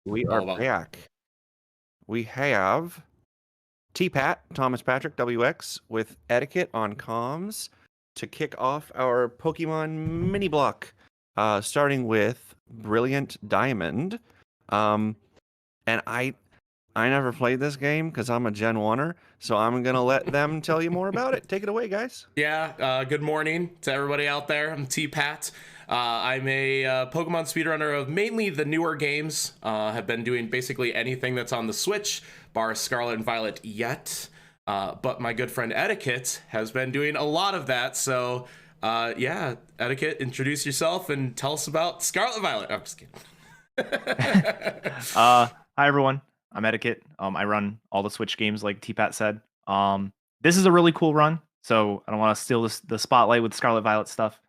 We are back. We have T-Pat, ThomasPatrickWX, with Etiquette on comms to kick off our Pokemon mini block, starting with Brilliant Diamond. And I never played this game because I'm a Gen 1er, so I'm going to let them tell you more about it. Take it away, guys. Yeah, good morning to everybody out there. I'm T-Pat. I'm a Pokemon speedrunner of mainly the newer games. Have been doing basically anything that's on the Switch, bar Scarlet and Violet yet. But my good friend Etiquette has been doing a lot of that. So, yeah, Etiquette, introduce yourself and tell us about Scarlet and Violet. I'm just kidding. Hi, everyone. I'm Etiquette. I run all the Switch games, like T-Pat said. This is a really cool run, so I don't want to steal the spotlight with Scarlet Violet stuff.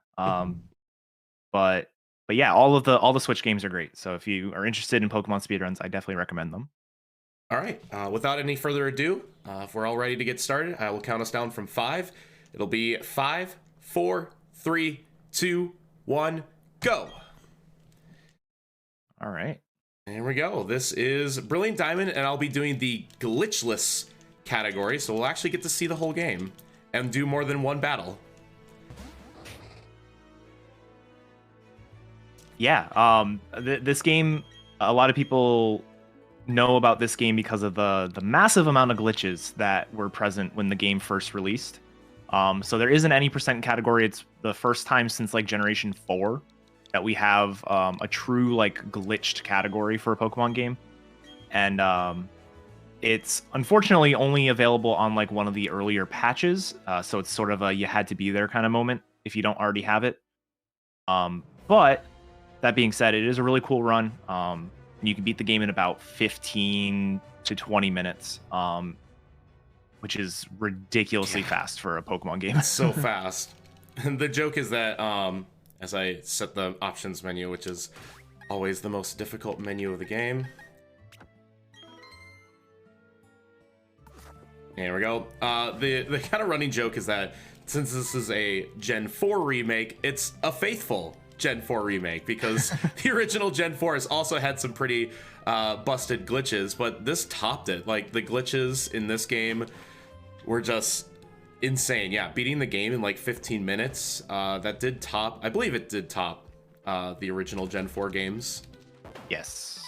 But yeah, all the Switch games are great. So if you are interested in Pokemon speedruns, I definitely recommend them. All right. Without any further ado, if we're all ready to get started, I will count us down from 5. It'll be 5, 4, 3, 2, 1, go. All right. Here we go. This is Brilliant Diamond, and I'll be doing the Glitchless category, so we'll actually get to see the whole game and do more than one battle. Yeah, this game, a lot of people know about this game because of the massive amount of glitches that were present when the game first released. So there isn't any percent category. It's the first time since like Generation 4 that we have a true like glitched category for a Pokemon game. And it's unfortunately only available on like one of the earlier patches. So it's sort of a you had to be there kind of moment if you don't already have it. But that being said, it is a really cool run. You can beat the game in about 15 to 20 minutes, which is ridiculously fast for a Pokemon game. It's so fast. And the joke is that as I set the options menu, which is always the most difficult menu of the game. There we go. The kind of running joke is that since this is a Gen 4 remake, it's a faithful Gen 4 remake because the original Gen 4 has also had some pretty busted glitches, but this topped it. Like, the glitches in this game were just insane. Yeah, beating the game in like 15 minutes. That did top, I believe it did top the original Gen 4 games. Yes.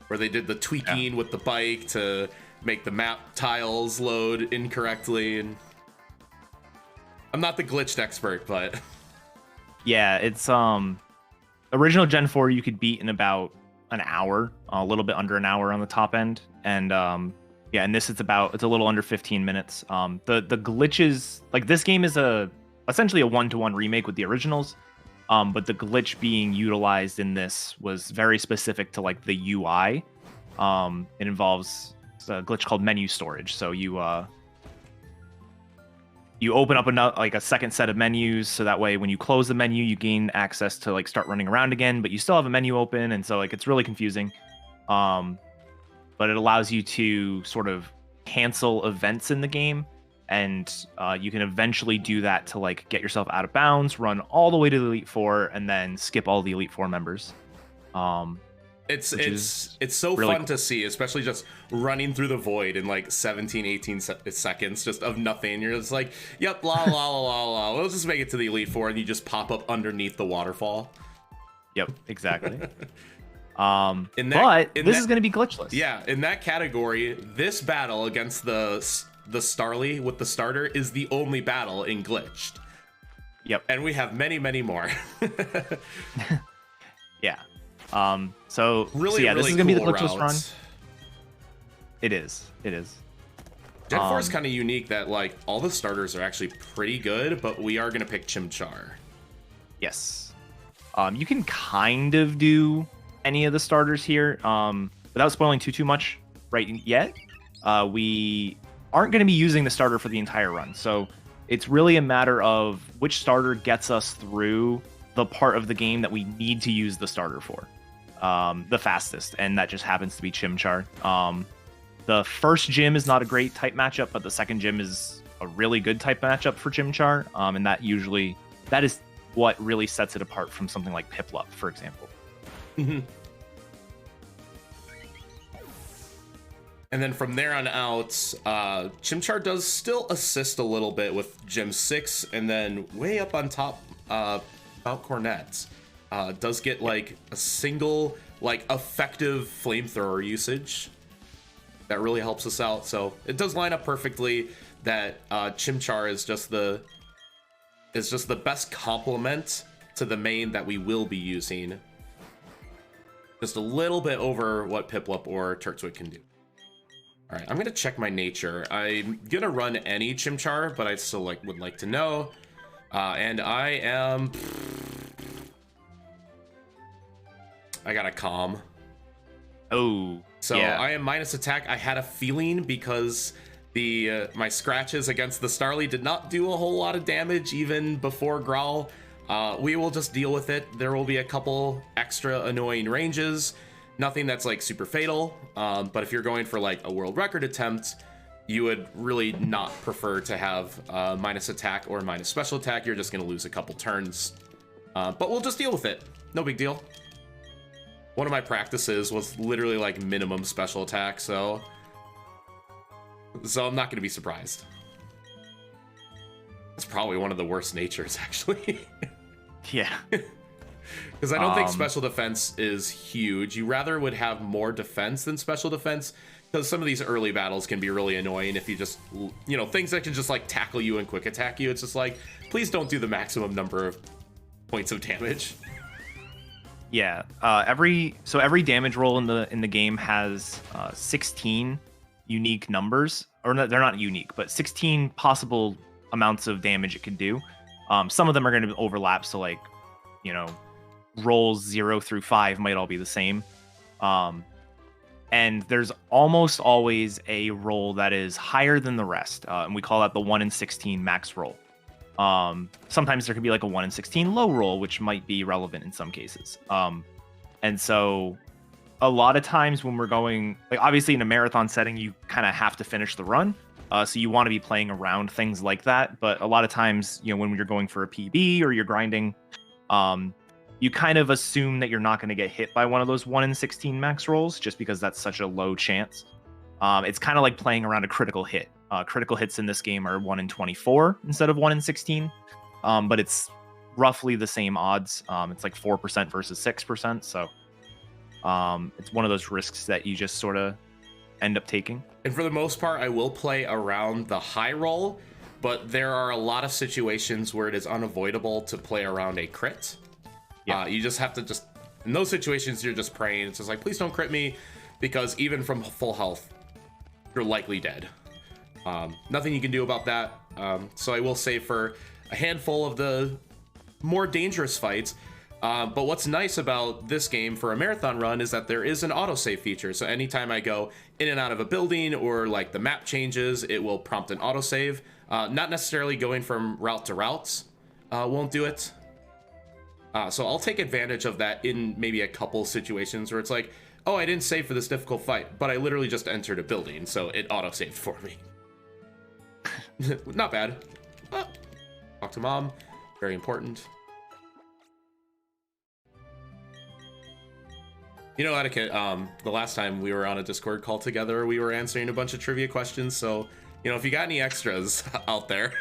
Where they did the tweaking with the bike to make the map tiles load incorrectly. And I'm not the glitched expert, but yeah, it's original Gen 4 you could beat in about an hour, a little bit under an hour on the top end, and yeah, and this it's a little under 15 minutes. The glitches, like, this game is essentially a one-to-one remake with the originals, but the glitch being utilized in this was very specific to like the UI. It involves a glitch called menu storage. So you open up a second set of menus, so that way when you close the menu, you gain access to like start running around again, but you still have a menu open, and so like it's really confusing. But it allows you to sort of cancel events in the game, and you can eventually do that to like get yourself out of bounds, run all the way to the Elite Four, and then skip all the Elite Four members. It's so really fun to see, especially just running through the void in like 17, 18 seconds just of nothing. You're just like, yep, la la la la la. We'll just make it to the Elite Four, and you just pop up underneath the waterfall. Yep, exactly. This is going to be glitchless. Yeah, in that category, this battle against the Starly with the starter is the only battle in glitched. Yep. And we have many, many more. Yeah. So really, yeah, this is gonna be the glitchless run. It is. Gen 4 is kind of unique that like all the starters are actually pretty good, but we are gonna pick Chimchar. Yes. You can kind of do any of the starters here, without spoiling too much right yet. We aren't going to be using the starter for the entire run, so it's really a matter of which starter gets us through the part of the game that we need to use the starter for the fastest, and that just happens to be Chimchar. The first gym is not a great type matchup, but the second gym is a really good type matchup for Chimchar, and that is what really sets it apart from something like Piplup, for example. And then from there on out, Chimchar does still assist a little bit with Gem 6, and then way up on top, about Cornet, does get like a single like effective flamethrower usage that really helps us out. So it does line up perfectly that Chimchar is just the best complement to the main that we will be using. Just a little bit over what Piplup or Turtwig can do. All right, I'm gonna check my nature. I'm gonna run any Chimchar, but I still would like to know. And I got a calm. Oh, so yeah. I am minus attack. I had a feeling because my scratches against the Starly did not do a whole lot of damage even before Growl. We will just deal with it. There will be a couple extra annoying ranges. Nothing that's like super fatal, but if you're going for like a world record attempt, you would really not prefer to have minus attack or minus special attack. You're just going to lose a couple turns, but we'll just deal with it. No big deal. One of my practices was literally like minimum special attack, so I'm not going to be surprised. It's probably one of the worst natures, actually. Yeah. Because I don't think special defense is huge. You rather would have more defense than special defense, because some of these early battles can be really annoying if you just, things that can just like tackle you and quick attack you. It's just like, please don't do the maximum number of points of damage. Yeah. Every damage roll in the game has 16 unique numbers, or no, they're not unique, but 16 possible amounts of damage it can do. Some of them are going to overlap, so like, rolls 0 through 5 might all be the same. And there's almost always a roll that is higher than the rest, and we call that the 1 in 16 max roll. Sometimes there could be like a 1 in 16 low roll, which might be relevant in some cases. And so a lot of times when we're going, like obviously in a marathon setting, you kind of have to finish the run. So you want to be playing around things like that. But a lot of times, when you're going for a PB or you're grinding, you kind of assume that you're not going to get hit by one of those 1 in 16 max rolls, just because that's such a low chance. It's kind of like playing around a critical hit. Critical hits in this game are 1 in 24 instead of 1 in 16, but it's roughly the same odds. It's like 4% versus 6%, so it's one of those risks that you just sort of end up taking. And for the most part, I will play around the high roll, but there are a lot of situations where it is unavoidable to play around a crit. Yeah. You just have to in those situations, you're just praying. It's just like, please don't crit me, because even from full health, you're likely dead. Nothing you can do about that. So I will say for a handful of the more dangerous fights, but what's nice about this game for a marathon run is that there is an autosave feature. So anytime I go in and out of a building or like the map changes, it will prompt an autosave. Not necessarily going from route to routes won't do it. So I'll take advantage of that in maybe a couple situations where it's like, oh, I didn't save for this difficult fight, but I literally just entered a building, so it auto-saved for me. Not bad. Talk to mom. Very important. Etiquette, the last time we were on a Discord call together, we were answering a bunch of trivia questions, so, if you got any extras out there,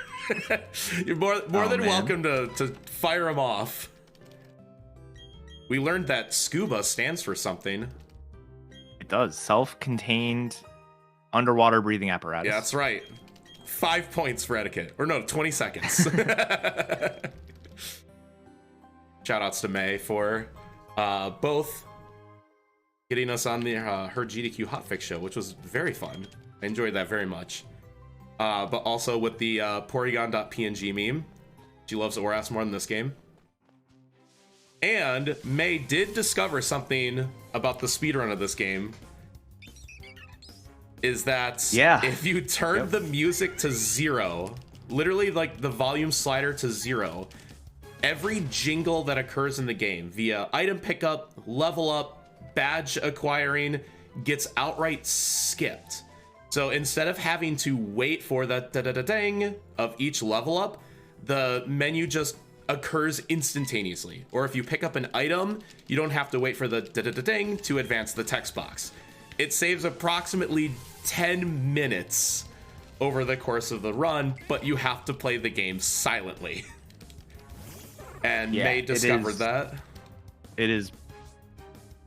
you're more than welcome to fire them off. We learned that SCUBA stands for something. It does. Self-contained underwater breathing apparatus. Yeah, that's right. 5 points for etiquette. Or no, 20 seconds. Shoutouts to May for both getting us on her GDQ Hotfix show, which was very fun. I enjoyed that very much. But also with the Porygon.png meme. She loves ORAS more than this game. And May did discover something about the speedrun of this game. Is that if you turn the music to 0, literally like the volume slider to 0, every jingle that occurs in the game via item pickup, level up, badge acquiring gets outright skipped. So instead of having to wait for the da-da-da-dang of each level up, the menu just occurs instantaneously. Or if you pick up an item, you don't have to wait for the da-da-da-dang to advance the text box. it saves approximately 10 minutes over the course of the run, but you have to play the game silently. And May discovered that. It is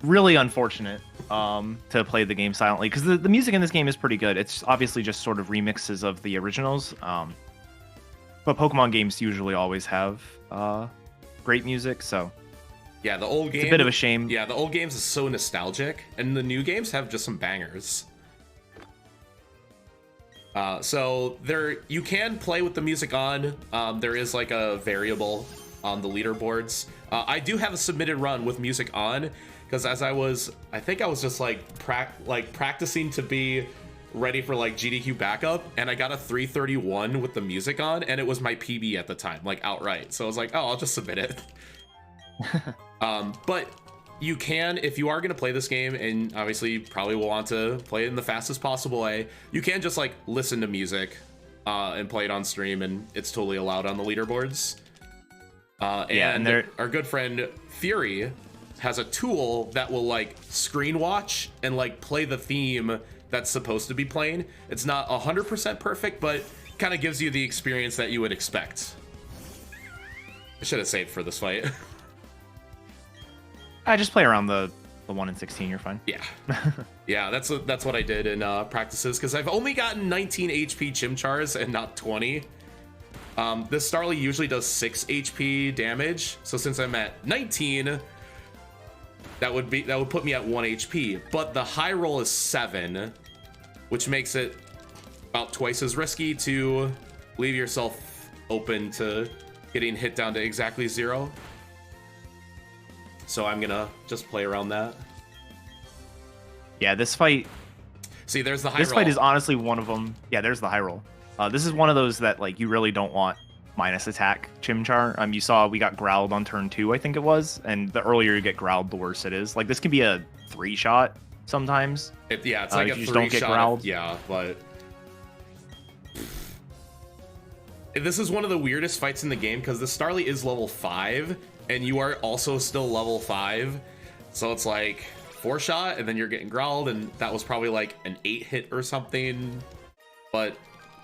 really unfortunate to play the game silently, because the music in this game is pretty good. It's obviously just sort of remixes of the originals, but Pokemon games usually always have great music, so yeah, the old game, it's a bit of a shame. Yeah, the old games is so nostalgic, and the new games have just some bangers. So there, you can play with the music on. There is like a variable on the leaderboards. I do have a submitted run with music on, because as I think I was just like practicing to be ready for like GDQ backup, and I got a 331 with the music on, and it was my PB at the time, like outright. So I was like, oh, I'll just submit it. But you can, if you are going to play this game, and obviously you probably will want to play it in the fastest possible way, you can just like listen to music and play it on stream, and it's totally allowed on the leaderboards. And our good friend Fury has a tool that will like screen watch and like play the theme that's supposed to be playing. It's not 100% perfect, but kind of gives you the experience that you would expect. I should have saved for this fight. I just play around the 1 in 16. You're fine. Yeah, yeah, that's what I did in practices, because I've only gotten 19 HP Chimchars and not 20. This Starly usually does 6 HP damage, so since I'm at 19, that would put me at 1 HP. But the high roll is 7, which makes it about twice as risky to leave yourself open to getting hit down to exactly 0. So I'm gonna just play around that. Yeah, this fight. See, there's the high roll. This fight is honestly one of them. Yeah, there's the high roll. This is one of those that like you really don't want minus attack Chimchar. You saw we got growled on turn 2, I think it was, and the earlier you get growled, the worse it is. Like this can be a 3-shot sometimes. It's like a 3-shot. Don't get growled. Yeah, but this is one of the weirdest fights in the game, because the Starly is level 5, and you are also still level 5. So it's like 4-shot, and then you're getting growled, and that was probably like an 8-hit or something. But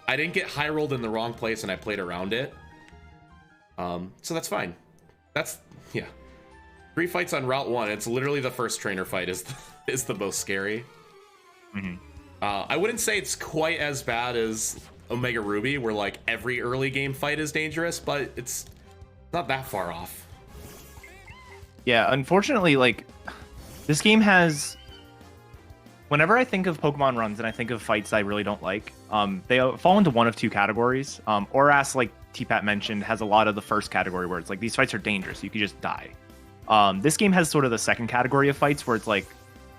I didn't get high rolled in the wrong place, and I played around it. So that's fine. Yeah. 3 fights on Route 1. It's literally the first trainer fight is the most scary. Mm-hmm. I wouldn't say it's quite as bad as Omega Ruby, where like every early game fight is dangerous, but it's not that far off. Yeah, unfortunately, like this game has. Whenever I think of Pokemon runs and I think of fights I really don't like, they fall into one of 2 categories. Oras, like T-Pat mentioned, has a lot of the first category where it's like these fights are dangerous, you could just die. This game has sort of the second category of fights where it's like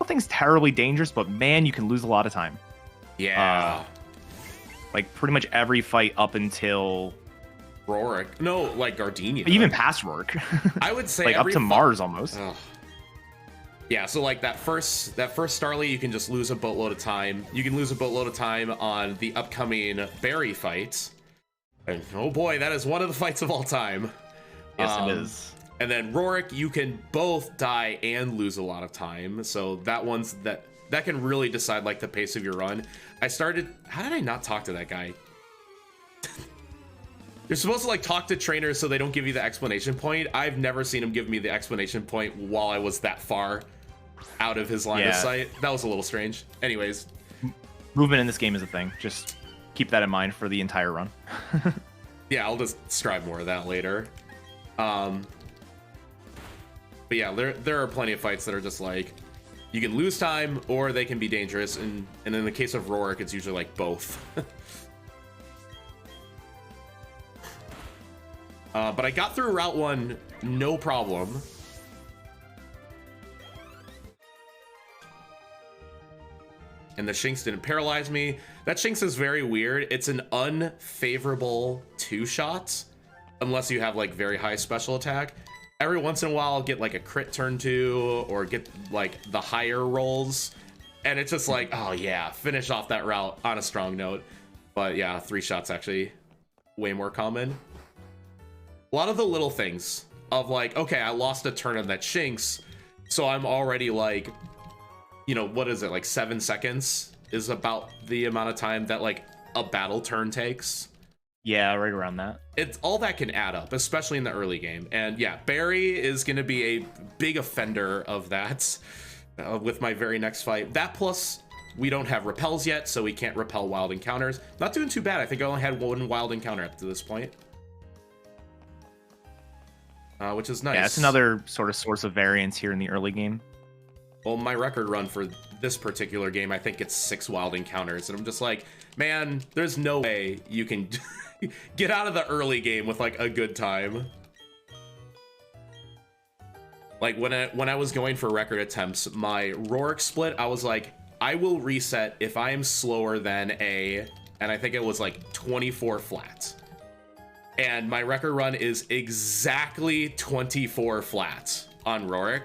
nothing's terribly dangerous, but man, you can lose a lot of time. Yeah. Like pretty much every fight up until Rorik. No, like Gardenia. Even past Rorik. I would say like up to Mars almost. Ugh. Yeah, so like that first Starly, you can just lose a boatload of time. You can lose a boatload of time on the upcoming Berry fight. And oh boy, that is one of the fights of all time. Yes, it is. And then Rorik, you can both die and lose a lot of time. So that can really decide like the pace of your run. How did I not talk to that guy? You're supposed to like talk to trainers so they don't give you the explanation point. I've never seen him give me the explanation point while I was that far out of his line of sight. That was a little strange. Anyways, movement in this game is a thing. Just keep that in mind for the entire run. Yeah, I'll just describe more of that later. But yeah, there are plenty of fights that are just like you can lose time or they can be dangerous, and in the case of Rorik, it's usually like both. But I got through Route 1 no problem. And the Shinx didn't paralyze me. That Shinx is very weird. It's an unfavorable 2-shot unless you have like very high special attack. Every once in a while I'll get like a crit turn 2 or get like the higher rolls. And it's just like, oh yeah, finish off that route on a strong note. But yeah, 3-shot's actually way more common. A lot of the little things of like, okay, I lost a turn on that Shinx, so I'm already like you know, what is it, like 7 seconds is about the amount of time that like a battle turn takes. Yeah, right around that. It's all that can add up, especially in the early game. And yeah, Barry is going to be a big offender of that with my very next fight. That plus we don't have repels yet, so we can't repel wild encounters. Not doing too bad. I think I only had 1 wild encounter up to this point, which is nice. Yeah, it's another sort of source of variance here in the early game. Well, my record run for this particular game, I think it's 6 wild encounters, and I'm just like, man, there's no way you can get out of the early game with like a good time. Like when I was going for record attempts, my Rorik split, I was like, I will reset if I am slower than and I think it was like 24 flat. And my record run is exactly 24 flat on Rorik.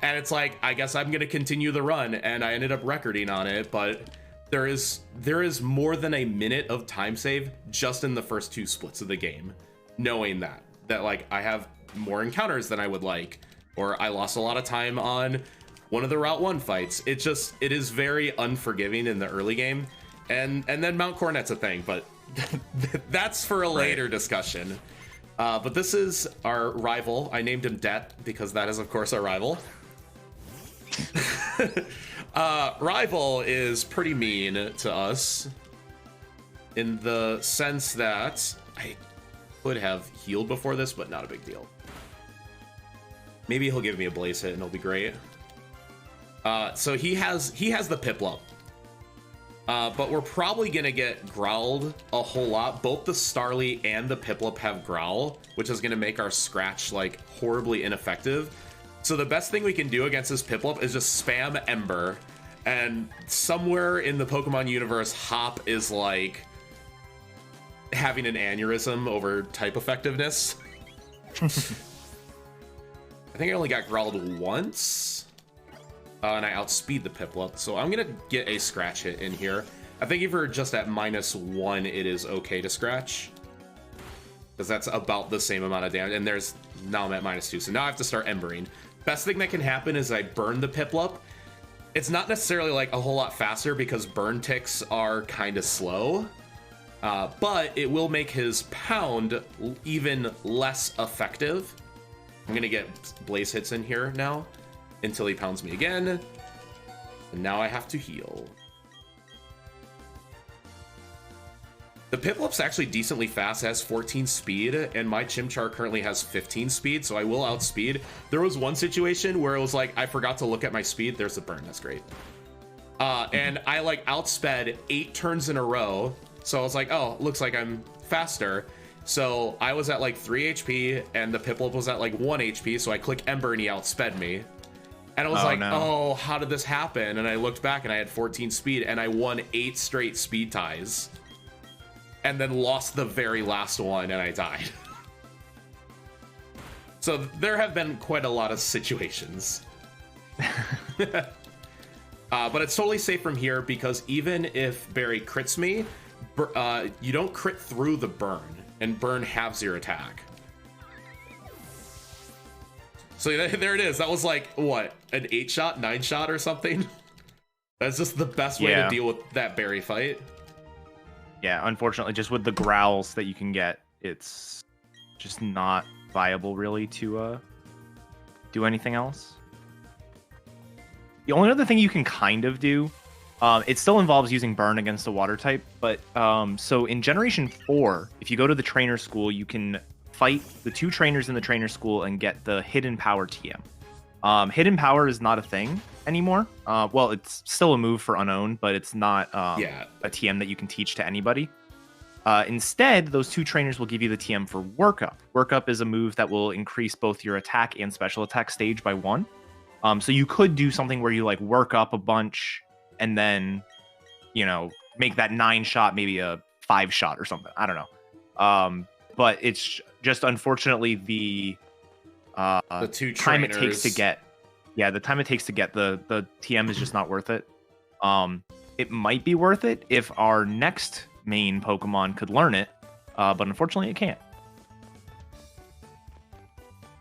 And it's like, I guess I'm going to continue the run, and I ended up recording on it, but there is more than a minute of time save just in the first 2 splits of the game, knowing that like I have more encounters than I would like, or I lost a lot of time on one of the Route 1 fights. It is very unforgiving in the early game, and then Mount Cornet's a thing, but that's for a later discussion. But this is our rival. I named him Det because that is, of course, our rival. Rival is pretty mean to us in the sense that I could have healed before this, but not a big deal. Maybe he'll give me a blaze hit and it'll be great. So he has the Piplup. But we're probably gonna get growled a whole lot. Both the Starly and the Piplup have growl, which is gonna make our scratch like horribly ineffective. So the best thing we can do against this Piplup is just spam Ember. And somewhere in the Pokemon universe, Hop is like having an aneurysm over type effectiveness. I think I only got growled once. And I outspeed the Piplup, so I'm gonna get a scratch hit in here. I think if we're just at -1, it is okay to scratch, because that's about the same amount of damage. And now I'm at -2, so now I have to start embering. Best thing that can happen is I burn the Piplup. It's not necessarily like a whole lot faster because burn ticks are kind of slow, but it will make his pound even less effective. I'm gonna get blaze hits in here now until he pounds me again, and now I have to heal. The Piplup's actually decently fast, it has 14 speed, and my Chimchar currently has 15 speed, so I will outspeed. There was one situation where it was like, I forgot to look at my speed. There's the burn, that's great. And I like outsped 8 turns in a row, so I was like, oh, looks like I'm faster. So I was at like 3 HP, and the Piplup was at like 1 HP, so I click Ember and he outsped me. And I was oh, how did this happen? And I looked back and I had 14 speed, and I won 8 straight speed ties. And then lost the very last one, and I died. So there have been quite a lot of situations. But it's totally safe from here, because even if Barry crits me, you don't crit through the burn, and burn halves your attack. So there it is. That was like, what, an 8-shot, 9-shot or something? That's just the best way to deal with that Barry fight. Yeah, unfortunately, just with the growls that you can get, it's just not viable, really, to do anything else. The only other thing you can kind of do, it still involves using Burn against the water type, but so in Generation 4, if you go to the trainer school, you can fight the 2 trainers in the trainer school and get the Hidden Power TM. Hidden Power is not a thing anymore. Well, it's still a move for Unown, but it's not a TM that you can teach to anybody. Instead, those 2 trainers will give you the TM for Workup. Workup is a move that will increase both your attack and special attack stage by 1. So you could do something where you like work up a bunch and then, you know, make that 9-shot maybe a 5-shot or something. I don't know. But it's just unfortunately the 2 time trainers. it takes to get the time it takes to get the TM is just not worth it. It might be worth it if our next main Pokemon could learn it, but unfortunately it can't.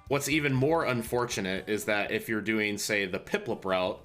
What's even more unfortunate is that if you're doing, say, the Piplup route,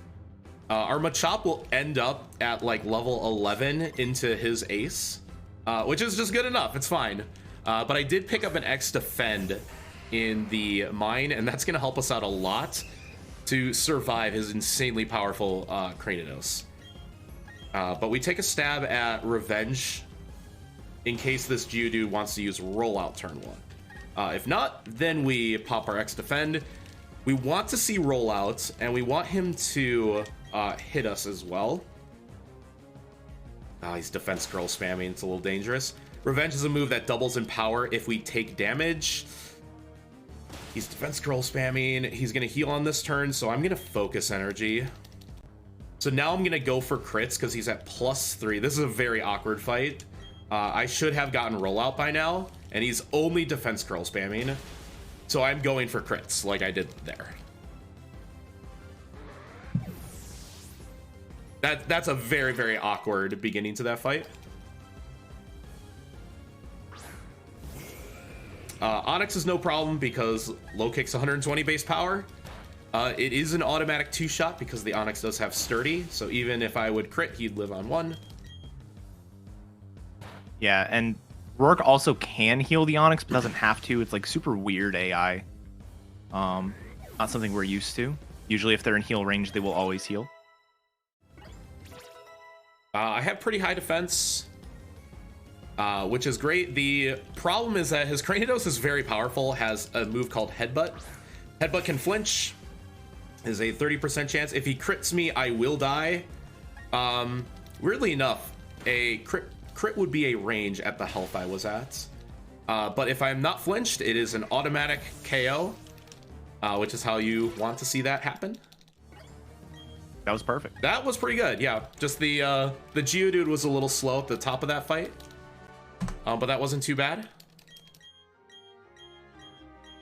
Our Machop will end up at like level 11 into his ace, which is just good enough. It's fine. But I did pick up an X defend in the mine, and that's going to help us out a lot to survive his insanely powerful Cranidos. But we take a stab at Revenge in case this Geodude wants to use Rollout turn 1. If not, then we pop our X defend. We want to see Rollout, and we want him to hit us as well. He's defense scroll spamming. It's a little dangerous. Revenge is a move that doubles in power if we take damage. He's defense scroll spamming. He's going to heal on this turn, so I'm going to focus energy. So now I'm going to go for crits because he's at +3. This is a very awkward fight. I should have gotten rollout by now, and he's only defense scroll spamming. So I'm going for crits like I did there. That's a very, very awkward beginning to that fight. Onyx is no problem because low kick's 120 base power. It is an automatic 2-shot because the Onyx does have sturdy. So even if I would crit, he'd live on 1. Yeah, and Rourke also can heal the Onyx, but doesn't have to. It's like super weird AI. Not something we're used to. Usually if they're in heal range, they will always heal. I have pretty high defense, which is great. The problem is that his Cranidos is very powerful, has a move called Headbutt. Headbutt can flinch, is a 30% chance. If he crits me, I will die. Weirdly enough, a crit would be a range at the health I was at. But if I'm not flinched, it is an automatic KO, which is how you want to see that happen. That was perfect. That was pretty good, yeah. Just the Geodude was a little slow at the top of that fight. But that wasn't too bad.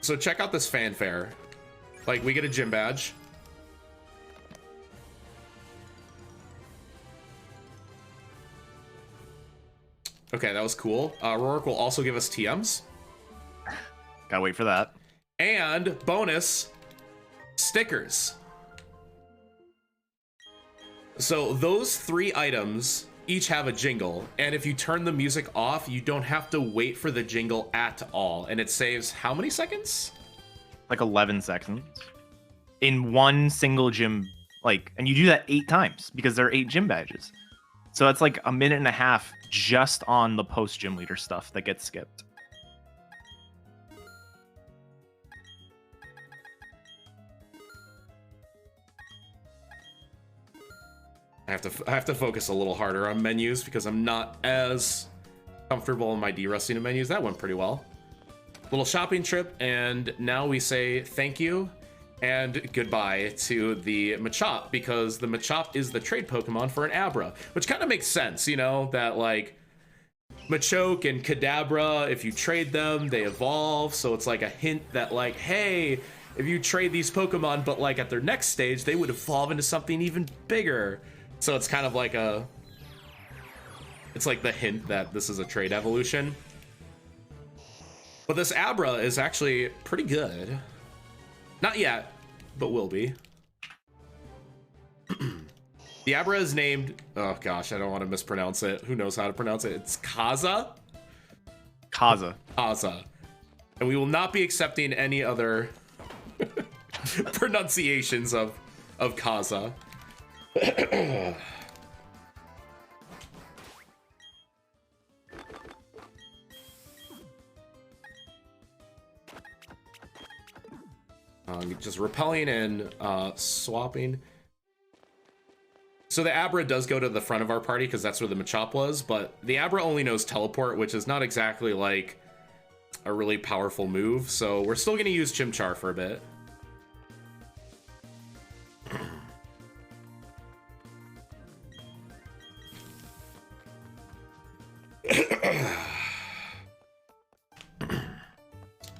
So check out this fanfare. Like, we get a gym badge. Okay, that was cool. Rourke will also give us TMs. Gotta wait for that. And bonus, stickers. So those 3 items each have a jingle, and if you turn the music off, you don't have to wait for the jingle at all, and it saves how many seconds? Like 11 seconds. In one single gym, like, and you do that 8 times because there are 8 gym badges. So that's like a minute and a half just on the post gym leader stuff that gets skipped. I have to focus a little harder on menus because I'm not as comfortable in my derusting menus. That went pretty well. Little shopping trip, and now we say thank you and goodbye to the Machop, because the Machop is the trade Pokemon for an Abra, which kind of makes sense, you know, that like Machoke and Kadabra, if you trade them, they evolve. So it's like a hint that like, hey, if you trade these Pokemon, but like at their next stage, they would evolve into something even bigger. So it's kind of like it's like the hint that this is a trade evolution. But this Abra is actually pretty good. Not yet, but will be. The Abra is named, oh gosh, I don't want to mispronounce it. Who knows how to pronounce it? It's Kaza? Kaza. Kaza. And we will not be accepting any other pronunciations of Kaza. Just repelling and swapping. So the Abra does go to the front of our party because that's where the Machop was, but the Abra only knows teleport, which is not exactly like a really powerful move. So we're still going to use Chimchar for a bit.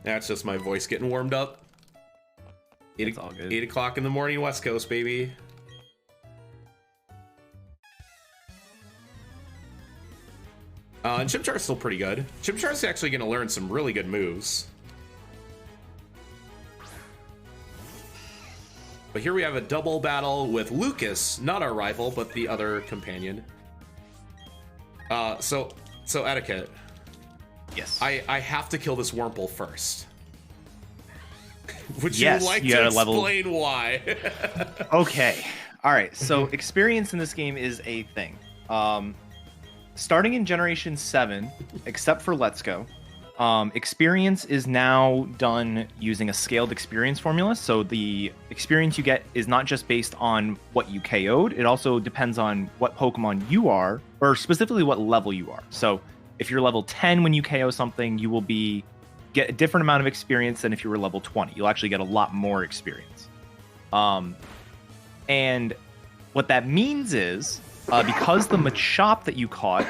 That's just my voice getting warmed up. It's all good. 8 o'clock in the morning, West Coast, baby. And Chimchar's still pretty good. Chimchar's actually going to learn some really good moves. But But here we have a double battle with Lucas, not our rival, but the other companion. So Etiquette. Yes. I have to kill this Wurmple first. Would you Yes, like you to gotta level- explain why? Okay. All right. So experience in this game is a thing. Starting in Generation 7, except for Let's Go, experience is now done using a scaled experience formula. So the experience you get is not just based on what you KO'd, it also depends on what Pokemon you are, or specifically what level you are. So if you're level 10 when you KO something, you will get a different amount of experience than if you were level 20. You'll actually get a lot more experience. And what that means is, because the Machop that you caught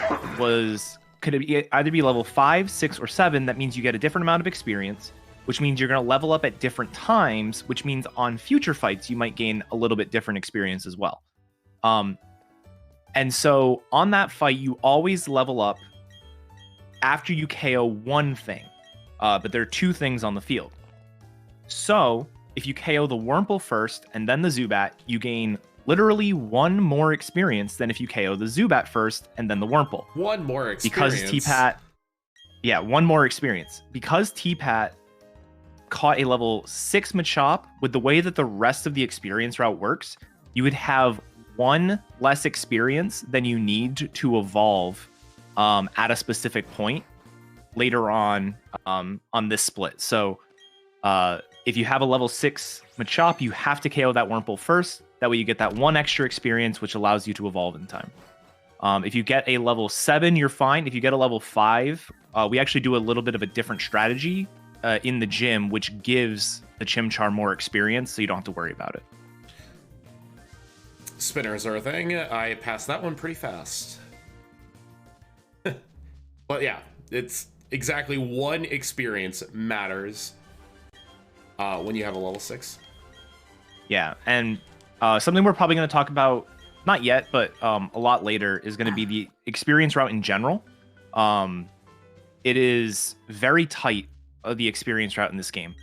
could either be level 5, 6, or 7, that means you get a different amount of experience, which means you're going to level up at different times, which means on future fights, you might gain a little bit different experience as well. And so on that fight, you always level up after you KO one thing, but there are two things on the field. So if you KO the Wurmple first and then the Zubat, you gain literally one more experience than if you KO the Zubat first and then the Wurmple. One more experience. Because T-Pat... Yeah, one more experience. Because T-Pat caught a level 6 Machop, with the way that the rest of the experience route works, you would have one less experience than you need to evolve at a specific point later on this split. So if you have a level 6 Machop, you have to KO that Wurmple first. That way you get that one extra experience, which allows you to evolve in time. If you get a level 7, you're fine. If you get a level 5, we actually do a little bit of a different strategy in the gym, which gives the Chimchar more experience, so you don't have to worry about it. Spinners are a thing. I passed that one pretty fast. But yeah, it's exactly one experience matters when you have a level 6. Yeah, and something we're probably going to talk about, not yet, but a lot later, is going to be the experience route in general. It is very tight, the experience route in this game.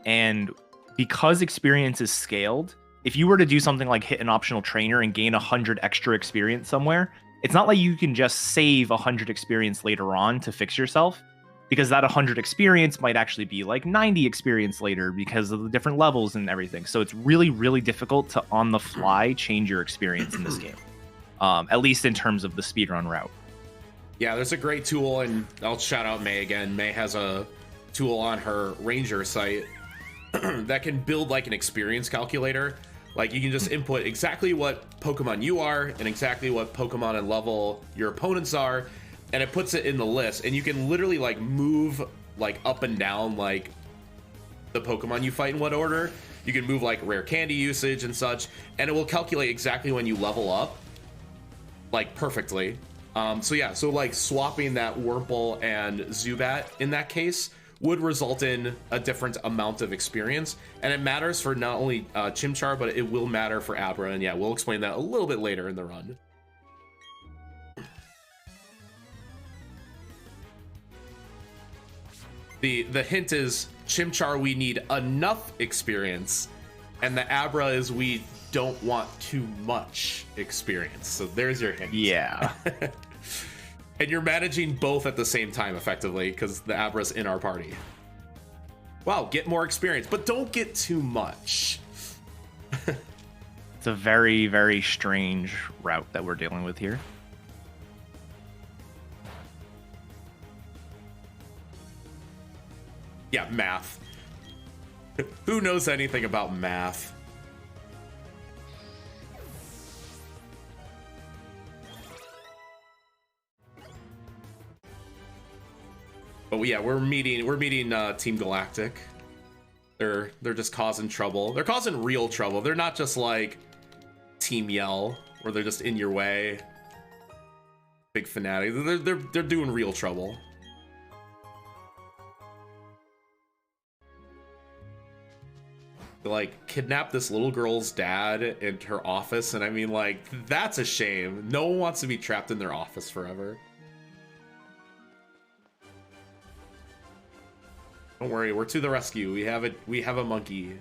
And because experience is scaled, if you were to do something like hit an optional trainer and gain 100 extra experience somewhere, it's not like you can just save 100 experience later on to fix yourself, because that 100 experience might actually be like 90 experience later because of the different levels and everything. So it's really, really difficult to on the fly change your experience in this game, at least in terms of the speedrun route. Yeah, there's a great tool, and I'll shout out May again. May has a tool on her Ranger site that can build like an experience calculator. Like, you can just input exactly what Pokemon you are and exactly what Pokemon and level your opponents are, and it puts it in the list. And you can literally like move like up and down like the Pokemon you fight in what order. You can move like rare candy usage and such, and it will calculate exactly when you level up, like perfectly. So yeah, so like swapping that Wurmple and Zubat in that case would result in a different amount of experience, and it matters for not only Chimchar, but it will matter for Abra, and yeah, we'll explain that a little bit later in the run. The hint is Chimchar, we need enough experience, and the Abra is we don't want too much experience. So there's your hint. Yeah. And you're managing both at the same time, effectively, because the Abra's in our party. Wow, get more experience, but don't get too much. It's a very, very strange route that we're dealing with here. Yeah, math. Who knows anything about math? But yeah, we're meeting Team Galactic. They're just causing trouble. They're causing real trouble. They're not just like Team Yell, where they're just in your way. Big fanatic. They're doing real trouble. They like kidnap this little girl's dad in her office, and I mean, like, that's a shame. No one wants to be trapped in their office forever. Don't worry, we're to the rescue. We have a monkey.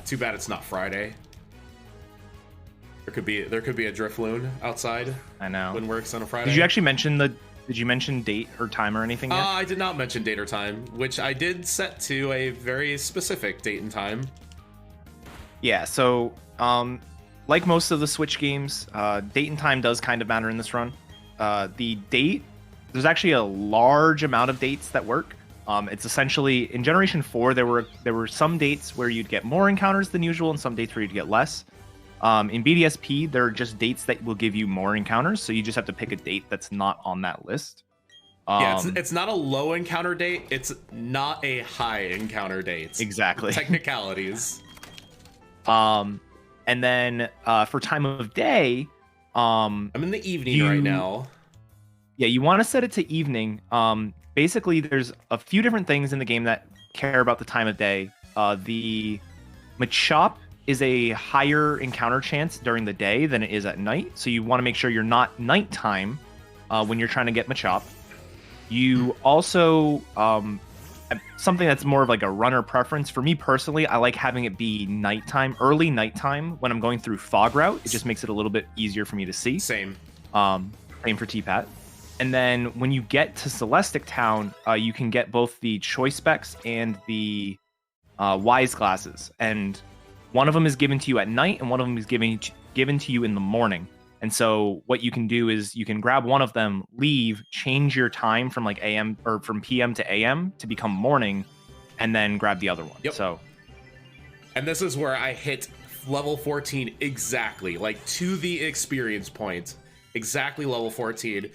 Too bad it's not Friday. There could be a Drifloon outside. I know. When works on a Friday. Did you actually mention Did you mention date or time or anything yet? I did not mention date or time, which I did set to a very specific date and time. Yeah. So, like most of the Switch games, date and time does kind of matter in this run. The date, there's actually a large amount of dates that work. It's essentially in Generation 4 there were some dates where you'd get more encounters than usual and some dates where you'd get less. In BDSP, there are just dates that will give you more encounters, so you just have to pick a date that's not on that list. Yeah, it's not a low encounter date. It's not a high encounter date. Exactly. Technicalities. And then for time of day, I'm in the evening right now. Yeah, you want to set it to evening. Basically, there's a few different things in the game that care about the time of day. The Machop is a higher encounter chance during the day than it is at night, so you want to make sure you're not nighttime when you're trying to get Machop. You also something that's more of like a runner preference for me personally, I like having it be nighttime, early nighttime when I'm going through fog route. It just makes it a little bit easier for me to see. Same For T-Pat. And then when you get to Celestic Town, you can get both the Choice Specs and the Wise Glasses, and one of them is given to you at night, and one of them is given to you in the morning. And so what you can do is you can grab one of them, leave, change your time from like AM or from PM to AM to become morning, and then grab the other one. Yep. So, and this is where I hit level 14 exactly, like to the experience point, exactly level 14.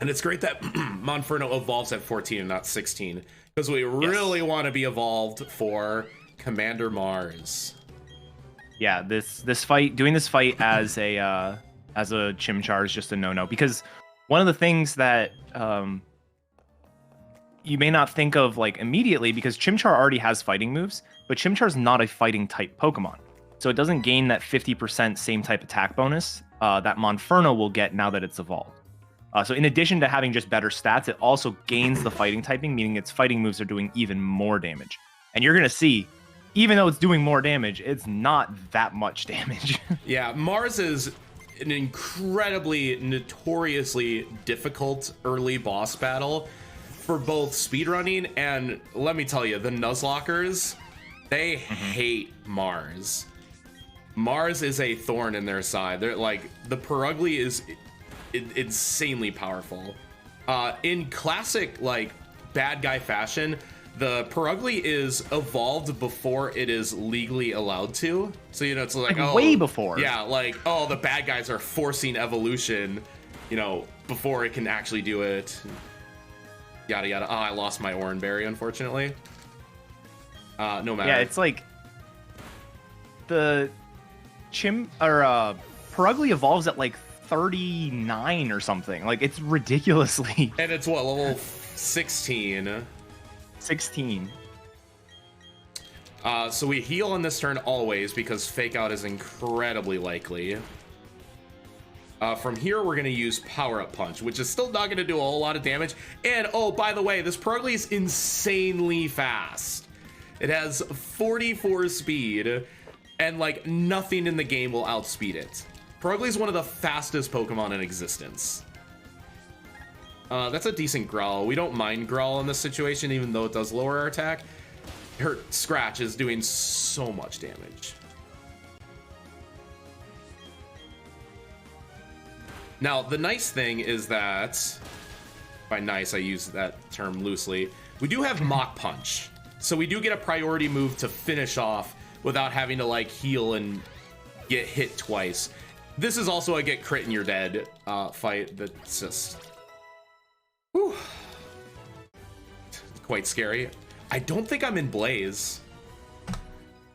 And it's great that Monferno evolves at 14 and not 16, because we really want to be evolved for Commander Mars. Yeah, doing this fight as a Chimchar is just a no-no, because one of the things that you may not think of like immediately, because Chimchar already has fighting moves, but Chimchar's not a fighting type Pokemon, so it doesn't gain that 50% same type attack bonus that Monferno will get now that it's evolved. So in addition to having just better stats, it also gains the fighting typing, meaning its fighting moves are doing even more damage. And you're gonna see, even though it's doing more damage, it's not that much damage. Yeah, Mars is an incredibly, notoriously difficult early boss battle for both speedrunning and, let me tell you, the Nuzlockers, they hate Mars. Mars is a thorn in their side. They're like, the Perugly is insanely powerful. In classic, like, bad guy fashion, the Perugly is evolved before it is legally allowed to. So, you know, it's like way before. Yeah, like, oh, the bad guys are forcing evolution, you know, before it can actually do it. Yada yada. Oh, I lost my Oranberry, unfortunately. No matter. Yeah, it's like the Perugly evolves at like 39 or something. Like, it's ridiculously. And it's what, level 16? 16. So we heal on this turn always, because Fake Out is incredibly likely. From here, we're going to use Power Up Punch, which is still not going to do a whole lot of damage. And, oh, by the way, this Perugly is insanely fast. It has 44 speed, and, like, nothing in the game will outspeed it. Perugly is one of the fastest Pokemon in existence. That's a decent Growl. We don't mind Growl in this situation, even though it does lower our attack. Her Scratch is doing so much damage. Now, the nice thing is that, by nice, I use that term loosely, we do have Mach Punch. So we do get a priority move to finish off without having to, like, heal and get hit twice. This is also a get crit and you're dead fight that's just... Whew. Quite scary. I don't think I'm in Blaze.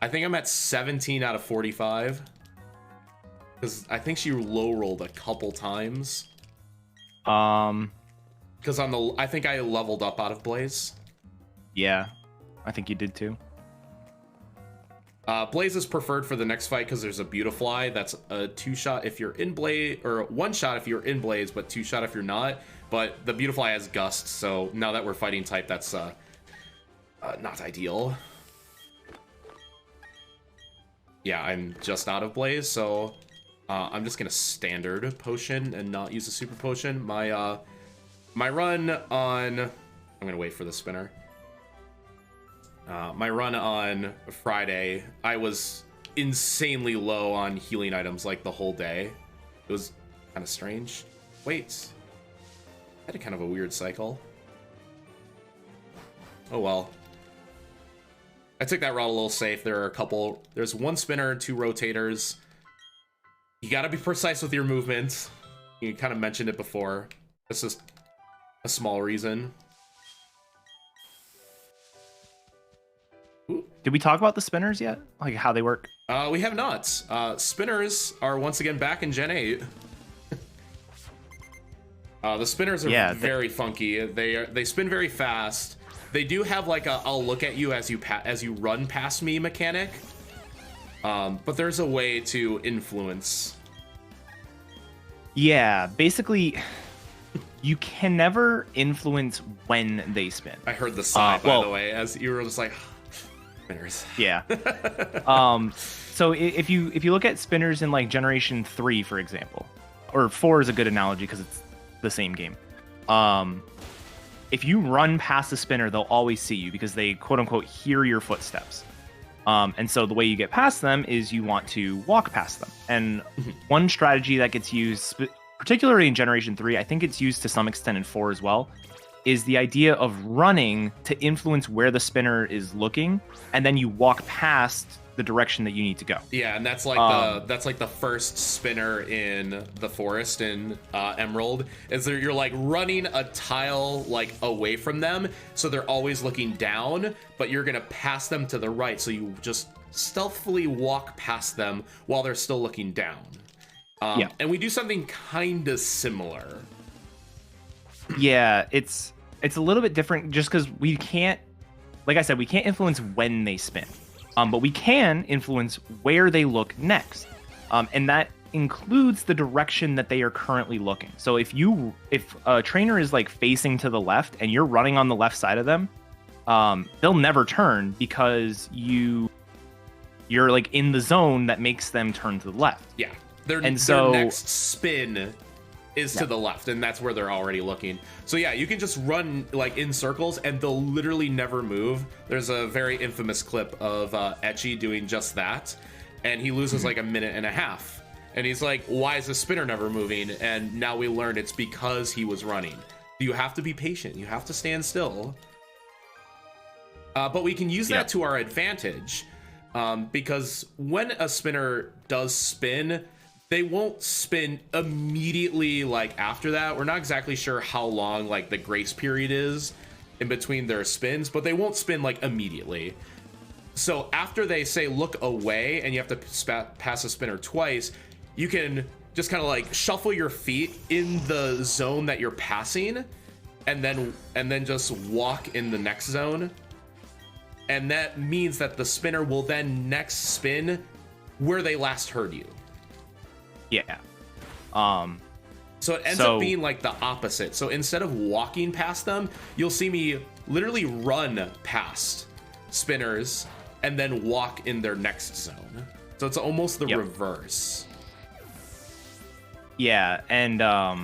I think I'm at 17 out of 45. Because I think she low rolled a couple times. Because I think I leveled up out of Blaze. Yeah, I think you did too. Blaze is preferred for the next fight because there's a Beautifly. That's a 2-shot if you're in Blaze, or 1-shot if you're in Blaze, but 2-shot if you're not. But the Beautifly has Gust, so now that we're fighting type, that's not ideal. yeah, I'm just out of Blaze, so I'm just gonna standard potion and not use a super potion. My run on... I'm gonna wait for the spinner. My run on Friday, I was insanely low on healing items like the whole day. It was kind of strange. Wait. I had a kind of a weird cycle. Oh well. I took that route a little safe. There's one spinner, 2 rotators. You gotta be precise with your movement. You kind of mentioned it before. That's just a small reason. Ooh. Did we talk about the spinners yet? Like how they work? We have not. Spinners are once again back in Gen 8. The spinners are very funky. They spin very fast. They do have like a I'll look at you as you run past me mechanic. But there's a way to influence. Yeah, basically, you can never influence when they spin. I heard the sigh, by the way, as you were just like, spinners. Yeah. So if you look at spinners in like Generation 3, for example, or 4 is a good analogy because it's the same game. If you run past the spinner, they'll always see you because they quote unquote hear your footsteps. And so the way you get past them is you want to walk past them. And one strategy that gets used, particularly in Generation 3, I think it's used to some extent in 4 as well, is the idea of running to influence where the spinner is looking, and then you walk past the direction that you need to go. Yeah, and that's like the first spinner in the forest in Emerald. Is that you're like running a tile like away from them, so they're always looking down, but you're gonna pass them to the right, so you just stealthily walk past them while they're still looking down. And we do something kind of similar. Yeah, it's a little bit different just because we can't, like I said, we can't influence when they spin. But we can influence where they look next. And that includes the direction that they are currently looking. So if a trainer is like facing to the left and you're running on the left side of them, they'll never turn because you're like in the zone that makes them turn to the left. Yeah. Their next spin is to the left, and that's where they're already looking. So yeah, you can just run like in circles and they'll literally never move. There's a very infamous clip of Etchy doing just that, and he loses like a minute and a half. And he's like, why is the spinner never moving? And now we learned it's because he was running. You have to be patient. You have to stand still. But we can use that to our advantage, because when a spinner does spin, they won't spin immediately like after that. We're not exactly sure how long like the grace period is in between their spins, but they won't spin like immediately. So after they say look away and you have to pass a spinner twice, you can just kind of like shuffle your feet in the zone that you're passing, and then just walk in the next zone. And that means that the spinner will then next spin where they last heard you. Yeah. So it ends up being like the opposite. So instead of walking past them, you'll see me literally run past spinners and then walk in their next zone. So it's almost the reverse. Yeah, and a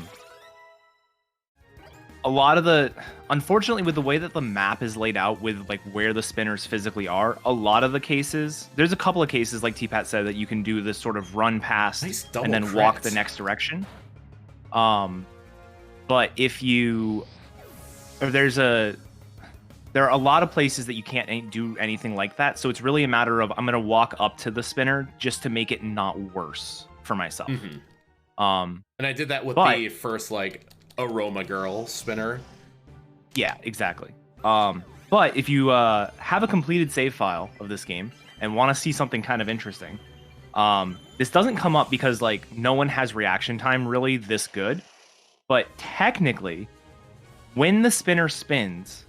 lot of unfortunately, with the way that the map is laid out with like where the spinners physically are, a lot of the cases, there's a couple of cases like T-Pat said that you can do this sort of run past and then walk the next direction. But there are a lot of places that you can't do anything like that. So it's really a matter of I'm going to walk up to the spinner just to make it not worse for myself. And I did that with the first like Aroma Girl spinner. Yeah, exactly. But if you have a completed save file of this game and want to see something kind of interesting, this doesn't come up because like no one has reaction time really this good. But technically, when the spinner spins,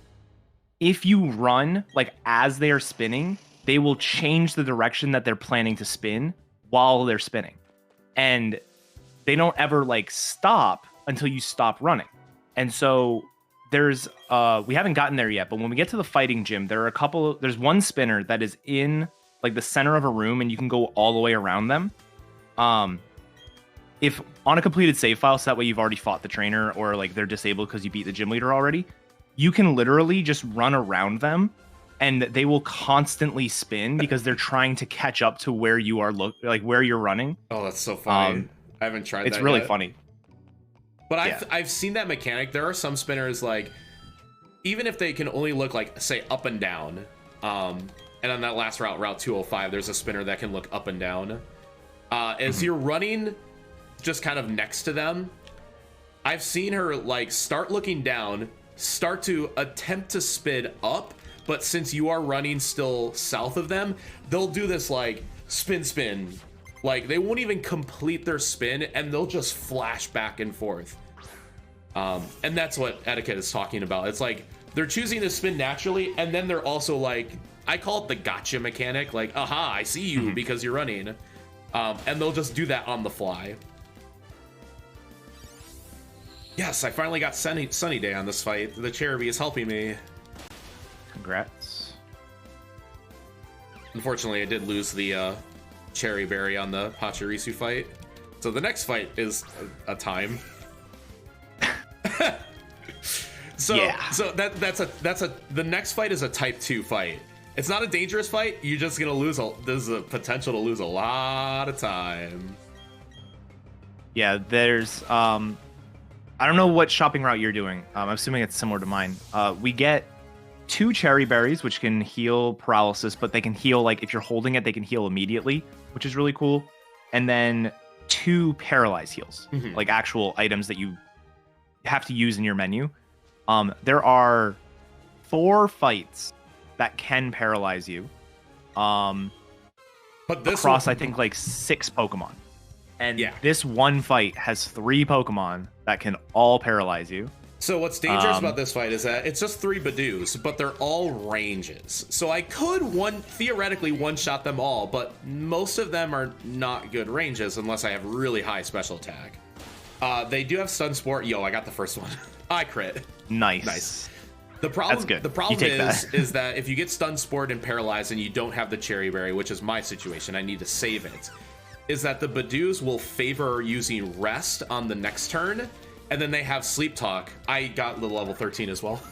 if you run like as they are spinning, they will change the direction that they're planning to spin while they're spinning. And they don't ever like stop until you stop running. And so there's we haven't gotten there yet, but when we get to the fighting gym, there's one spinner that is in like the center of a room, and you can go all the way around them. If on a completed save file, so that way you've already fought the trainer, or like they're disabled because you beat the gym leader already, you can literally just run around them, and they will constantly spin because they're trying to catch up to where you are where you're running. Oh, that's so funny. I haven't tried that It's really yet. funny. But I've seen that mechanic. There are some spinners, like, even if they can only look like, say, up and down, and on that last route 205, there's a spinner that can look up and down. As you're running just kind of next to them, I've seen her like start looking down, start to attempt to spin up, but since you are running still south of them, they'll do this like spin. Like they won't even complete their spin and they'll just flash back and forth. And that's what Etiquette is talking about. It's like they're choosing to spin naturally, and then they're also like, I call it the gotcha mechanic, like, aha, I see you because you're running. And they'll just do that on the fly. Yes, I finally got sunny day on this fight. The Cherubi is helping me. Congrats. Unfortunately, I did lose the Cherry Berry on the Pachirisu fight. So the next fight is a time. So the next fight is a type 2 fight. It's not a dangerous fight. You're just gonna lose there's a potential to lose a lot of time. Yeah, there's I don't know what shopping route you're doing. I'm assuming it's similar to mine. We get 2 cherry berries, which can heal paralysis, but they can heal, like, if you're holding it, they can heal immediately, which is really cool. And then 2 paralyze heals, like actual items that you have to use in your menu. There are 4 fights that can paralyze you. But this across, I think, like 6 Pokemon. And yeah, this one fight has 3 Pokemon that can all paralyze you. So what's dangerous about this fight is that it's just 3 Badoos, but they're all ranges. So I could theoretically one-shot them all, but most of them are not good ranges unless I have really high special attack. They do have Stun Sport. Yo, I got the first one. I crit. Nice. The problem, That's good. The problem that. is that if you get Stun Sport and Paralyzed and you don't have the Cherry Berry, which is my situation, I need to save it, is that the Badoos will favor using Rest on the next turn, and then they have Sleep Talk. I got the level 13 as well.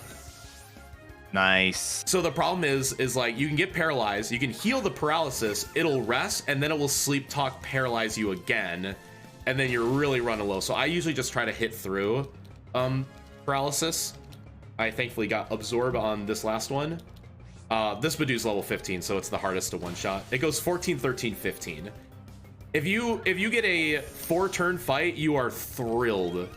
Nice. So the problem is like you can get paralyzed, you can heal the paralysis, it'll rest, and then it will Sleep Talk paralyze you again, and then you're really running low. So I usually just try to hit through paralysis. I thankfully got Absorb on this last one. This Badoo's level 15, so it's the hardest to one-shot. It goes 14, 13, 15. If you get a 4-turn fight, you are thrilled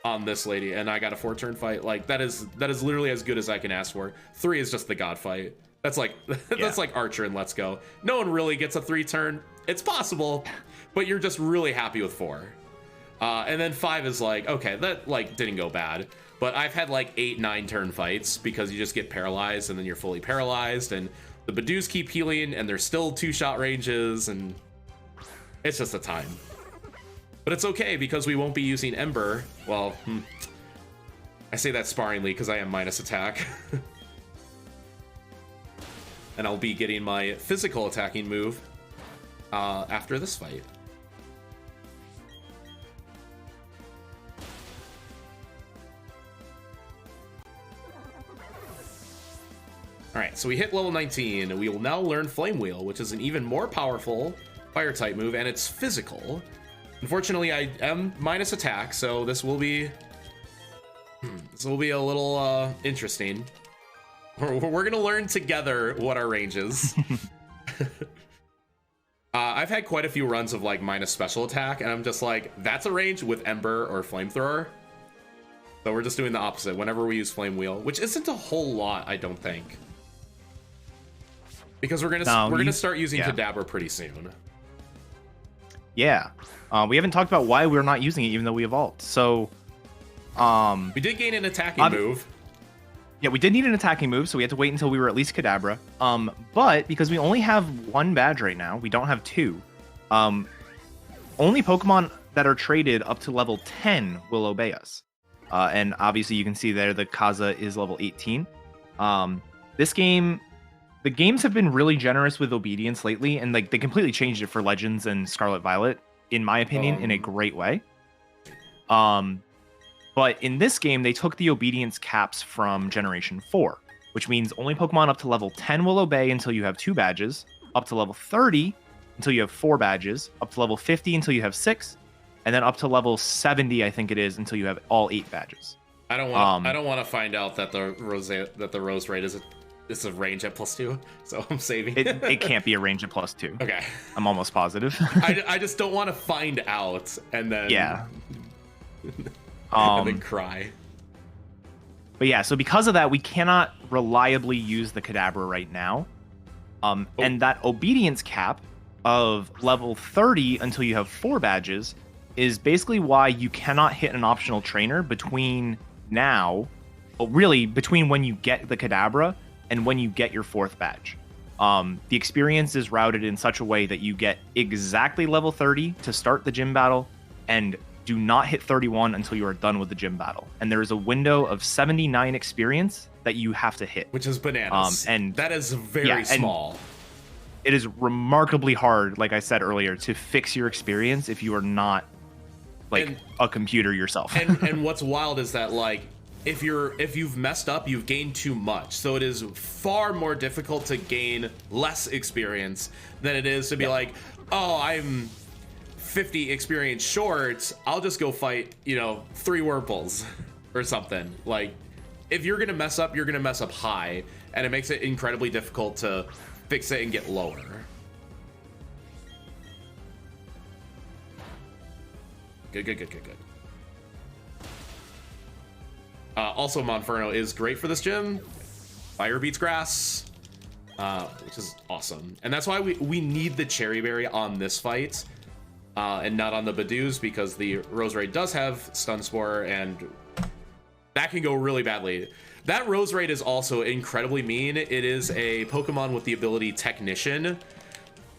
on this lady, and I got a 4-turn fight. Like that is literally as good as I can ask for. 3 is just the god fight. That's like that's like Archer and Let's Go. No one really gets a 3-turn. It's possible, but you're just really happy with 4. And then 5 is like, okay, that like didn't go bad. But I've had like 8, 9-turn fights because you just get paralyzed and then you're fully paralyzed, and the Badoos keep healing and there's still 2-shot ranges, and it's just a time. But it's okay because we won't be using Ember. Well, I say that sparingly because I am minus attack. And I'll be getting my physical attacking move after this fight. All right, so we hit level 19, and we will now learn Flame Wheel, which is an even more powerful fire-type move, and it's physical. Unfortunately, I am minus attack, so this will be a little interesting. We're gonna learn together what our range is. I've had quite a few runs of like minus special attack, and I'm just like, that's a range with Ember or Flamethrower. So we're just doing the opposite whenever we use Flame Wheel, which isn't a whole lot, I don't think. Because we're gonna start using Kadabra pretty soon. Yeah, we haven't talked about why we're not using it, even though we evolved. So, we did gain an attacking move. Yeah, we did need an attacking move, so we had to wait until we were at least Kadabra. But because we only have 1 badge right now, we don't have 2. Only Pokemon that are traded up to level 10 will obey us. And obviously, you can see there the Kaza is level 18. This game the games have been really generous with obedience lately, and like they completely changed it for Legends and Scarlet Violet, in my opinion, in a great way. But in this game, they took the obedience caps from Generation 4, which means only Pokemon up to level 10 will obey until you have 2 badges, up to level 30 until you have 4 badges, up to level 50 until you have 6, and then up to level 70, I think it is, until you have all 8 badges. I don't want to find out that the Rose Raid is a range at +2, so I'm saving it. It can't be a range at +2. Okay. I'm almost positive. I just don't want to find out and then and then cry. But yeah, so because of that, we cannot reliably use the Kadabra right now. And that obedience cap of level 30 until you have 4 badges is basically why you cannot hit an optional trainer between now, well, really between when you get the Kadabra and when you get your 4th badge. The experience is routed in such a way that you get exactly level 30 to start the gym battle and do not hit 31 until you are done with the gym battle. And there is a window of 79 experience that you have to hit. Which is bananas. And that is very small. It is remarkably hard, like I said earlier, to fix your experience if you are not like a computer yourself. and what's wild is that like if you've messed up, you've gained too much. So it is far more difficult to gain less experience than it is to be like, oh, I'm 50 experience short, I'll just go fight, 3 Wurmples or something. Like, if you're gonna mess up, you're gonna mess up high, and it makes it incredibly difficult to fix it and get lower. Good. Also, Monferno is great for this gym. Fire beats grass, which is awesome. And that's why we need the Cherry Berry on this fight, and not on the Badoos, because the Roserade does have Stun Spore, and that can go really badly. That Roserade is also incredibly mean. It is a Pokemon with the ability Technician.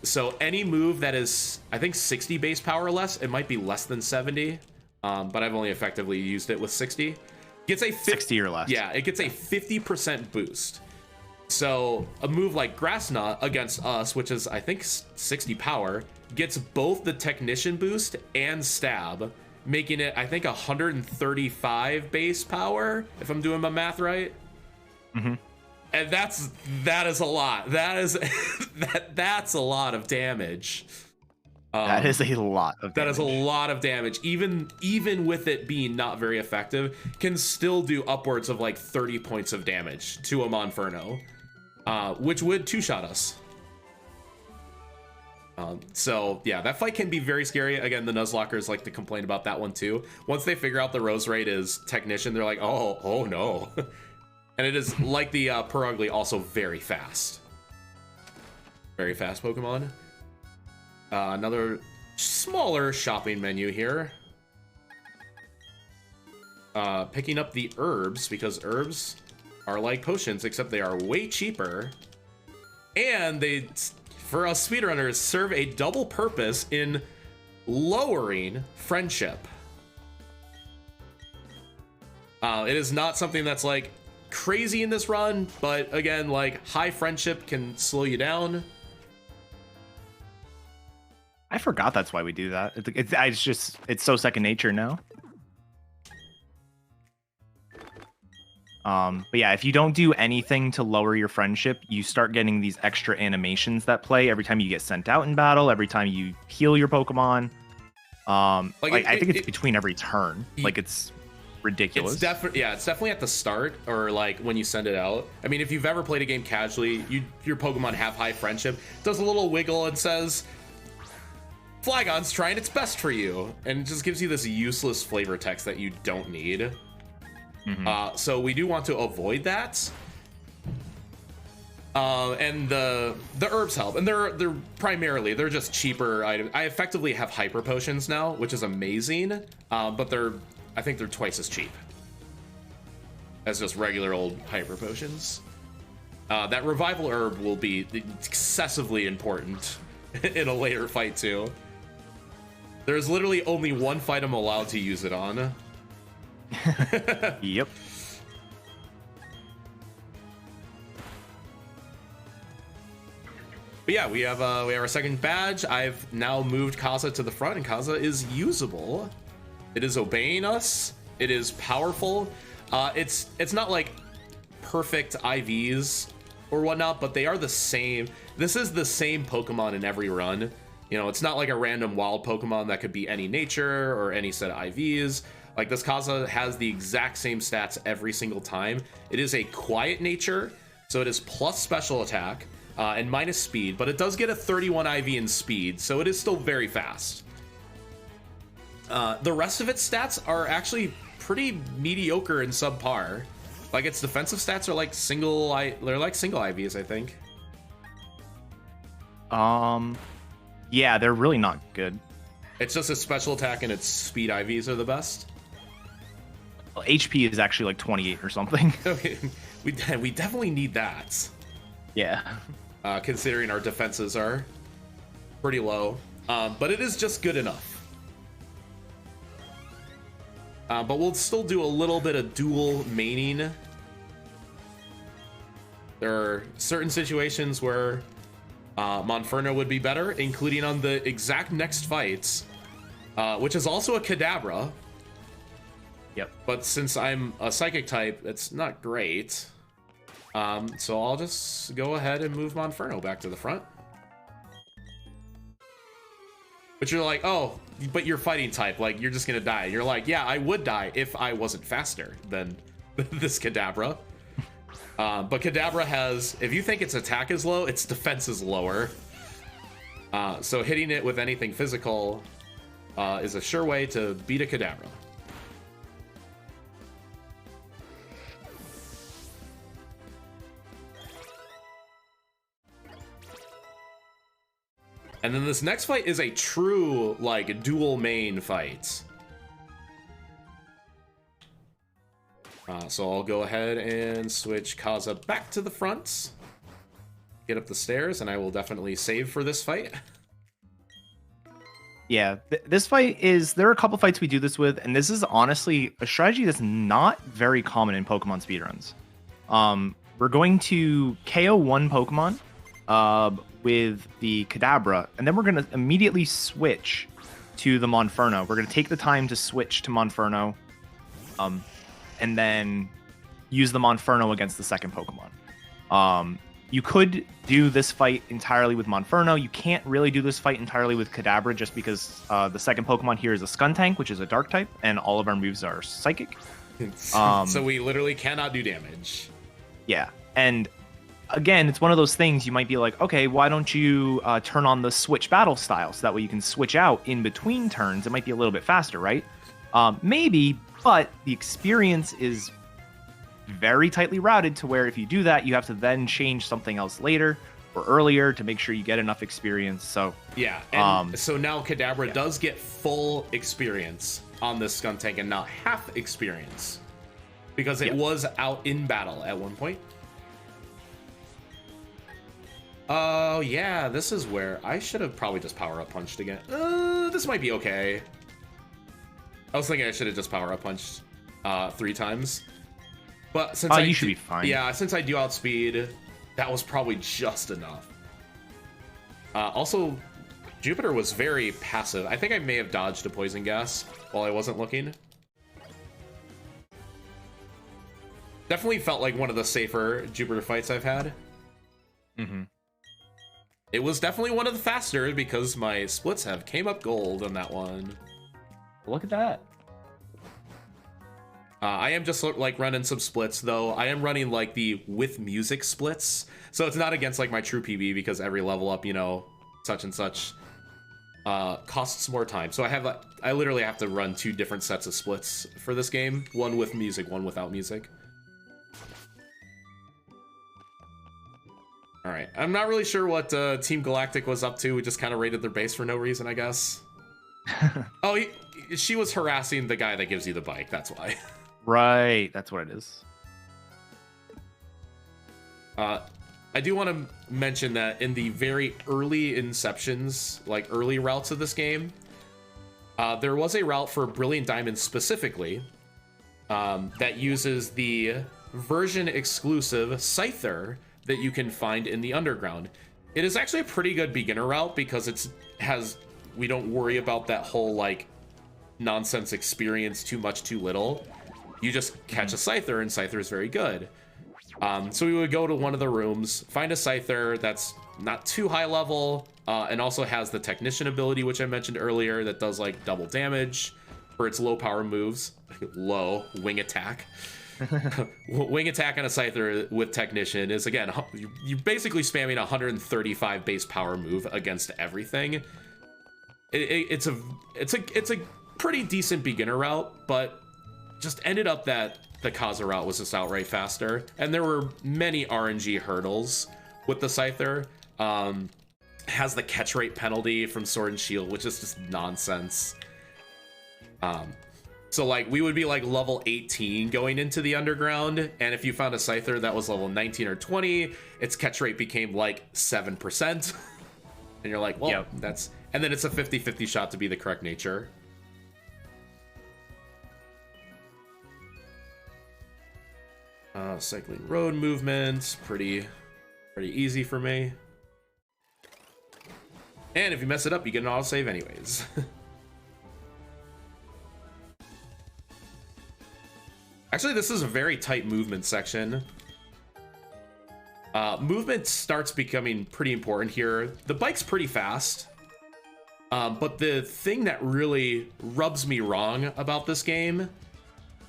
So any move that is, I think, 60 base power or less, it might be less than 70, but I've only effectively used it with 60. Gets a 60 or less. Yeah, it gets a 50% boost. So a move like Grass Knot against us, which is, I think, 60 power, gets both the Technician boost and Stab, making it, I think, 135 base power, if I'm doing my math right. Mm-hmm. And that is a lot. That's a lot of damage. That is a lot of damage. That is a lot of damage. Even with it being not very effective, can still do upwards of like 30 points of damage to a Monferno, which would two-shot us. So yeah, that fight can be very scary. Again, the Nuzlockers like to complain about that one too. Once they figure out the Roserade is Technician, they're like, oh no. And it is, like the Purugly, also very fast. Very fast Pokemon. Another smaller shopping menu here. Picking up the herbs, because herbs are like potions, except they are way cheaper. And they, for us speedrunners, serve a double purpose in lowering friendship. It is not something that's like crazy in this run, but again, like high friendship can slow you down. I forgot that's why we do that. It's so second nature now. But yeah, if you don't do anything to lower your friendship, you start getting these extra animations that play every time you get sent out in battle, every time you heal your Pokemon. I think it's between every turn. Like, it's ridiculous. It's definitely at the start, or like when you send it out. I mean, if you've ever played a game casually, your Pokemon have high friendship, does a little wiggle and says, Flygon's trying its best for you, and it just gives you this useless flavor text that you don't need. Mm-hmm. So we do want to avoid that. And the herbs help, and they're primarily just cheaper items. I effectively have hyper potions now, which is amazing. But I think they're twice as cheap as just regular old hyper potions. That revival herb will be excessively important in a later fight too. There's literally only one fight I'm allowed to use it on. Yep. But yeah, we have our second badge. I've now moved Kaza to the front, and Kaza is usable. It is obeying us. It is powerful. It's not like perfect IVs or whatnot, but they are the same. This is the same Pokemon in every run. You know, it's not like a random wild Pokemon that could be any nature or any set of IVs. Like, this Kaza has the exact same stats every single time. It is a quiet nature, so it is plus special attack and minus speed, but it does get a 31 IV in speed, so it is still very fast. The rest of its stats are actually pretty mediocre and subpar. Like, its defensive stats are like single IVs, I think. Yeah, they're really not good. It's just its special attack and its speed IVs are the best. Well, HP is actually like 28 or something. Okay, we definitely need that. Yeah. Considering our defenses are pretty low, but it is just good enough. But we'll still do a little bit of dual maining. There are certain situations where Monferno would be better, including on the exact next fights, which is also a Kadabra. Yep. But since I'm a Psychic type, it's not great. So I'll just go ahead and move Monferno back to the front. But you're like, oh, but you're fighting type, like, you're just gonna die. And you're like, yeah, I would die if I wasn't faster than this Kadabra. But Kadabra has, if you think its attack is low, its defense is lower. So hitting it with anything physical is a sure way to beat a Kadabra. And then this next fight is a true, like, dual main fight. So I'll go ahead and switch Kaza back to the front. Get up the stairs, and I will definitely save for this fight. Yeah, this fight is... There are a couple fights we do this with, and this is honestly a strategy that's not very common in Pokemon speedruns. We're going to KO one Pokemon with the Kadabra, and then we're going to immediately switch to the Monferno. We're going to take the time to switch to Monferno, and then use the Monferno against the second Pokemon. You could do this fight entirely with Monferno. You can't really do this fight entirely with Kadabra just because the second Pokemon here is a Skuntank, which is a Dark type, and all of our moves are Psychic. So we literally cannot do damage. Yeah, and again, it's one of those things you might be like, okay, why don't you turn on the switch battle style so that way you can switch out in between turns. It might be a little bit faster, right? Maybe, but the experience is very tightly routed to where if you do that, you have to then change something else later or earlier to make sure you get enough experience. So yeah, and so now Kadabra does get full experience on this Skuntank and not half experience because it was out in battle at one point. Oh, yeah, this is where I should have probably just power-up punched again. This might be okay. I was thinking I should have just power-up punched 3 times. But since you should be fine. Yeah, since I do outspeed, that was probably just enough. Also, Jupiter was very passive. I think I may have dodged a poison gas while I wasn't looking. Definitely felt like one of the safer Jupiter fights I've had. Mm-hmm. It was definitely one of the faster because my splits have came up gold on that one. Look at that. I am just like running some splits though. I am running like the with music splits. So it's not against like my true PB because every level up, you know, such and such costs more time. So I literally have to run 2 different sets of splits for this game. One with music, one without music. All right, I'm not really sure what Team Galactic was up to. We just kind of raided their base for no reason, I guess. Oh, she was harassing the guy that gives you the bike. That's why. Right, that's what it is. I do want to mention that in the very early inceptions, like early routes of this game, there was a route for Brilliant Diamond specifically that uses the version exclusive Scyther that you can find in the underground. It is actually a pretty good beginner route because we don't worry about that whole like nonsense experience, too much, too little. You just catch a Scyther, and Scyther is very good. So we would go to one of the rooms, find a Scyther that's not too high level, and also has the Technician ability, which I mentioned earlier, that does like double damage for its low power moves. Low wing attack. Wing attack on a Scyther with Technician is, again, you're basically spamming 135 base power move against everything. It's a pretty decent beginner route, but just ended up that the Kaza route was just outright faster, and there were many RNG hurdles with the Scyther. Has the catch rate penalty from Sword and Shield, which is just nonsense. So like we would be like level 18 going into the underground, and if you found a Scyther that was level 19 or 20, its catch rate became like 7%. And you're like, well, yep. And then it's a 50-50 shot to be the correct nature. Cycling road movement, pretty easy for me. And if you mess it up, you get an autosave anyways. Actually, this is a very tight movement section. Movement starts becoming pretty important here. The bike's pretty fast. But the thing that really rubs me wrong about this game,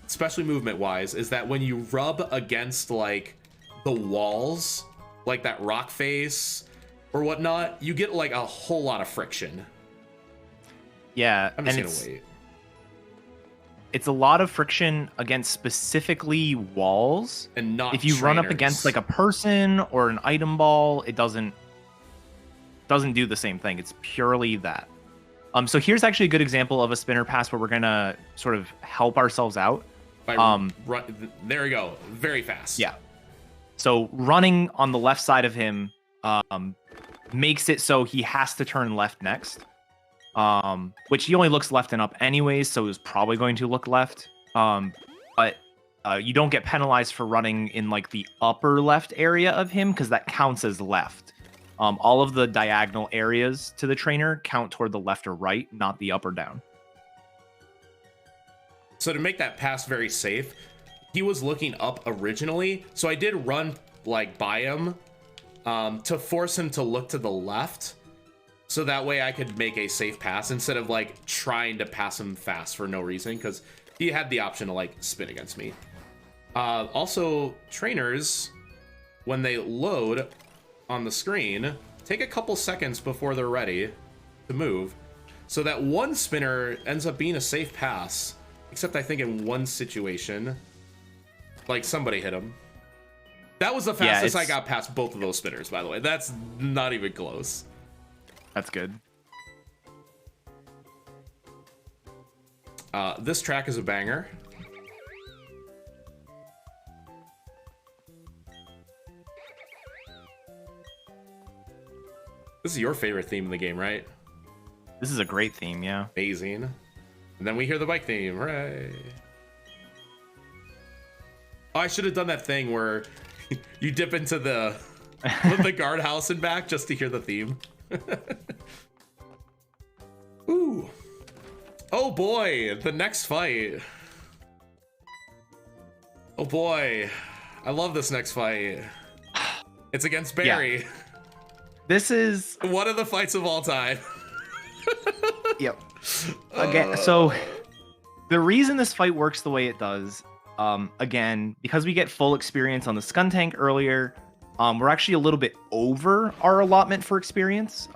especially movement-wise, is that when you rub against, like, the walls, like that rock face or whatnot, you get, like, a whole lot of friction. Yeah, I'm just gonna wait. It's a lot of friction against specifically walls, and not if you run up against like a person or an item ball, it doesn't do the same thing. It's purely that. So here's actually a good example of a spinner pass where we're gonna sort of help ourselves out. There we go, very fast. Yeah. So running on the left side of him makes it so he has to turn left next. Which he only looks left and up anyways, so he's probably going to look left. But you don't get penalized for running in like the upper left area of him because that counts as left. All of the diagonal areas to the trainer count toward the left or right, not the up or down. So to make that pass very safe, he was looking up originally, so I did run like by him to force him to look to the left. So that way I could make a safe pass instead of like trying to pass him fast for no reason, because he had the option to like spin against me. Also, trainers, when they load on the screen, take a couple seconds before they're ready to move. So that one spinner ends up being a safe pass, except I think in one situation, like somebody hit him. That was the fastest I got past both of those spinners, by the way. That's not even close. That's good. This track is a banger. This is your favorite theme in the game, right? This is a great theme, yeah. Amazing. And then we hear the bike theme, right? Oh, I should have done that thing where you dip into the guardhouse and back just to hear the theme. Ooh. Oh boy, the next fight. Oh boy. I love this next fight. It's against Barry. Yeah. This is one of the fights of all time. Yep. Again, so the reason this fight works the way it does, again, because we get full experience on the Scun Tank earlier, we're actually a little bit over our allotment for experience.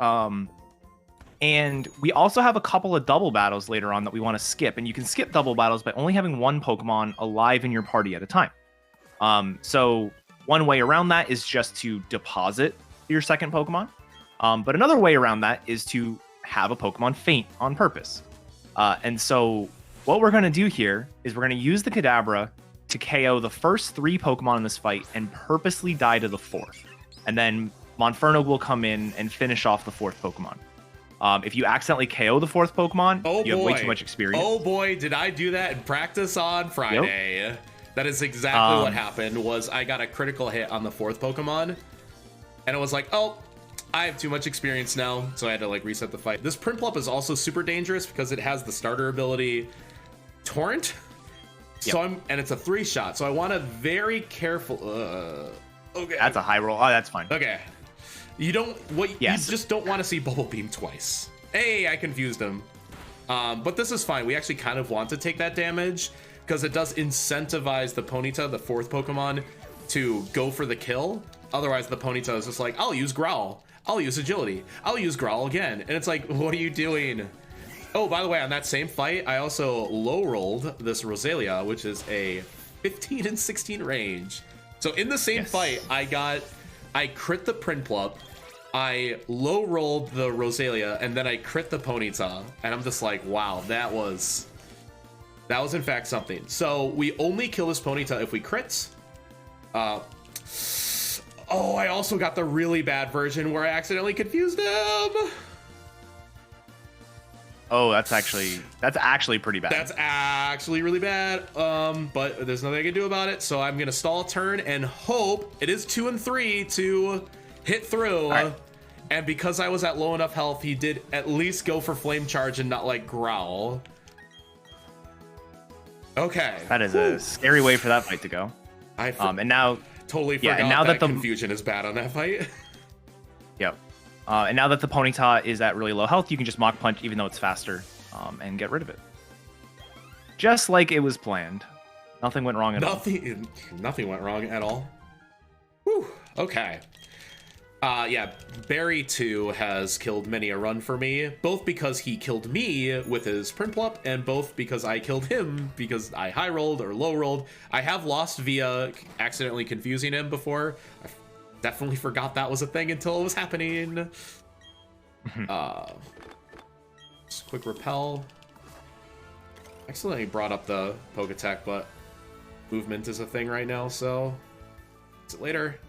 And we also have a couple of double battles later on that we want to skip. And you can skip double battles by only having one Pokemon alive in your party at a time. So one way around that is just to deposit your second Pokemon. But another way around that is to have a Pokemon faint on purpose. And so what we're going to do here is we're going to use the Kadabra to KO the first 3 Pokemon in this fight and purposely die to the 4th. And then Monferno will come in and finish off the 4th Pokemon. If you accidentally KO the 4th Pokemon, you have way too much experience. Oh boy, did I do that in practice on Friday. Yep. That is exactly what happened. Was I got a critical hit on the 4th Pokemon, and it was like, oh, I have too much experience now, so I had to like reset the fight. This Prinplup is also super dangerous because it has the starter ability Torrent. So and it's a 3-shot, so I want to very careful. Okay, That's a high roll. Oh, that's fine. Okay, you just don't want to see Bubble Beam twice. Hey, I confused him. But this is fine. We actually kind of want to take that damage because it does incentivize the Ponyta, the 4th Pokemon, to go for the kill. Otherwise, the Ponyta is just like, I'll use Growl. I'll use Agility. I'll use Growl again. And it's like, what are you doing? Oh, by the way, on that same fight, I also low rolled this Roselia, which is a 15 and 16 range. So in the same fight, I crit the Prinplup, I low rolled the Roselia, and then I crit the Ponyta. And I'm just like, wow, that was in fact something. So we only kill this Ponyta if we crit. Oh, I also got the really bad version where I accidentally confused him. Oh, that's actually pretty bad. That's actually really bad. But there's nothing I can do about it. So I'm gonna stall a turn and hope it is 2 and 3 to hit through. Right. And because I was at low enough health, he did at least go for Flame Charge and not like Growl. Okay. That is a scary way for that fight to go. And now totally forgot and now that the confusion is bad on that fight. Yep. And now that the Ponyta is at really low health, you can just Mach Punch even though it's faster and get rid of it. Just like it was planned. Nothing went wrong at all. Nothing went wrong at all. Whew. Okay. Yeah, Barry 2 has killed many a run for me, both because he killed me with his Prinplup, and both because I killed him because I high rolled or low rolled. I have lost via accidentally confusing him before. I definitely forgot that was a thing until it was happening. Just quick repel. Accidentally brought up the poke attack, but movement is a thing right now, so see it later.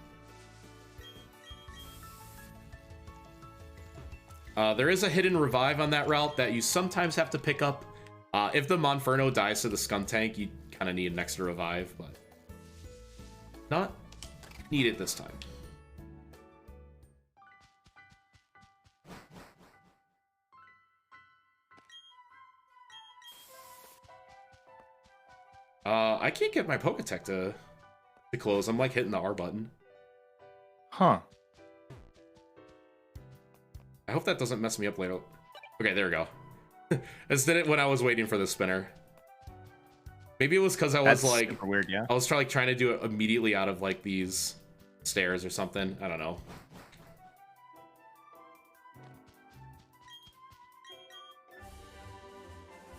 There is a hidden revive on that route that you sometimes have to pick up. If the Monferno dies to the Skuntank, you kind of need an extra revive, but not needed this time. I can't get my Poketech to close. I'm like hitting the R button. Huh. I hope that doesn't mess me up later. Okay, there we go. I just did it when I was waiting for the spinner. Maybe it was because I was like super weird, yeah. I was trying to do it immediately out of like these stairs or something. I don't know.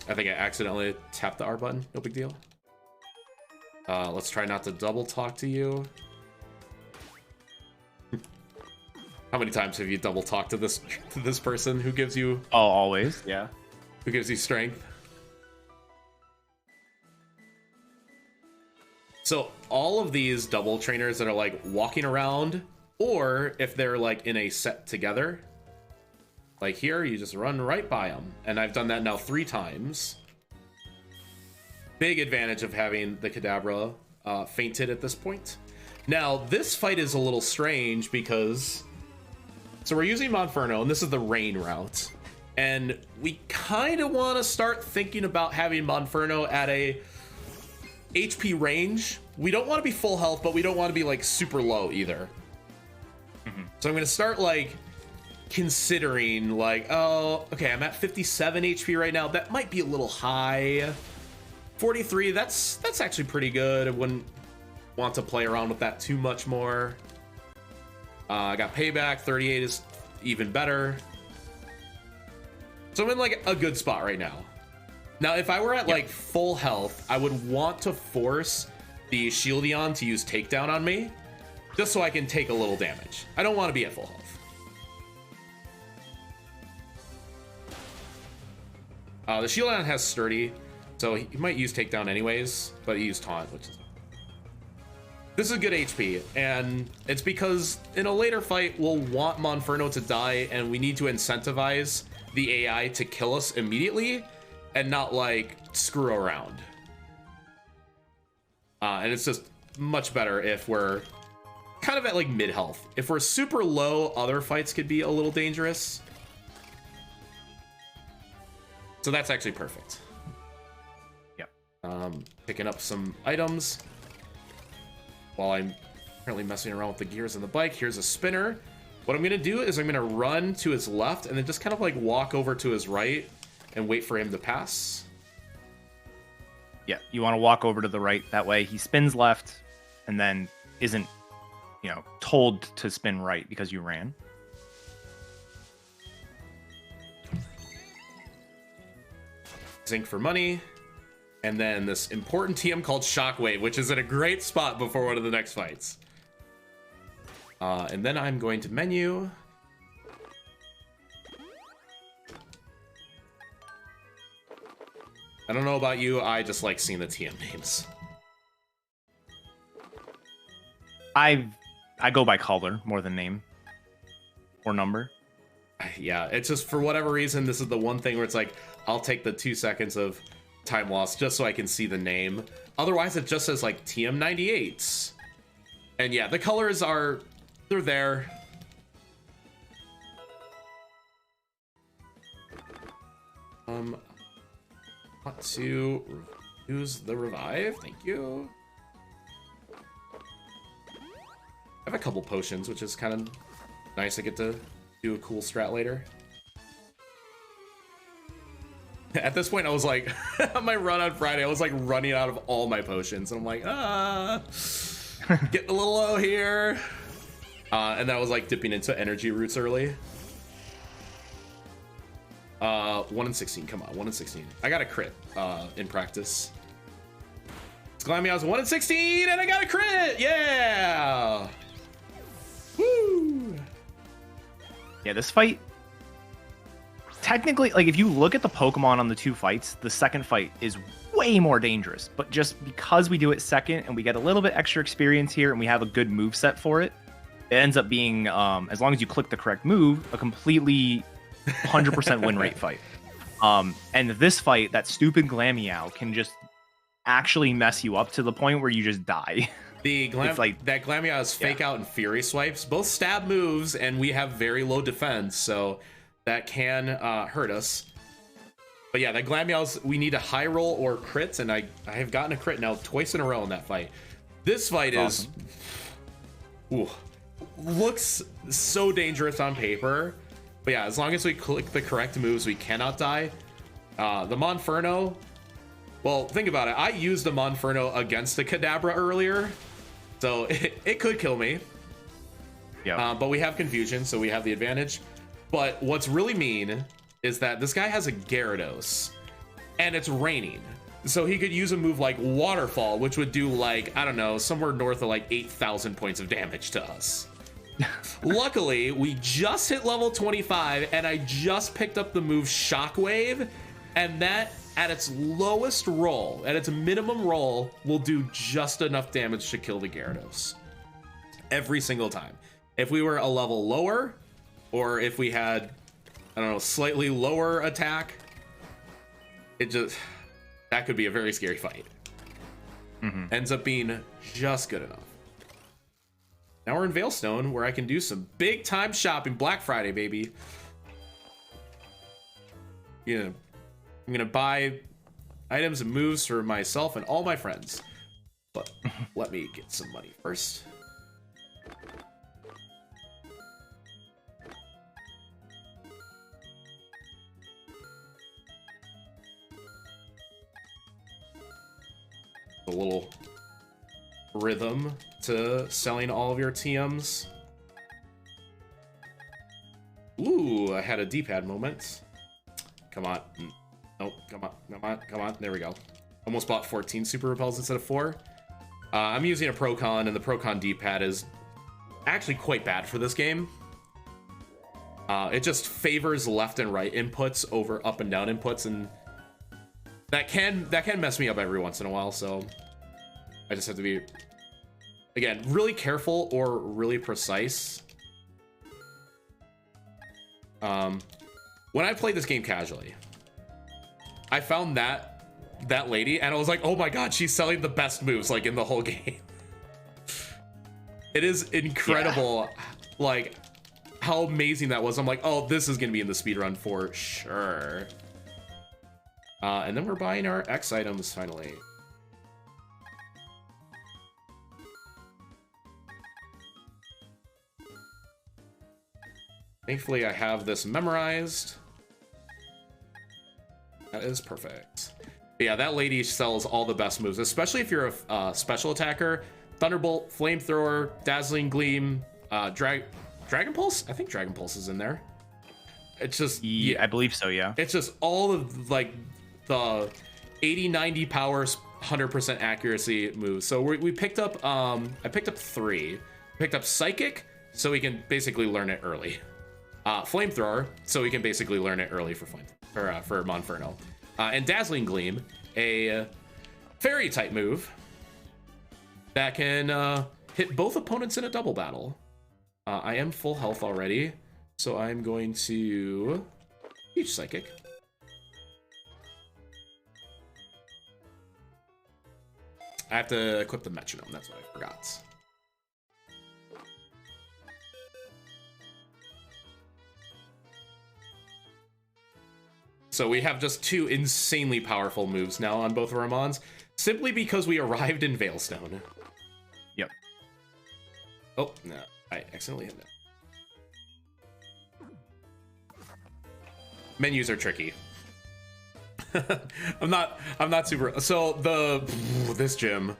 I think I accidentally tapped the R button. No big deal. Let's try not to double talk to you. How many times have you double talked to this person who gives you? Oh, always, yeah. Who gives you strength? So all of these double trainers that are like walking around, or if they're like in a set together, like here, you just run right by them. And I've done that now 3 times. Big advantage of having the Kadabra fainted at this point. Now, this fight is a little strange because... So we're using Monferno, and this is the rain route. And we kind of want to start thinking about having Monferno at a HP range. We don't want to be full health, but we don't want to be like super low either. So I'm going to start like considering like, oh, okay, I'm at 57 HP right now. That might be a little high. 43, that's actually pretty good. I wouldn't want to play around with that too much more. I got payback. 38 is even better. So I'm in like a good spot right now. Now, if I were at like full health, I would want to force the Shieldon to use takedown on me, just so I can take a little damage. I don't want to be at full health. The Shieldon has sturdy, so he might use takedown anyways, but he used taunt, which is... This is good HP, and it's because in a later fight, we'll want Monferno to die, and we need to incentivize the AI to kill us immediately, and not, like, screw around. And it's just much better if we're kind of at like mid health. If we're super low, other fights could be a little dangerous. So that's actually perfect. Yep. Picking up some items while I'm currently messing around with the gears on the bike. Here's a spinner. What I'm gonna do is I'm gonna run to his left and then just kind of like walk over to his right and wait for him to pass. Yeah, you want to walk over to the right. That way he spins left and then isn't, you know, told to spin right because you ran. Zinc for money. And then this important TM called Shockwave, which is in a great spot before one of the next fights. And then I'm going to menu. I don't know about you, I just like seeing the TM names. I go by color more than name or number. Yeah, it's just for whatever reason, this is the one thing where it's like, I'll take the 2 seconds of time loss just so I can see the name. Otherwise, it just says like TM98s. And yeah, the colors are, they're there. Want to use the revive, thank you. I have a couple potions, which is kind of nice. I get to do a cool strat later. At this point, I was like, on my run on Friday, I was like running out of all my potions. And I'm like, getting a little low here. And then I was like dipping into energy roots early. 1 in 16, come on, 1 in 16. I got a crit in practice. It's glad me I was 1 in 16 and I got a crit, yeah! Woo! Yeah, this fight, technically, like if you look at the Pokemon on the 2 fights, the second fight is way more dangerous. But just because we do it second and we get a little bit extra experience here and we have a good move set for it, it ends up being, as long as you click the correct move, a completely 100% win rate fight. And this fight, that stupid Glameow can just actually mess you up to the point where you just die. The that Glameow's fake out and fury swipes, both stab moves, and we have very low defense, so that can hurt us. But yeah, that Glameow's, we need a high roll or crits, and I have gotten a crit now twice in a row in that fight. This fight is looks so dangerous on paper. But yeah, as long as we click the correct moves, we cannot die. The Monferno, well, think about it. I used the Monferno against the Kadabra earlier, so it could kill me. Yeah. But we have Confusion, so we have the advantage. But what's really mean is that this guy has a Gyarados, and it's raining. So he could use a move like Waterfall, which would do like, I don't know, somewhere north of like 8,000 points of damage to us. Luckily, we just hit level 25, and I just picked up the move Shockwave, and that, at its lowest roll, at its minimum roll, will do just enough damage to kill the Gyarados. Every single time. If we were a level lower, or if we had, I don't know, slightly lower attack, that could be a very scary fight. Ends up being just good enough. Now we're in Veilstone, where I can do some big time shopping. Black Friday, baby. I'm gonna buy items and moves for myself and all my friends. But let me get some money first. A little rhythm to selling all of your TMs. Ooh, I had a D-pad moment. Come on. Nope, come on. There we go. Almost bought 14 Super Repels instead of 4. I'm using a Procon, and the Procon D-pad is actually quite bad for this game. It just favors left and right inputs over up and down inputs, and that can mess me up every once in a while, so I just have to be, again, really careful or really precise. When I played this game casually, I found that lady, and I was like, oh my god, she's selling the best moves like in the whole game. It is incredible, like, how amazing that was. I'm like, oh, this is going to be in the speedrun for sure. And then we're buying our X items finally. Thankfully, I have this memorized. That is perfect. But yeah, that lady sells all the best moves, especially if you're a special attacker. Thunderbolt, Flamethrower, Dazzling Gleam, Dragon Pulse? I think Dragon Pulse is in there. It's just... Yeah, I believe so, yeah. It's just all of, like, the 80, 90 power, 100% accuracy moves. So we picked up... I picked up 3. Picked up Psychic, so we can basically learn it early. Flamethrower, so we can basically learn it early for Monferno. And Dazzling Gleam, a fairy type move that can hit both opponents in a double battle. I am full health already, so I'm going to teach Psychic. I have to equip the Metronome, that's what I forgot. So we have just 2 insanely powerful moves now on both of our Mons, simply because we arrived in Veilstone. Yep. Oh, no. I accidentally hit that. Menus are tricky. I'm not super... So, this gym.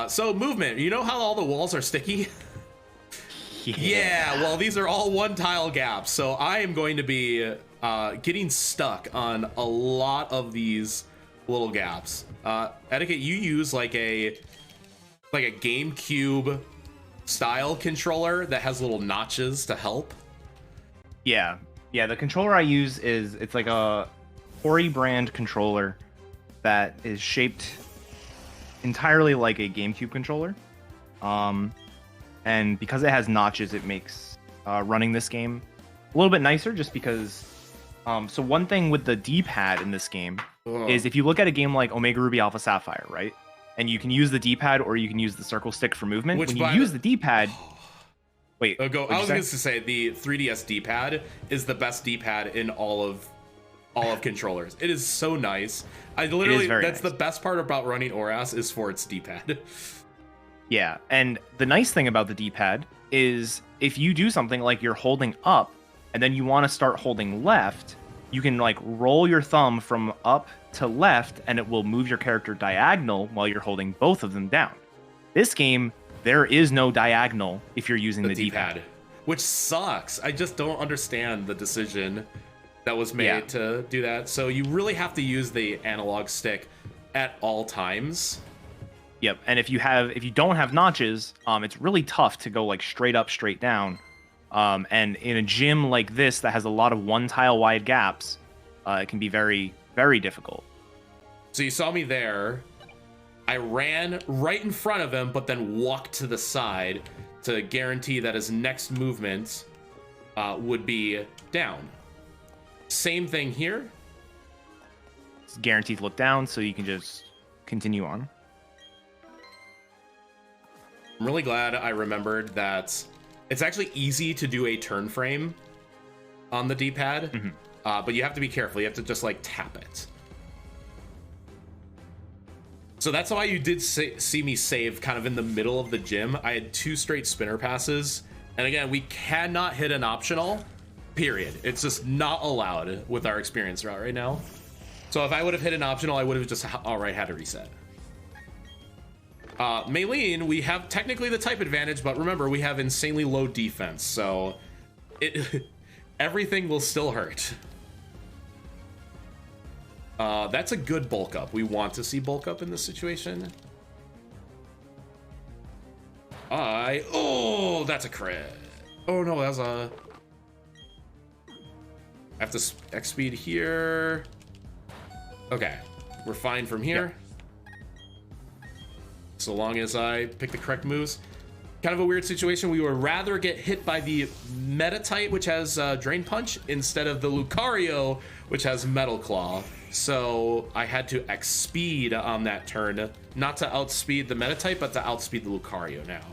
So, movement. You know how all the walls are sticky? Yeah, well, these are all one-tile gaps, so I am going to be getting stuck on a lot of these little gaps. Etiquette, you use like a GameCube style controller that has little notches to help. Yeah, the controller I use it's like a Ori brand controller that is shaped entirely like a GameCube controller. And because it has notches, it makes running this game a little bit nicer, just because... so one thing with the D-pad in this game is if you look at a game like Omega Ruby Alpha Sapphire, right? And you can use the D-pad or you can use the circle stick for movement. When you use the D-pad... Wait, I was going to say the 3DS D-pad is the best D-pad in all of controllers. It is so nice. That's nice. The best part about running ORAS is for its D-pad. Yeah, and the nice thing about the D-pad is if you do something like you're holding up and then you want to start holding left, you can like roll your thumb from up to left and it will move your character diagonal while you're holding both of them down. This game, there is no diagonal if you're using the D-pad. Which sucks. I just don't understand the decision that was made to do that. So you really have to use the analog stick at all times. Yep, and if you don't have notches, it's really tough to go like straight up, straight down. And in a gym like this that has a lot of one tile wide gaps, it can be very, very difficult. So you saw me there. I ran right in front of him, but then walked to the side to guarantee that his next movement would be down. Same thing here. It's guaranteed to look down, so you can just continue on. I'm really glad I remembered that it's actually easy to do a turn frame on the D-pad, but you have to be careful. You have to just like tap it. So that's why you did see me save kind of in the middle of the gym. I had 2 straight spinner passes. And again, we cannot hit an optional, period. It's just not allowed with our experience route right now. So if I would have hit an optional, I would have just outright had to reset. Maylene, we have technically the type advantage, but remember, we have insanely low defense, so everything will still hurt. That's a good bulk up. We want to see bulk up in this situation. Oh, that's a crit. Oh no, that's a... I have to X speed here. Okay, we're fine from here. Yep. So long as I pick the correct moves. Kind of a weird situation. We would rather get hit by the Meta type, which has Drain Punch, instead of the Lucario, which has Metal Claw. So I had to X speed on that turn, not to outspeed the Meta type, but to outspeed the Lucario now.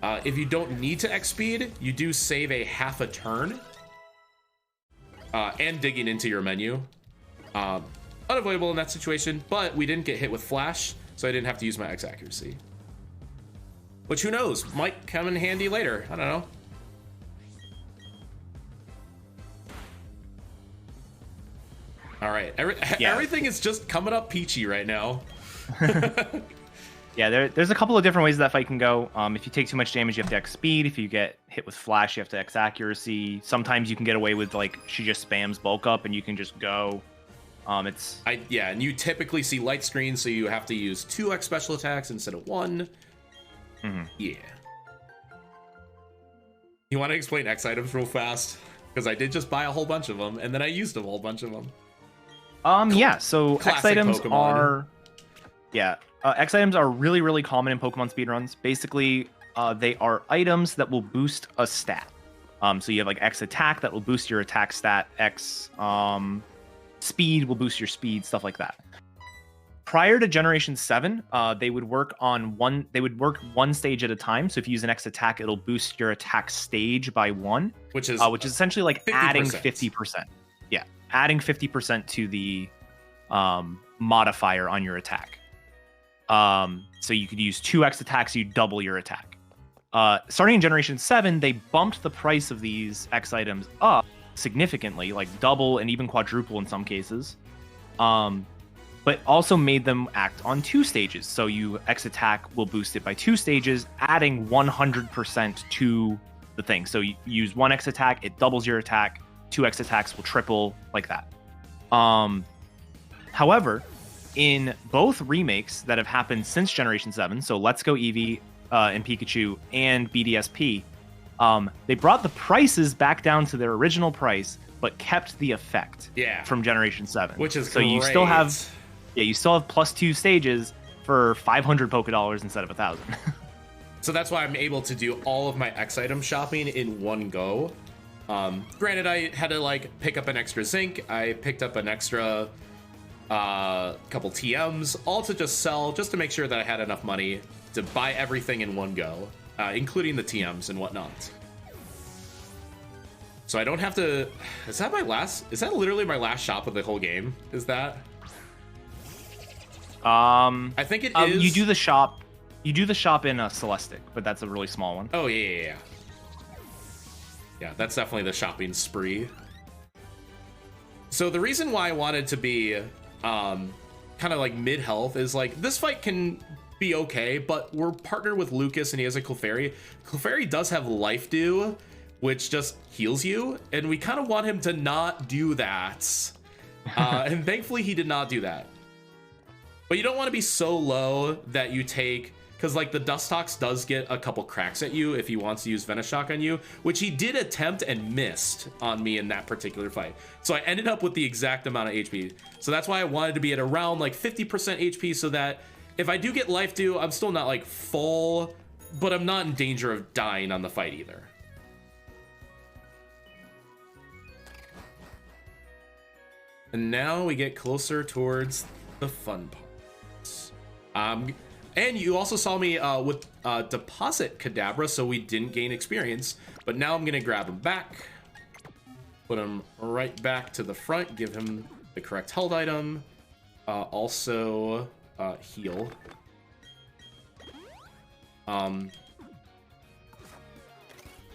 If you don't need to X speed, you do save a half a turn and digging into your menu. Unavoidable in that situation, but we didn't get hit with flash, so I didn't have to use my X accuracy. Which, who knows, might come in handy later. I don't know. All right, everything is just coming up peachy right now. Yeah, there's a couple of different ways that fight can go. If you take too much damage, you have to X speed. If you get hit with flash, you have to X accuracy. Sometimes you can get away with, like, she just spams bulk up and you can just go. Yeah, and you typically see light screens, so you have to use 2 X special attacks instead of 1. Mm-hmm. Yeah. You want to explain X items real fast? Because I did just buy a whole bunch of them, and then I used a whole bunch of them. Yeah, so X items Pokemon. are... Yeah, X items are really, really common in Pokemon speedruns. Basically, they are items that will boost a stat. So you have, like, X attack that will boost your attack stat. X speed will boost your speed, stuff like that. Prior to Generation 7, they would work one stage at a time. So if you use an X attack, it'll boost your attack stage by 1, which is essentially like 50%. Adding 50%. Yeah, adding 50% to the modifier on your attack. So you could use 2 X attacks, you double your attack. Starting in Generation 7, they bumped the price of these X items up significantly, like double and even quadruple in some cases. But also made them act on 2 stages. So you X attack will boost it by 2 stages, adding 100% to the thing. So you use 1 X attack, it doubles your attack. 2 X attacks will triple, like that. However, in both remakes that have happened since Generation 7, so Let's Go Eevee and Pikachu and BDSP, they brought the prices back down to their original price, but kept the effect from Generation 7. Which is so great. You still have +2 stages for 500 Pokédollars instead of 1,000. So that's why I'm able to do all of my X item shopping in one go. Granted, I had to, like, pick up an extra zinc. I picked up an extra couple TMs, all to just sell, just to make sure that I had enough money to buy everything in one go, including the TMs and whatnot. So I don't have to... Is that literally my last shop of the whole game? Is that... I think it is. You do the shop in Celestic, but that's a really small one. Oh, yeah. Yeah, that's definitely the shopping spree. So the reason why I wanted to be kind of like mid-health is, like, this fight can be okay, but we're partnered with Lucas and he has a Clefairy. Clefairy does have Life Dew, which just heals you, and we kind of want him to not do that. And thankfully he did not do that. But you don't want to be so low that you take... Because, like, the Dustox does get a couple cracks at you if he wants to use Venoshock on you, which he did attempt and missed on me in that particular fight. So I ended up with the exact amount of HP. So that's why I wanted to be at around, like, 50% HP, so that if I do get Life Dew, I'm still not, like, full, but I'm not in danger of dying on the fight either. And now we get closer towards the fun parts. And you also saw me with Deposit Kadabra, so we didn't gain experience. But now I'm going to grab him back, put him right back to the front, give him the correct held item, also heal.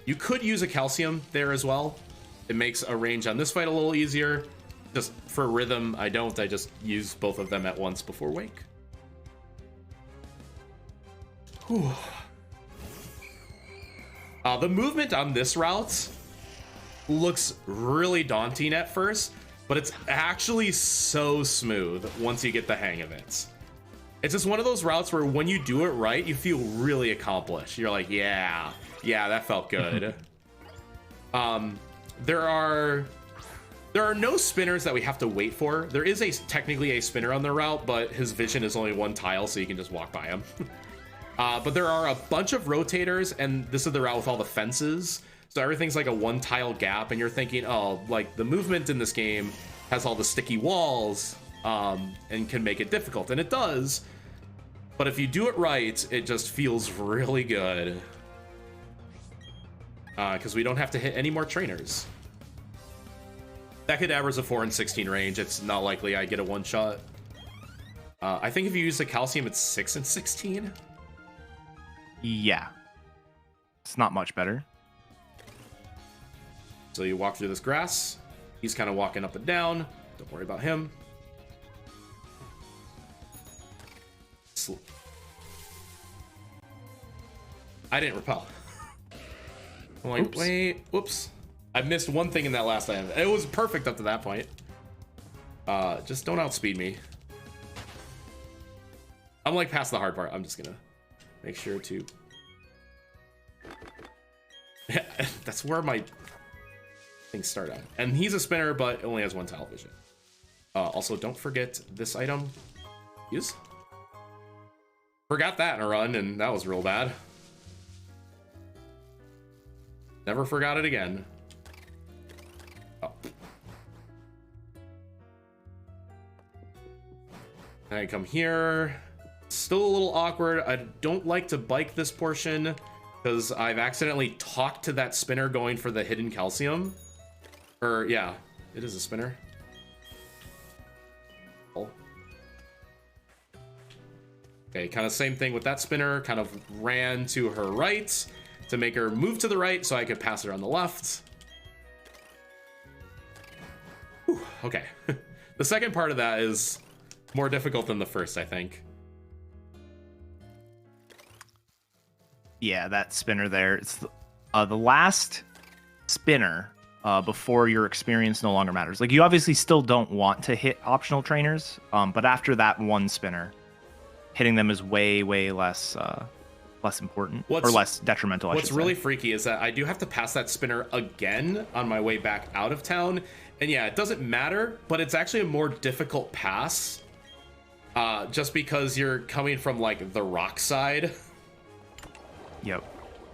You could use a calcium there as well. It makes a range on this fight a little easier. Just for rhythm, I don't. I just use both of them at once before wake. Whew. The movement on this route looks really daunting at first, but it's actually so smooth once you get the hang of it. It's just one of those routes where when you do it right, you feel really accomplished. You're like, yeah, that felt good. There are no spinners that we have to wait for. There is technically a spinner on the route, but his vision is only one tile, so you can just walk by him. But there are a bunch of rotators, and this is the route with all the fences. So everything's like a one tile gap, and you're thinking, oh, like the movement in this game has all the sticky walls and can make it difficult. And it does. But if you do it right, it just feels really good. because we don't have to hit any more trainers. That Kadaver's a 4 and 16 range. It's not likely I get a one-shot. I think if you use the calcium, it's 6 and 16. Yeah. It's not much better. So you walk through this grass. He's kind of walking up and down. Don't worry about him. I didn't repel. I'm like, Oops. wait, whoops. I missed one thing in that last item. It was perfect up to that point. Just don't outspeed me. I'm like past the hard part. I'm just gonna make sure to. Yeah, that's where my things start at. And he's a spinner, but only has 1 tile vision. Also, don't forget this item. Use. Forgot that in a run, and that was real bad. Never forgot it again. Oh. And I come here. Still a little awkward. I don't like to bike this portion because I've accidentally talked to that spinner going for the hidden calcium. Or, yeah, it is a spinner. Oh. Okay, kind of same thing with that spinner. Kind of ran to her right to make her move to the right so I could pass her on the left. Whew, okay. The second part of that is more difficult than the first, I think. Yeah, that spinner there. It's the last spinner before your experience no longer matters. Like, you obviously still don't want to hit optional trainers, but after that one spinner, hitting them is way less important or less detrimental. What's really freaky is that I do have to pass that spinner again on my way back out of town, and yeah, it doesn't matter, but it's actually a more difficult pass, just because you're coming from like the rock side. Yep.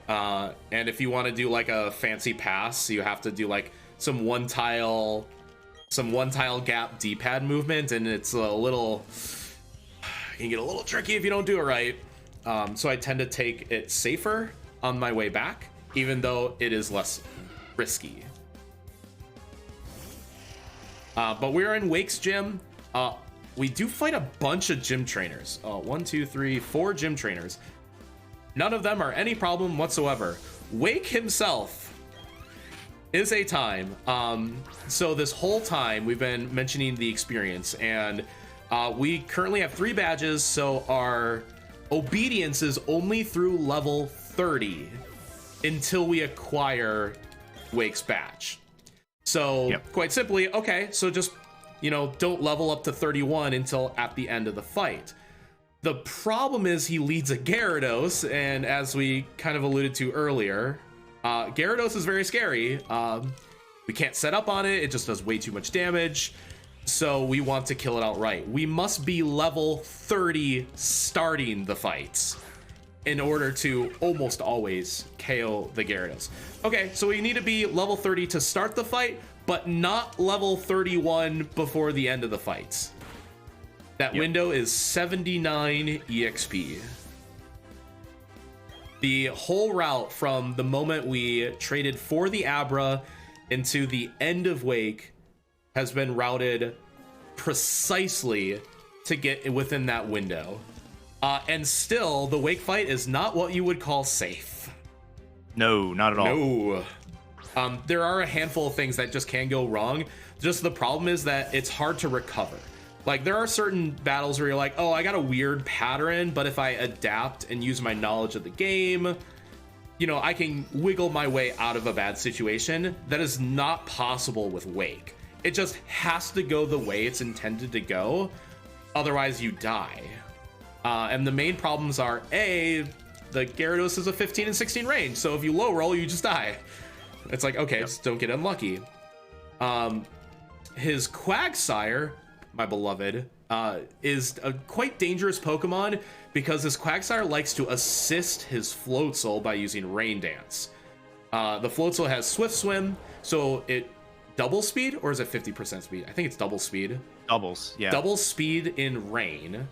And if you want to do like a fancy pass, you have to do like some one tile gap D-pad movement, and it's a little, it can get a little tricky if you don't do it right. So I tend to take it safer on my way back, even though it is less risky. But we're in Wake's gym. We do fight a bunch of gym trainers. 1, 2, 3, 4 gym trainers. None of them are any problem whatsoever. Wake himself is a time. So this whole time we've been mentioning the experience, and we currently have 3 badges, so our obedience is only through level 30 until we acquire Wake's badge. So quite simply, okay, so just, don't level up to 31 until at the end of the fight. The problem is he leads a Gyarados, and as we kind of alluded to earlier, Gyarados is very scary. We can't set up on it. It just does way too much damage. So we want to kill it outright. We must be level 30 starting the fights in order to almost always KO the Gyarados. Okay, so we need to be level 30 to start the fight, but not level 31 before the end of the fights. That window is 79 EXP. The whole route from the moment we traded for the Abra into the end of Wake has been routed precisely to get within that window. And still, the Wake fight is not what you would call safe. No, not at all. No. There are a handful of things that just can go wrong. Just the problem is that it's hard to recover. Like, there are certain battles where you're like, oh, I got a weird pattern, but if I adapt and use my knowledge of the game, I can wiggle my way out of a bad situation. That is not possible with Wake. It just has to go the way it's intended to go. Otherwise, you die. And the main problems are, A, the Gyarados is a 15 and 16 range, so if you low roll, you just die. It's like, okay, just don't get unlucky. His Quagsire, my beloved, is a quite dangerous Pokemon because his Quagsire likes to assist his Floatzel by using Rain Dance. The Floatzel has Swift Swim, so it double speed, or is it 50% speed? I think it's double speed. Doubles, yeah. Double speed in rain.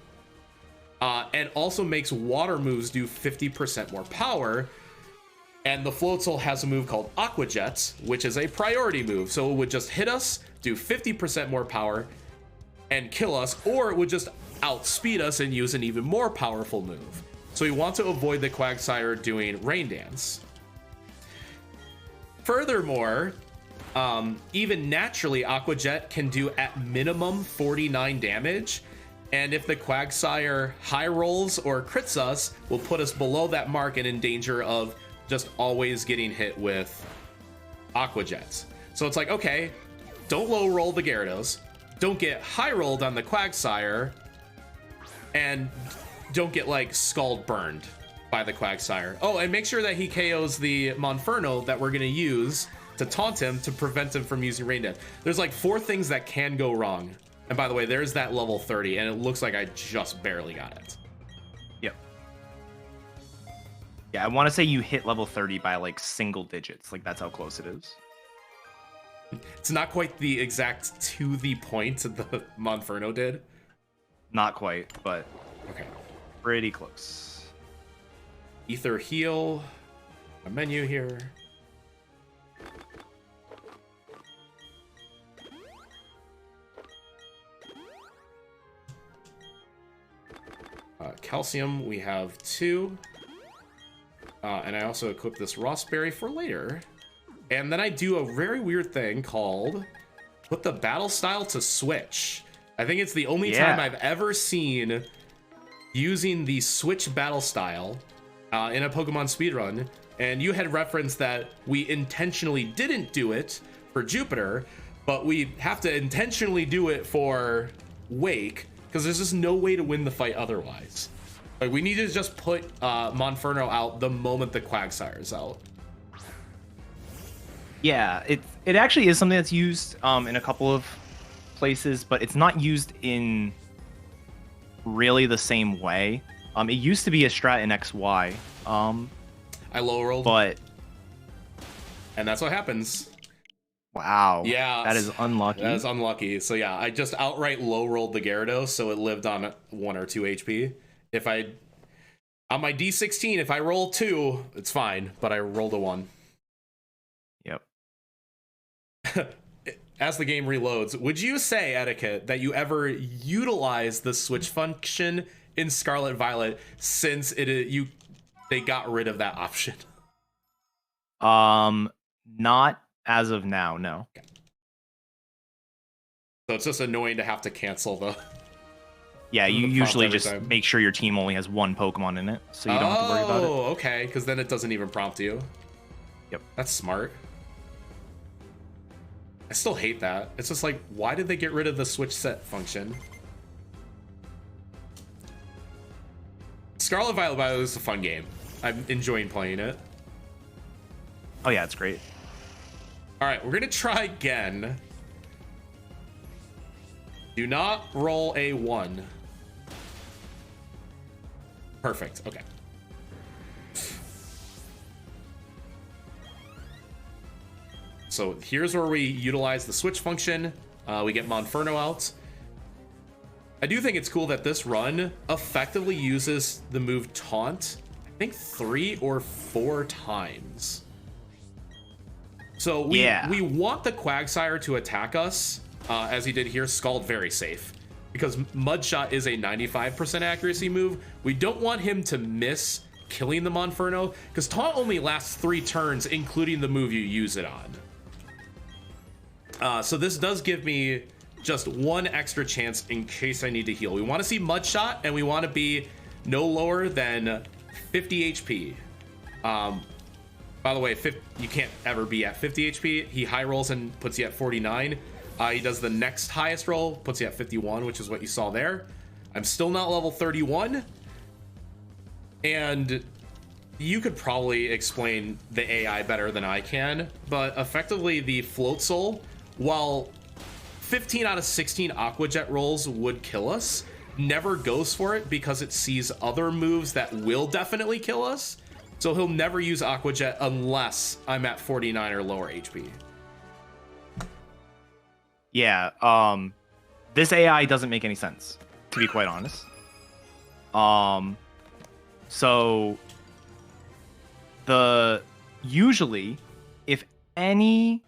And also makes water moves do 50% more power. And the Floatzel has a move called Aqua Jet, which is a priority move. So it would just hit us, do 50% more power, and kill us, or it would just outspeed us and use an even more powerful move. So we want to avoid the Quagsire doing Rain Dance. Furthermore, even naturally, Aqua Jet can do at minimum 49 damage. And if the Quagsire high rolls or crits us, will put us below that mark and in danger of just always getting hit with Aqua Jets. So it's like, okay, don't low roll the Gyarados, don't get high rolled on the Quagsire, and don't get like scald burned by the Quagsire. Oh, and make sure that he KOs the Monferno that we're gonna use to taunt him to prevent him from using Rain Dance. There's like 4 things that can go wrong. And by the way, there's that level 30, and it looks like I just barely got it. Yep. Yeah, I want to say you hit level 30 by like single digits. Like that's how close it is. It's not quite the exact to the point the Monferno did. Not quite, but okay, pretty close. Ether heal. A menu here. Calcium, we have 2. And I also equip this Rossberry for later. And then I do a very weird thing called put the battle style to switch. I think it's the only time I've ever seen using the switch battle style in a Pokemon speedrun. And you had referenced that we intentionally didn't do it for Jupiter, but we have to intentionally do it for Wake, because there's just no way to win the fight otherwise. Like, we need to just put Monferno out the moment the Quagsire is out. Yeah, it actually is something that's used in a couple of places, but it's not used in really the same way. It used to be a strat in XY. I low rolled, and that's what happens. Wow. Yeah, that is unlucky. That is unlucky. So yeah, I just outright low rolled the Gyarados, so it lived on 1 or 2 HP. If I on my D16, if I roll 2, it's fine, but I rolled a 1. Yep. As the game reloads, would you say, Etiquette, that you ever utilize the switch function in Scarlet Violet since they got rid of that option? Not as of now, no. Okay. So it's just annoying to have to cancel the. Yeah, you usually just make sure your team only has 1 Pokemon in it, so you don't have to worry about it. Oh, okay, because then it doesn't even prompt you. Yep. That's smart. I still hate that. It's just like, why did they get rid of the switch set function? Scarlet Violet is a fun game. I'm enjoying playing it. Oh yeah, it's great. All right, we're gonna try again. Do not roll a 1. Perfect, okay. So here's where we utilize the switch function. We get Monferno out. I do think it's cool that this run effectively uses the move Taunt, I think 3 or 4 times. So we want the Quagsire to attack us, as he did here. Scald very safe, because Mudshot is a 95% accuracy move. We don't want him to miss killing the Monferno, because Taunt only lasts 3 turns, including the move you use it on. So this does give me just 1 extra chance in case I need to heal. We want to see Mudshot, and we want to be no lower than 50 HP. By the way, you can't ever be at 50 HP. He high rolls and puts you at 49. He does the next highest roll, puts you at 51, which is what you saw there. I'm still not level 31. And you could probably explain the AI better than I can, but effectively the Floatzel, while 15 out of 16 Aqua Jet rolls would kill us, never goes for it because it sees other moves that will definitely kill us. So he'll never use Aqua Jet unless I'm at 49 or lower HP. Yeah, this AI doesn't make any sense, to be quite honest. So the usually, if any...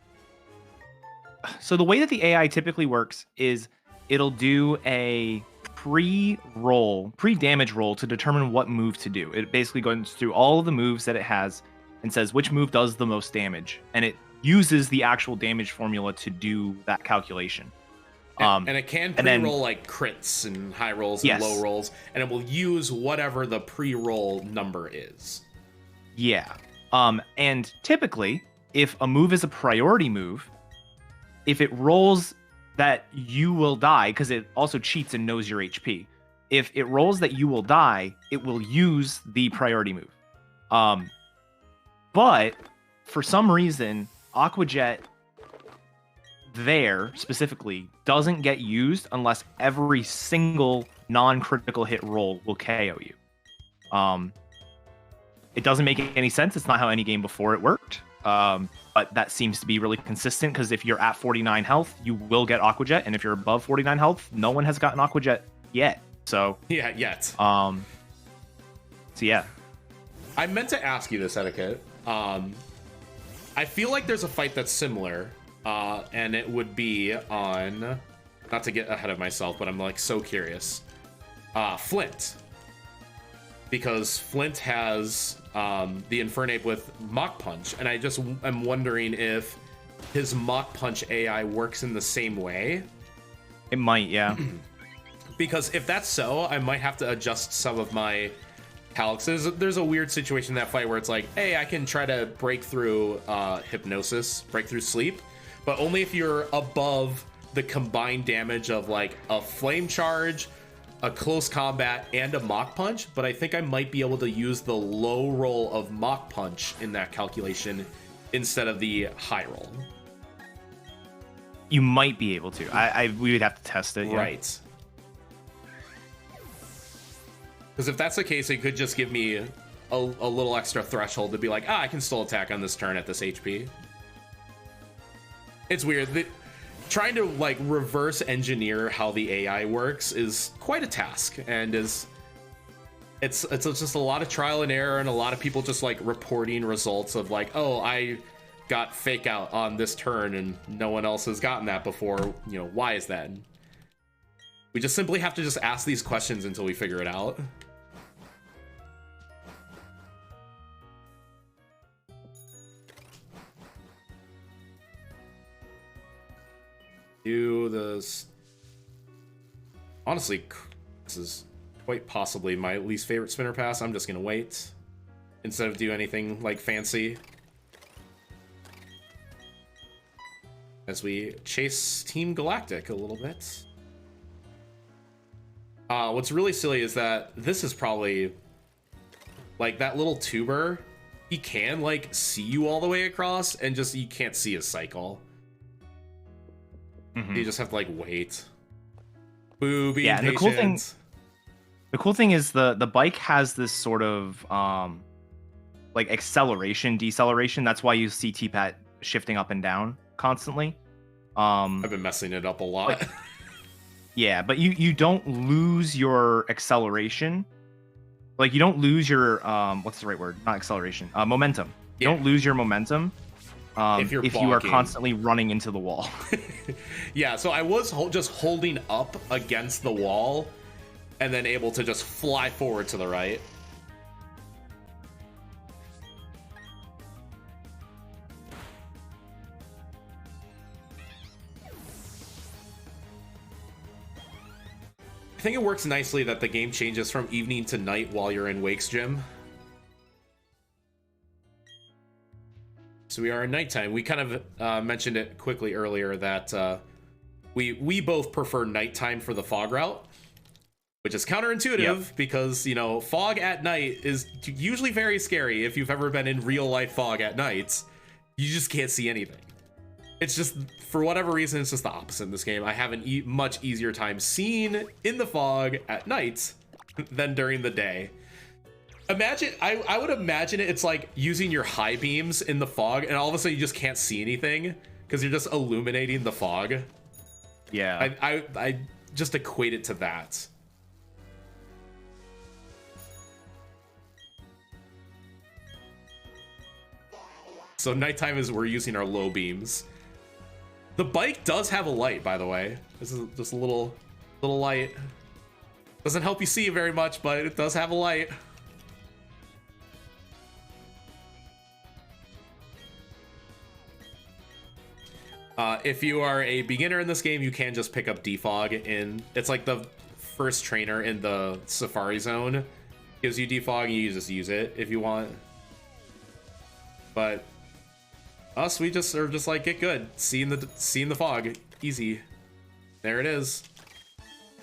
So the way that the AI typically works is it'll do a pre-damage roll to determine what move to do. It basically goes through all of the moves that it has and says which move does the most damage. And it uses the actual damage formula to do that calculation. And it can pre-roll like crits and high rolls and low rolls, and it will use whatever the pre-roll number is. Yeah. And typically, if a move is a priority move, if it rolls that you will die, because it also cheats and knows your HP. If it rolls that you will die, it will use the priority move. But for some reason, Aquajet there specifically doesn't get used unless every single non-critical hit roll will KO you. It doesn't make any sense. It's not how any game before it worked. But that seems to be really consistent, because if you're at 49 health, you will get Aquajet, and if you're above 49 health, no one has gotten Aquajet yet. So yet. So yeah. I meant to ask you this, Etiquette. I feel like there's a fight that's similar, and it would be on, not to get ahead of myself, but I'm like so curious. Flint. Because Flint has the Infernape with Mach Punch, and I just am wondering if his Mach Punch AI works in the same way. It might, yeah. Because if that's so, I might have to adjust some of my calcs. There's a weird situation in that fight where it's like, hey, I can try to break through hypnosis, break through sleep, but only if you're above the combined damage of like a flame charge, a close combat, and a Mach Punch. But I think I might be able to use the low roll of Mach Punch in that calculation instead of the high roll. You might be able to. We would have to test it. Yeah. Right. Because if that's the case, it could just give me a little extra threshold to be like, I can still attack on this turn at this HP. It's weird. Trying to like reverse engineer how the AI works is quite a task, and it's just a lot of trial and error, and a lot of people just like reporting results of like, oh, I got fake out on this turn and no one else has gotten that before. You know, why is that? We just simply have to just ask these questions until we figure it out. Do this. Honestly, this is quite possibly my least favorite spinner pass. I'm just gonna wait instead of do anything like fancy as we chase Team Galactic a little bit. What's really silly is that this is probably like that little tuber. He can like see you all the way across, and just you can't see his cycle. Mm-hmm. You just have to like wait. Boo, be impatient. The cool thing is the bike has this sort of like acceleration, deceleration. That's why you see T-Pat shifting up and down constantly. I've been messing it up a lot. Like, yeah, but you don't lose your acceleration. Like you don't lose your what's the right word? Not acceleration. Momentum. You don't lose your momentum. If you are constantly running into the wall. Yeah, so I was just holding up against the wall and then able to just fly forward to the right. I think it works nicely that the game changes from evening to night while you're in Wake's gym. So we are in nighttime. We kind of mentioned it quickly earlier that we both prefer nighttime for the fog route, which is counterintuitive because, you know, fog at night is usually very scary. If you've ever been in real life fog at night, you just can't see anything. It's just, for whatever reason, it's just the opposite in this game. I have a much easier time seeing in the fog at night than during the day. Imagine, I would imagine it's like using your high beams in the fog, and all of a sudden you just can't see anything because you're just illuminating the fog. Yeah. I just equate it to that. So nighttime is we're using our low beams. The bike does have a light, by the way. This is just a little light. Doesn't help you see very much, but it does have a light. If you are a beginner in this game, you can just pick up defog in. It's like the first trainer in the Safari Zone. Gives you defog, and you just use it if you want. But us, we just are just like, get good. Seeing the fog, easy. There it is.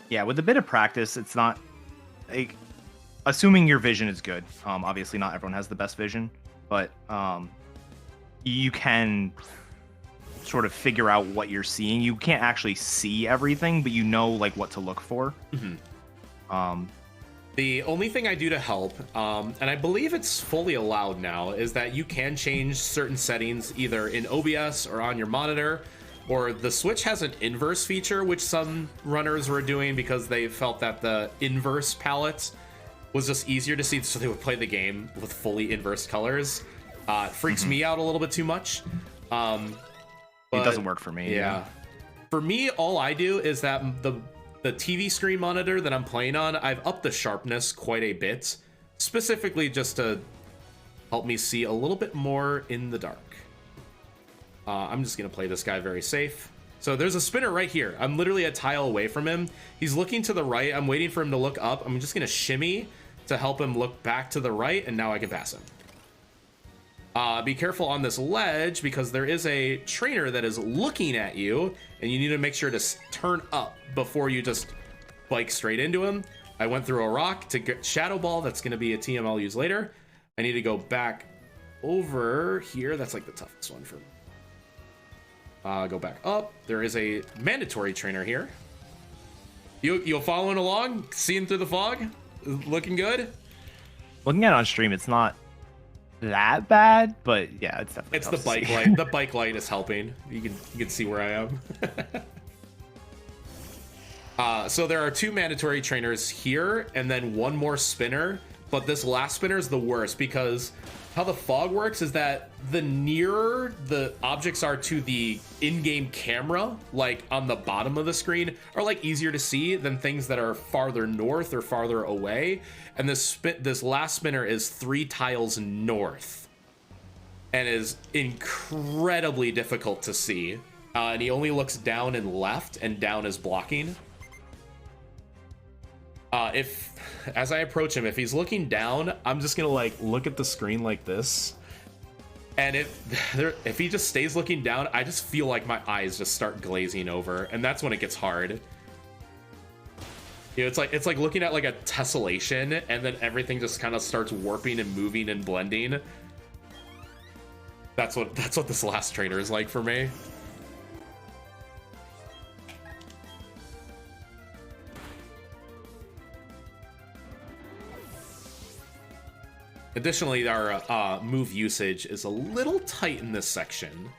Yeah, with a bit of practice, it's not like, assuming your vision is good. Obviously, not everyone has the best vision, but you can sort of figure out what you're seeing. You can't actually see everything, but you know like what to look for. Mm-hmm. The only thing I do to help, and I believe it's fully allowed now, is that you can change certain settings either in OBS or on your monitor, or the Switch has an inverse feature, which some runners were doing because they felt that the inverse palette was just easier to see, so they would play the game with fully inverse colors. It freaks me out a little bit too much. It doesn't work for me. Yeah. For me, all I do is that the TV screen monitor that I'm playing on, I've upped the sharpness quite a bit, specifically just to help me see a little bit more in the dark. I'm just going to play this guy very safe. So there's a spinner right here. I'm literally a tile away from him. He's looking to the right. I'm waiting for him to look up. I'm just going to shimmy to help him look back to the right, and now I can pass him. Be careful on this ledge because there is a trainer that is looking at you, and you need to make sure to turn up before you just bike straight into him. I went through a rock to get Shadow Ball. That's going to be a TM I'll use later. I need to go back over here. That's like the toughest one for me. Go back up. There is a mandatory trainer here. You following along? Seeing through the fog? Looking good? Looking at it on stream, it's not that bad, but yeah, it's definitely the bike light. The bike light is helping. You can see where I am. So there are two mandatory trainers here, and then one more spinner. But this last spinner is the worst because how the fog works is that the nearer the objects are to the in-game camera, like on the bottom of the screen, are like easier to see than things that are farther north or farther away. And this last spinner is 3 tiles north and is incredibly difficult to see. And he only looks down and left, and down is blocking. As I approach him, if he's looking down, I'm just gonna like look at the screen like this. And if he just stays looking down, I just feel like my eyes just start glazing over, and that's when it gets hard. You know, it's like looking at like a tessellation, and then everything just kind of starts warping and moving and blending. That's what this last trainer is like for me. Additionally, our move usage is a little tight in this section.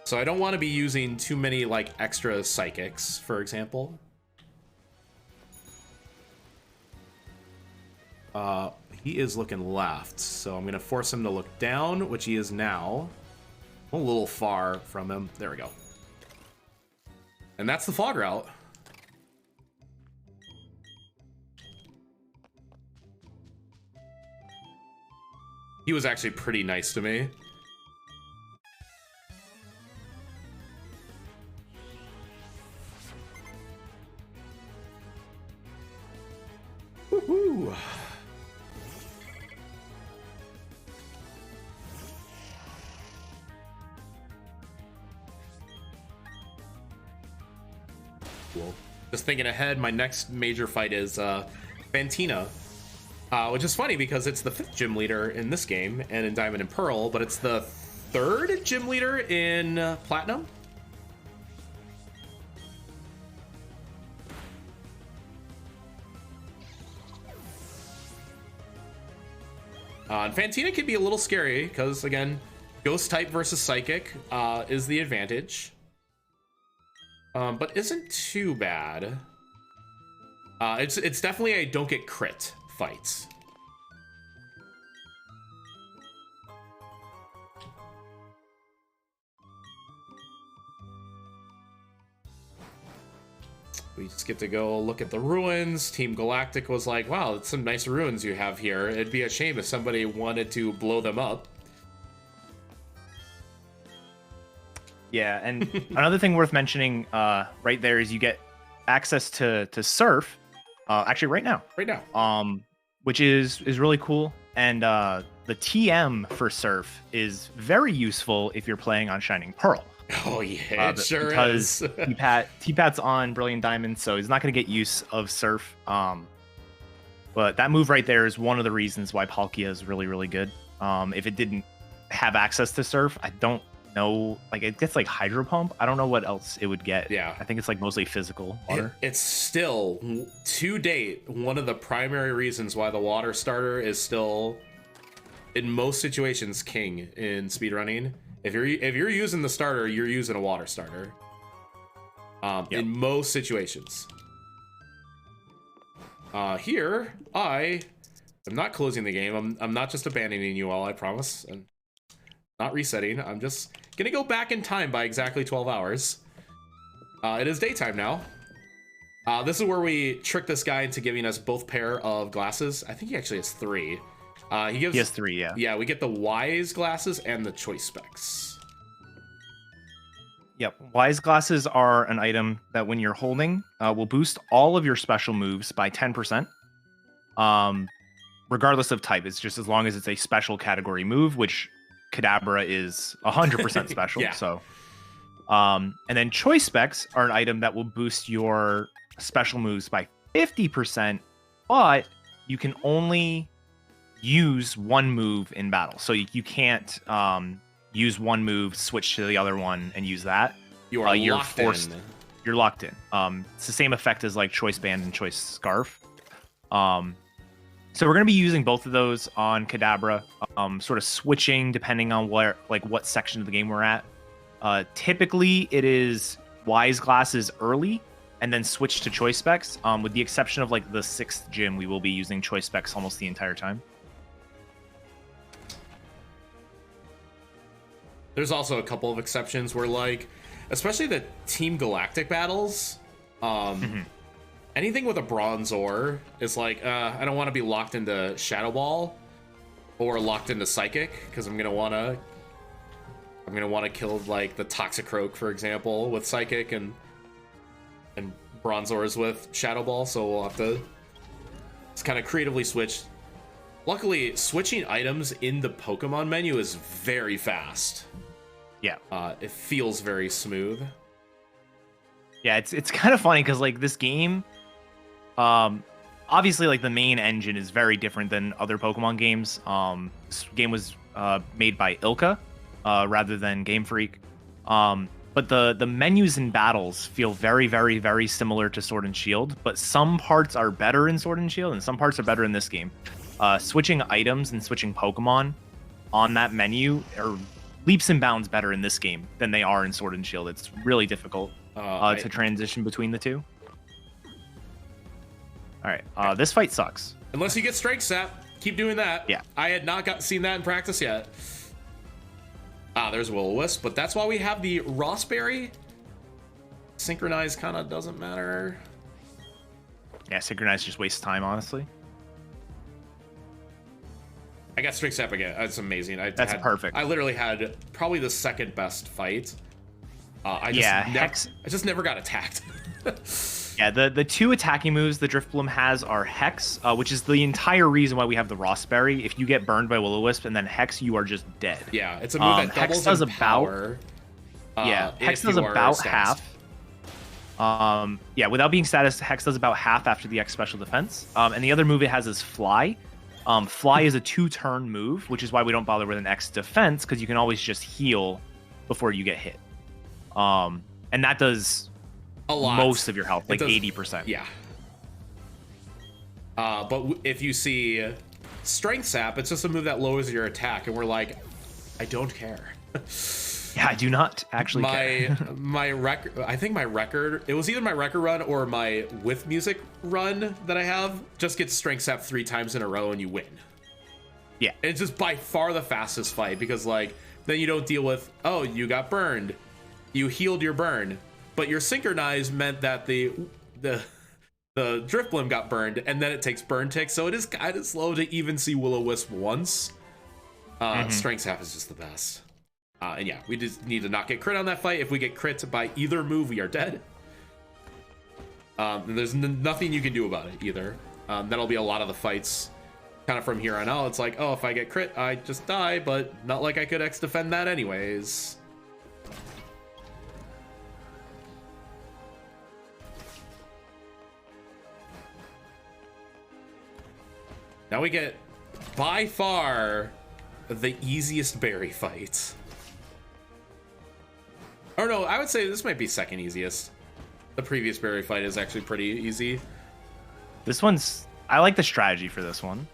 So I don't want to be using too many like extra psychics, for example. He is looking left, so I'm going to force him to look down, which he is now. A little far from him. There we go. And that's the fog route. He was actually pretty nice to me. Woohoo! Cool. Just thinking ahead, my next major fight is Fantina. Which is funny because it's the 5th gym leader in this game and in Diamond and Pearl, but it's the 3rd gym leader in Platinum. And Fantina can be a little scary because, again, Ghost type versus Psychic is the advantage. But isn't too bad. It's definitely a don't get crit fights. We just get to go look at the ruins. Team Galactic was like, wow, it's some nice ruins you have here. It'd be a shame if somebody wanted to blow them up. Yeah, and another thing worth mentioning right there is you get access to Surf, actually right now. Right now. Which is really cool. And the TM for Surf is very useful if you're playing on Shining Pearl. Oh yeah, it sure because is. T-Pat's on Brilliant Diamond, so he's not going to get use of Surf. But that move right there is one of the reasons why Palkia is really, really good. If it didn't have access to Surf, I don't know. Like, it gets like Hydro Pump. I don't know what else it would get. Yeah. I think it's like mostly physical water. It's still, to date, one of the primary reasons why the water starter is still, in most situations, king in speedrunning. If you're using the starter, you're using a water starter. Yep. In most situations. Here, I am not closing the game. I'm not just abandoning you all, I promise. I'm not resetting. I'm just gonna go back in time by exactly 12 hours. It is daytime now. This is where we trick this guy into giving us both pair of glasses. I think he actually has 3. He has 3, yeah. Yeah, we get the Wise glasses and the Choice specs. Yep. Wise glasses are an item that when you're holding will boost all of your special moves by 10%. Regardless of type. It's just as long as it's a special category move, which Kadabra is 100% special. Yeah. So, and then Choice specs are an item that will boost your special moves by 50%, but you can only use one move in battle. So you can't use one move, switch to the other one, and use that. You're forced in. You're locked in. It's the same effect as like Choice Band and Choice Scarf. So we're going to be using both of those on Kadabra, sort of switching depending on what section of the game we're at. Typically, it is Wise Glasses early, and then switch to Choice Specs. With the exception of like the 6th gym, we will be using Choice Specs almost the entire time. There's also a couple of exceptions where, like, especially the Team Galactic battles, anything with a bronze ore is like, I don't want to be locked into Shadow Ball or locked into Psychic, because I'm gonna wanna kill like the Toxicroak, for example, with Psychic, and bronze ores with Shadow Ball. So we'll have to just kind of creatively switch. Luckily, switching items in the Pokemon menu is very fast. Yeah. It feels very smooth. Yeah, it's kind of funny because like this game, obviously like the main engine is very different than other Pokemon games. This game was made by Ilka rather than Game Freak. But the menus and battles feel very, very, very similar to Sword and Shield, but some parts are better in Sword and Shield and some parts are better in this game. Switching items and switching Pokemon on that menu are leaps and bounds better in this game than they are in Sword and Shield. It's really difficult to transition between the two. All right, this fight sucks. Unless you get Strength Sap, keep doing that. Yeah. I had not seen that in practice yet. There's Will-O-Wisp, but that's why we have the Rossberry. Synchronize kind of doesn't matter. Yeah, Synchronize just wastes time, honestly. I got Strength Sap again. That's amazing. That's perfect. I literally had probably the second best fight. I just never got attacked. Yeah, the 2 attacking moves the Drifbloom has are Hex, which is the entire reason why we have the Rossberry. If you get burned by Will-O-Wisp and then Hex, you are just dead. Yeah, it's a move that doubles in power. Hex does about half. Yeah, without being status, Hex does about half after the X special defense. And the other move it has is Fly. Fly is a 2-turn move, which is why we don't bother with an X defense, because you can always just heal before you get hit. And that does a lot. Most of your health, like 80%. Yeah. But if you see Strength Sap, it's just a move that lowers your attack, and we're like, I don't care. Yeah, I do not actually care. My record, I think my record, it was either my record run or my with music run that I have, just gets Strength Sap 3 times in a row and you win. Yeah. And it's just by far the fastest fight, because like, then you don't deal with, oh, you got burned. You healed your burn. But your Synchronize meant that the the Drifblim got burned, and then it takes burn tick, so it is kind of slow to even see Will-O-Wisp once. Strength Sap is just the best. And yeah, we just need to not get crit on that fight. If we get crit by either move, we are dead. And there's nothing you can do about it either. That'll be a lot of the fights kind of from here on out. It's like, oh, if I get crit, I just die, but not like I could X defend that anyways. Now we get, by far, the easiest berry fight. Or no, I would say this might be second easiest. The previous berry fight is actually pretty easy. This one's... I like the strategy for this one.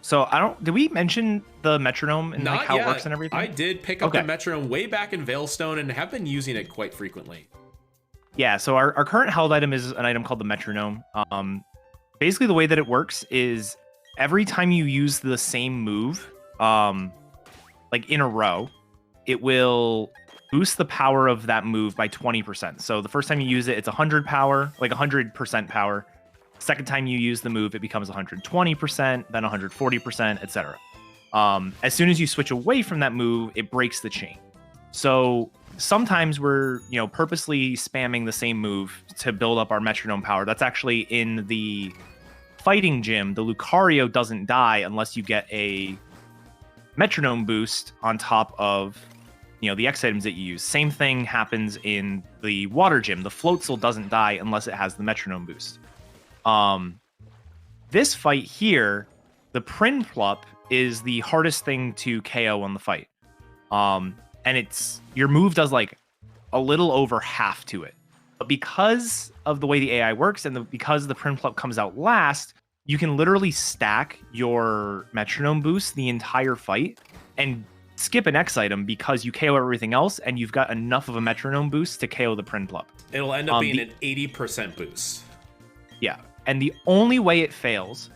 So I don't... Did we mention the metronome and like how it works and everything? I did pick up the metronome way back in Veilstone and have been using it quite frequently. Yeah, so our current held item is an item called the metronome. Basically, the way that it works is every time you use the same move, like in a row, it will boost the power of that move by 20%. So the first time you use it, it's 100 power, like 100% power. Second time you use the move, it becomes 120%, then 140%, etc. As soon as you switch away from that move, it breaks the chain. So sometimes we're, purposely spamming the same move to build up our metronome power. That's actually in the fighting gym. The Lucario doesn't die unless you get a metronome boost on top of, the X items that you use. Same thing happens in the water gym. The Floatzel doesn't die unless it has the metronome boost. This fight here, the Prinplup is the hardest thing to KO on the fight. And your move does like a little over half to it. But because of the way the AI works and because the Prinplup comes out last, you can literally stack your metronome boost the entire fight and skip an X item because you KO everything else and you've got enough of a metronome boost to KO the Prinplup. It'll end up being an 80% boost. Yeah. And the only way it fails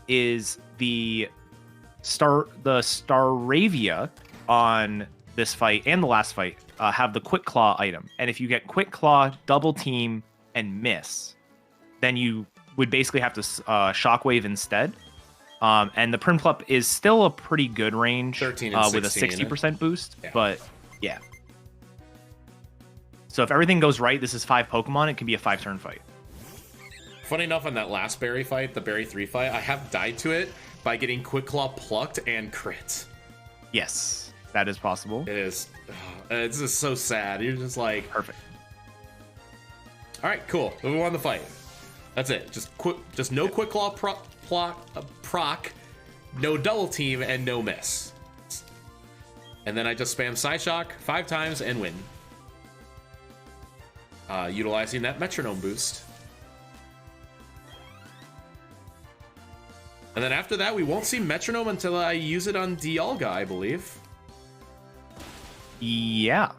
is the Staravia on this fight and the last fight have the Quick Claw item. And if you get Quick Claw, double team, and miss, then you would basically have to Shockwave instead. And the Prinplup is still a pretty good range 13 and with a 16, 60% boost. Yeah. But yeah. So if everything goes right, this is 5 Pokemon. It can be a 5-turn fight. Funny enough, on that last berry fight, the berry 3 fight, I have died to it by getting Quick Claw plucked and crit. Yes, that is possible. It is. It's just so sad. You're just like... Perfect. All right, cool. We won the fight. That's it. Just no Quick Claw proc, no double team, and no miss. And then I just spam Psyshock 5 times and win. Utilizing that metronome boost. And then after that, we won't see metronome until I use it on Dialga, I believe. Yeah.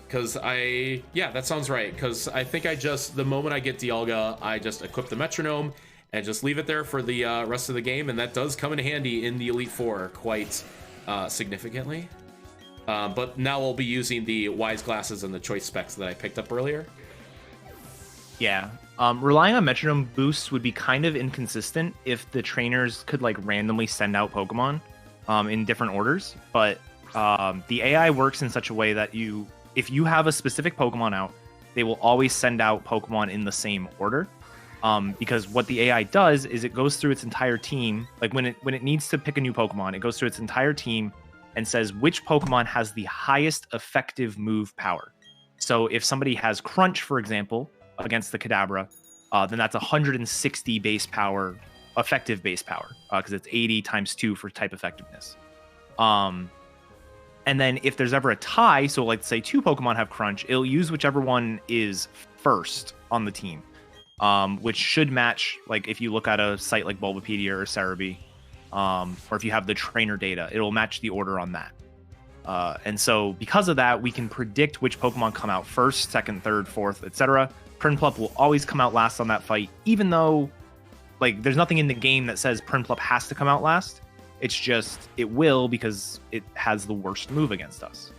Yeah, that sounds right. Because I think the moment I get Dialga, I just equip the metronome and just leave it there for the rest of the game. And that does come in handy in the Elite Four quite significantly. But now we'll be using the Wise Glasses and the Choice Specs that I picked up earlier. Yeah. Relying on metronome boosts would be kind of inconsistent if the trainers could like randomly send out Pokemon in different orders. But the AI works in such a way that if you have a specific Pokemon out, they will always send out Pokemon in the same order. Because what the AI does is it goes through its entire team. Like when it needs to pick a new Pokemon, it goes through its entire team and says which Pokemon has the highest effective move power. So if somebody has Crunch, for example, against the Kadabra, then that's 160 base power, effective base power, because it's 80 times 2 for type effectiveness. And then if there's ever a tie, so like say 2 Pokemon have Crunch, it'll use whichever one is first on the team, which should match, like if you look at a site like Bulbapedia or Cerebi, or if you have the trainer data, it'll match the order on that. And so because of that, we can predict which Pokemon come out first, second, third, fourth, etc. Prinplup will always come out last on that fight, even though like there's nothing in the game that says Prinplup has to come out last. It's just it will because it has the worst move against us.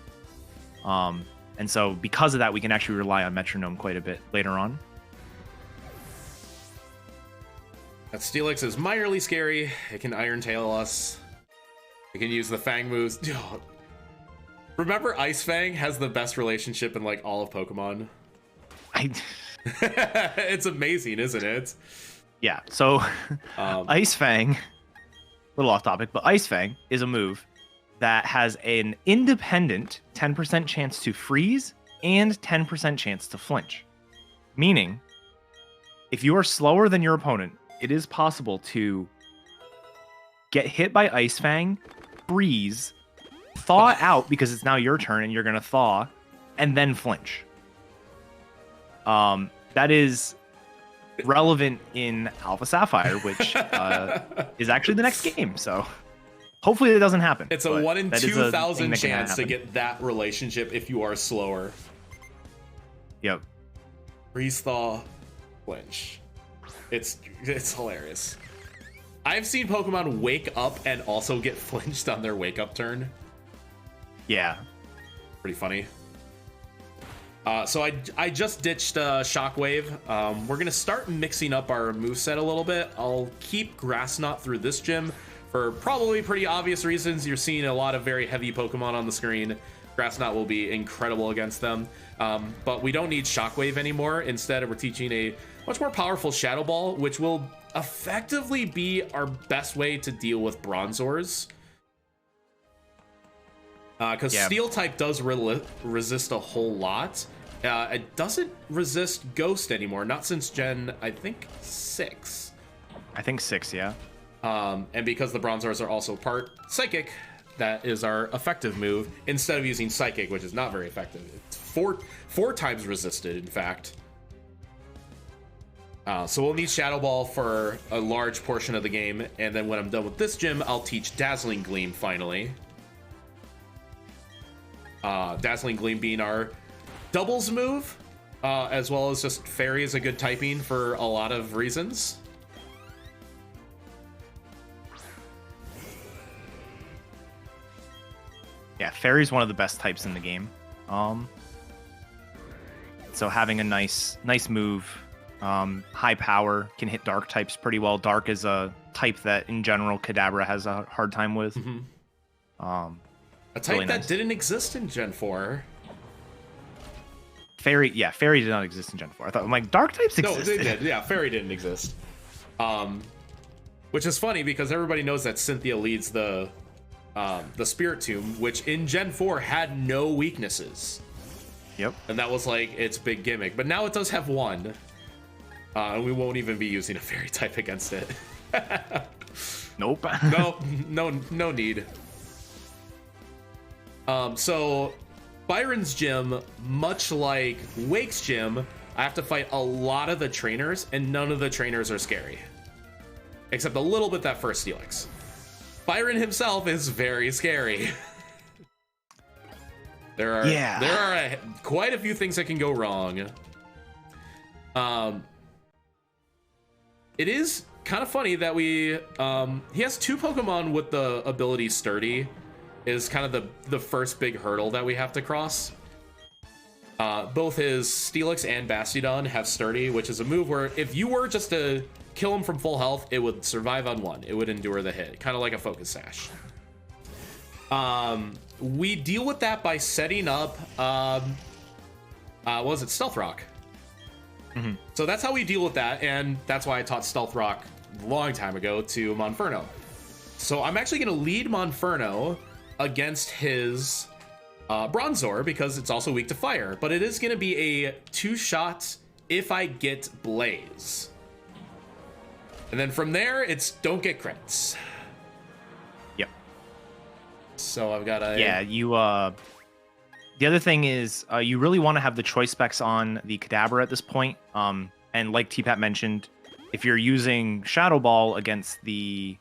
And And so because of that, we can actually rely on Metronome quite a bit later on. That Steelix is minorly scary. It can Iron Tail us. It can use the Fang moves. Remember Ice Fang has the best relationship in like all of Pokemon? It's amazing, isn't it? Yeah, so Ice Fang, a little off topic, but Ice Fang is a move that has an independent 10% chance to freeze and 10% chance to flinch. Meaning, if you are slower than your opponent, it is possible to get hit by Ice Fang, freeze, thaw out because it's now your turn and you're going to thaw, and then flinch. That is relevant in Alpha Sapphire, which is actually the next game. So hopefully it doesn't happen. It's a 1 in 2,000 chance to get that relationship if you are slower. Yep. Freeze, thaw, flinch. It's hilarious. I've seen Pokemon wake up and also get flinched on their wake up turn. Yeah. Pretty funny. So I just ditched Shockwave. We're going to start mixing up our moveset a little bit. I'll keep Grass Knot through this gym for probably pretty obvious reasons. You're seeing a lot of very heavy Pokemon on the screen. Grass Knot will be incredible against them. But we don't need Shockwave anymore. Instead, we're teaching a much more powerful Shadow Ball, which will effectively be our best way to deal with Bronzors. Because Steel type does resist a whole lot. It doesn't resist Ghost anymore, not since Gen, I think, 6. I think 6, yeah. And because the Bronzors are also part Psychic, that is our effective move, instead of using Psychic, which is not very effective. It's four times resisted, in fact. So we'll need Shadow Ball for a large portion of the game, and then when I'm done with this gym, I'll teach Dazzling Gleam, finally. Dazzling Gleam being our doubles move, as well as just Fairy is a good typing for a lot of reasons. Yeah, Fairy's one of the best types in the game. So having a nice move, high power, can hit dark types pretty well. Dark is a type that in general Kadabra has a hard time with. Mm-hmm. A type really that nice. didn't exist in Gen 4. Fairy did not exist in Gen 4. I thought, like, dark types existed. No, they did. Yeah, Fairy didn't exist. Which is funny because everybody knows that Cynthia leads the Spirit Tomb, which in Gen 4 had no weaknesses. Yep. And that was like its big gimmick. But now it does have one. And we won't even be using a Fairy type against it. Nope. No need. So Byron's gym, much like Wake's gym, I have to fight a lot of the trainers, and none of the trainers are scary. Except a little bit that first Steelix. Byron himself is very scary. There are quite a few things that can go wrong. It is kind of funny that he has 2 Pokemon with the ability Sturdy. Is kind of the first big hurdle that we have to cross. Both his Steelix and Bastiodon have Sturdy, which is a move where if you were just to kill him from full health, it would survive on 1. It would endure the hit, kind of like a Focus Sash. We deal with that by setting up, what was it, Stealth Rock. Mm-hmm. So that's how we deal with that, and that's why I taught Stealth Rock a long time ago to Monferno. So I'm actually going to lead Monferno against his Bronzor because it's also weak to fire, but it is going to be a 2-shot if I get Blaze. And then from there, it's don't get crits. Yep. So I've got a... Yeah, you... The other thing is you really want to have the choice specs on the Kadabra at this point. And like T-Pat mentioned, if you're using Shadow Ball against the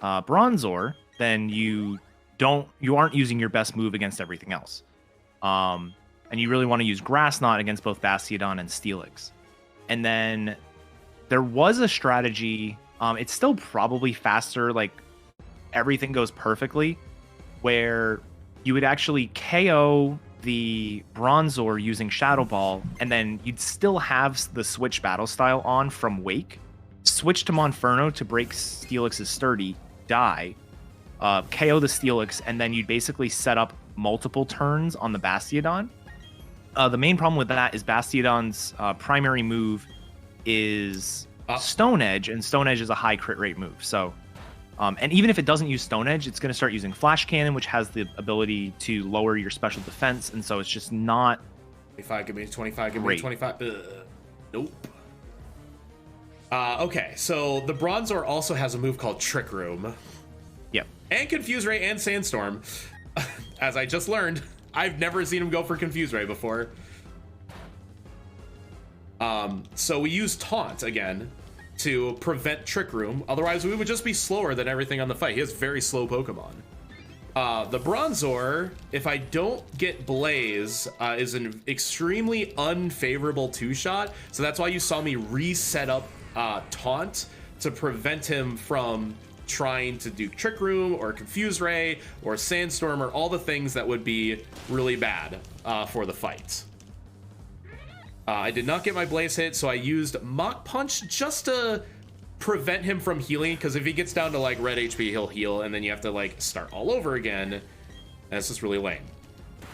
Bronzor, then you aren't using your best move against everything else. And you really want to use Grass Knot against both Bastiodon and Steelix. And then there was a strategy, it's still probably faster, like everything goes perfectly, where you would actually KO the Bronzor using Shadow Ball, and then you'd still have the switch battle style on from Wake. Switch to Monferno to break Steelix's Sturdy, die, KO the Steelix, and then you'd basically set up multiple turns on the Bastiodon. The main problem with that is Bastiodon's primary move is Stone Edge, and Stone Edge is a high crit rate move. So, and even if it doesn't use Stone Edge, it's going to start using Flash Cannon, which has the ability to lower your special defense, and so it's just not 25, give me 25, give me great. 25. Nope. Okay, so the Bronzor also has a move called Trick Room. Yep. And Confuse Ray and Sandstorm. As I just learned, I've never seen him go for Confuse Ray before. So we use Taunt again to prevent Trick Room. Otherwise, we would just be slower than everything on the fight. He has very slow Pokemon. The Bronzor, if I don't get Blaze, is an extremely unfavorable two-shot. So that's why you saw me reset up Taunt to prevent him from trying to do Trick Room or Confuse Ray or Sandstorm or all the things that would be really bad for the fight. I did not get my Blaze hit, so I used Mach Punch just to prevent him from healing, because if he gets down to like red HP, he'll heal, and then you have to like start all over again, and it's just really lame.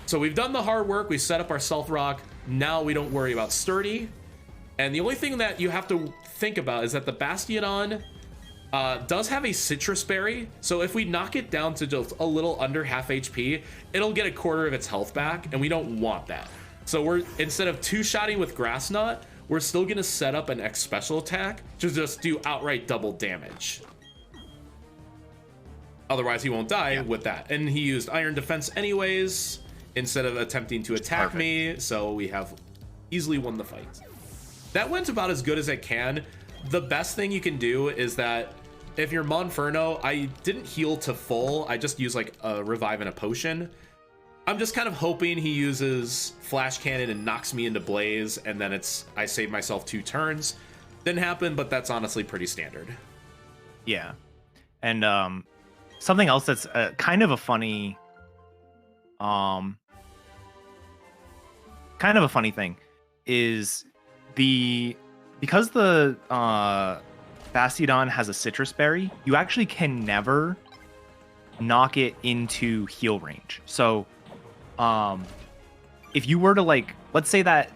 So we've done the hard work, we set up our Stealth Rock, now we don't worry about Sturdy, and the only thing that you have to think about is that the Bastiodon does have a Citrus Berry, so if we knock it down to just a little under half HP, it'll get a quarter of its health back, and we don't want that. So we're, instead of two-shotting with Grass Knot, we're still gonna set up an X special attack to just do outright double damage. Otherwise, he won't die with that. And he used Iron Defense anyways, instead of attempting to attack me, so we have easily won the fight. That went about as good as it can. The best thing you can do is that if you're Monferno, I didn't heal to full, I just used like a Revive and a Potion. I'm just kind of hoping he uses Flash Cannon and knocks me into Blaze, and then I save myself 2 turns. Didn't happen, but that's honestly pretty standard. Yeah. And something else that's kind of a funny thing is because the Bastiodon has a Citrus Berry, you actually can never knock it into heal range. So if you were to, like, let's say that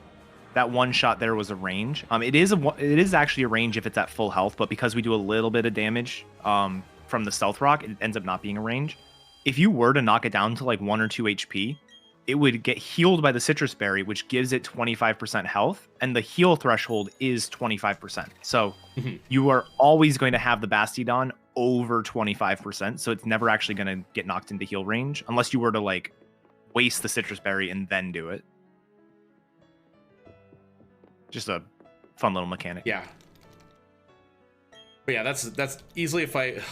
one shot there was a range, it is actually a range if it's at full health, but because we do a little bit of damage from the Stealth Rock, it ends up not being a range. If you were to knock it down to like 1 or 2 HP, it would get healed by the Citrus Berry, which gives it 25% health, and the heal threshold is 25%. So you are always going to have the Bastiodon over 25%, so it's never actually going to get knocked into heal range unless you were to like waste the Citrus Berry and then do it. Just a fun little mechanic. Yeah. But yeah, that's easily a fight.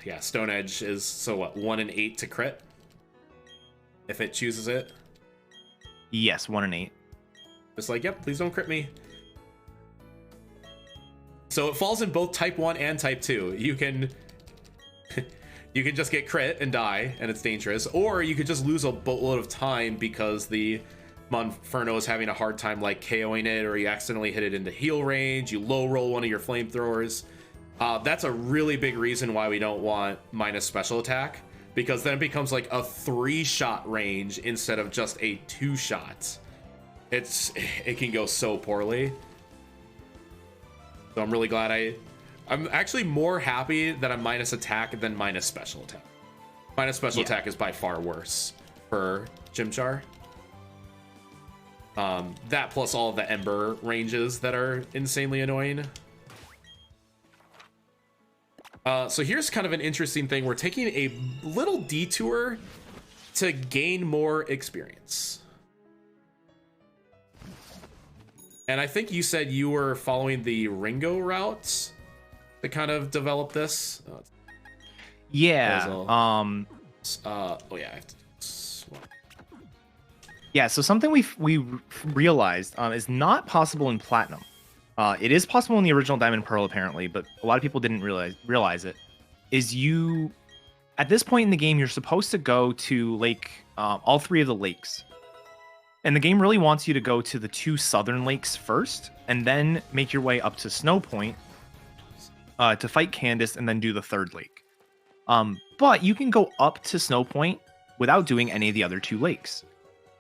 Yeah, Stone Edge is, so what, 1 in 8 to crit? If it chooses it? Yes, 1 in 8. Just like, yep, please don't crit me. So it falls in both type 1 and type 2. You can just get crit and die, and it's dangerous, or you could just lose a boatload of time because the Monferno is having a hard time like KOing it, or you accidentally hit it into heal range, you low roll one of your flamethrowers. That's a really big reason why we don't want minus special attack, because then it becomes like a 3-shot range instead of just a 2-shot. It can go so poorly. So I'm really glad I'm actually more happy that I'm minus attack than minus special attack. Minus special attack is by far worse for Chimchar. That plus all of the Ember ranges that are insanely annoying. So here's kind of an interesting thing. We're taking a little detour to gain more experience. And I think you said you were following the Ringo route to kind of develop this. Yeah. Oh yeah. I have to, yeah. So something we realized is not possible in Platinum. It is possible in the original Diamond Pearl apparently, but a lot of people didn't realize it. Is you at this point in the game you're supposed to go to all 3 of the lakes, And the game really wants you to go to the 2 southern lakes first, and then make your way up to Snow Point to fight Candace, and then do the 3rd lake. But you can go up to Snow Point without doing any of the other 2 lakes.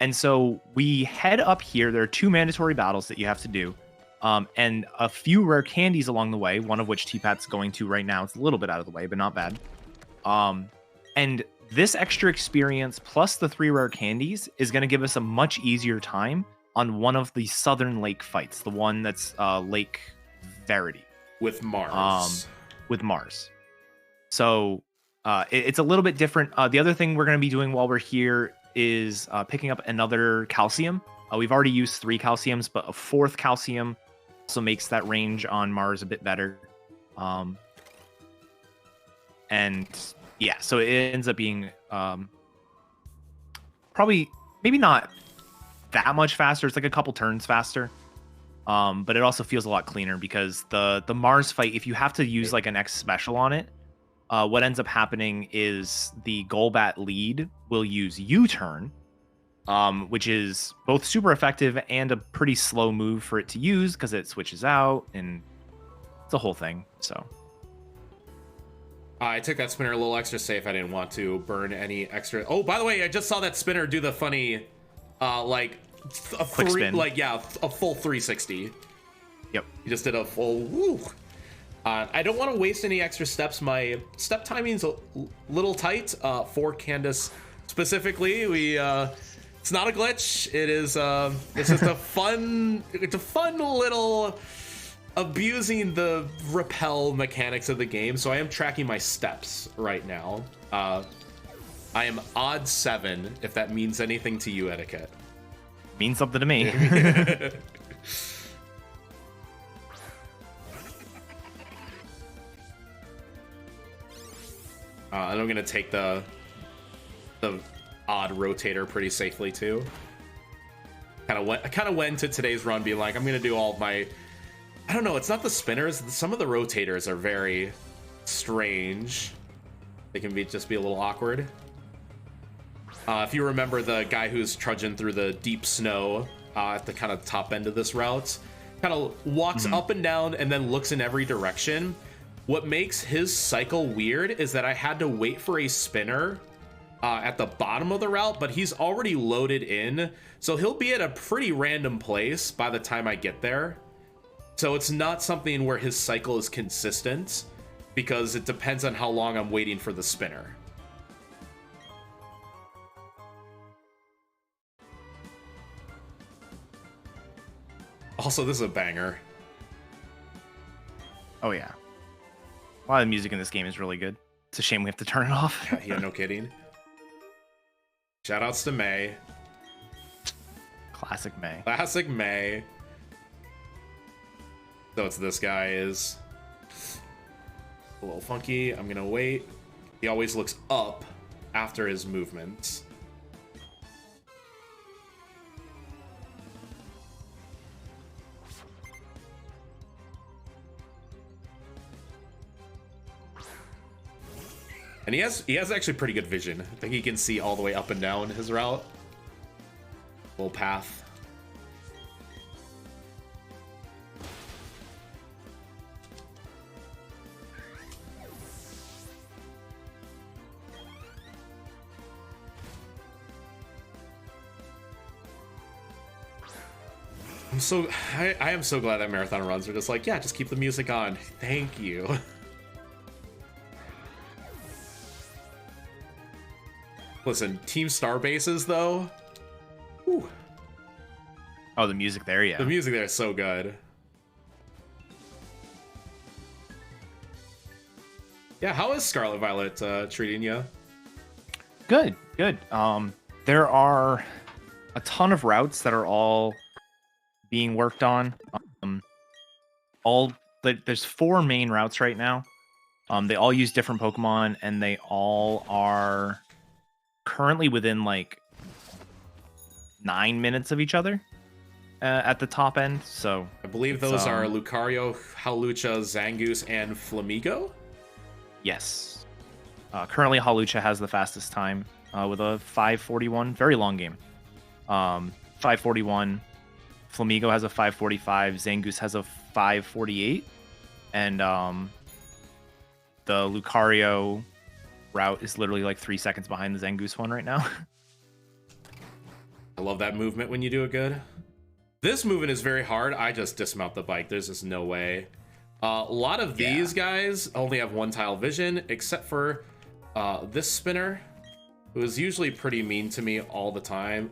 And so we head up here. There are 2 mandatory battles that you have to do, and a few rare candies along the way, one of which T-Pat's going to right now. It's a little bit out of the way, but not bad. And this extra experience plus the 3 rare candies is going to give us a much easier time on one of the southern lake fights, the one that's Lake Verity. With Mars. With Mars. So it's a little bit different. The other thing we're going to be doing while we're here is picking up another calcium. We've already used 3 calciums, but a 4th calcium also makes that range on Mars a bit better. And yeah, so it ends up being probably maybe not that much faster. It's like a couple turns faster. But it also feels a lot cleaner because the Mars fight, if you have to use like an X special on it, what ends up happening is the Golbat lead will use U-turn, which is both super effective and a pretty slow move for it to use because it switches out, and it's a whole thing. So I took that spinner a little extra safe. I didn't want to burn any extra. Oh, by the way, I just saw that spinner do the funny, like a quick spin. a full 360. Yep. He just did a full woo. I don't want to waste any extra steps. My step timing's a little tight for Candace specifically. It's not a glitch. It is it's just a fun little abusing the repel mechanics of the game. So I am tracking my steps right now. I am odd 7, if that means anything to you, Etiquette. Means something to me. And I'm gonna take the odd rotator pretty safely too. I kind of went to today's run being like, I'm gonna do all of my. I don't know. It's not the spinners. Some of the rotators are very strange. They can just be a little awkward. If you remember the guy who's trudging through the deep snow at the kind of top end of this route, kind of walks up and down and then looks in every direction. What makes his cycle weird is that I had to wait for a spinner at the bottom of the route, but he's already loaded in, so he'll be at a pretty random place by the time I get there. So it's not something where his cycle is consistent, because it depends on how long I'm waiting for the spinner. Also, this is a banger. Oh yeah. A lot of the music in this game is really good. It's a shame we have to turn it off. Yeah, no kidding. Shoutouts to May. Classic May. Classic May. So it's this guy is a little funky. I'm gonna wait. He always looks up after his movements. And he has actually pretty good vision. I think he can see all the way up and down his route. Little path. I am so glad that marathon runs are just like, yeah, just keep the music on. Thank you. Listen, Team Starbases though. Whew. Oh, the music there, yeah. The music there is so good. Yeah, how is Scarlet Violet treating you? Good, good. There are a ton of routes that are all being worked on. There's 4 main routes right now. They all use different Pokemon, and they all are currently within like 9 minutes of each other at the top end. So I believe those are Lucario, Hawlucha, Zangoose, and Flamigo. Yes. Currently, Hawlucha has the fastest time with a 5:41. Very long game. 541. Flamigo has a 545. Zangoose has a 548. And the Lucario route is literally like 3 seconds behind the Zangoose one right now. I love that movement when you do it good. This movement is very hard. I just dismount the bike. There's just no way. A lot of these guys only have one tile vision, except for this spinner, who is usually pretty mean to me all the time.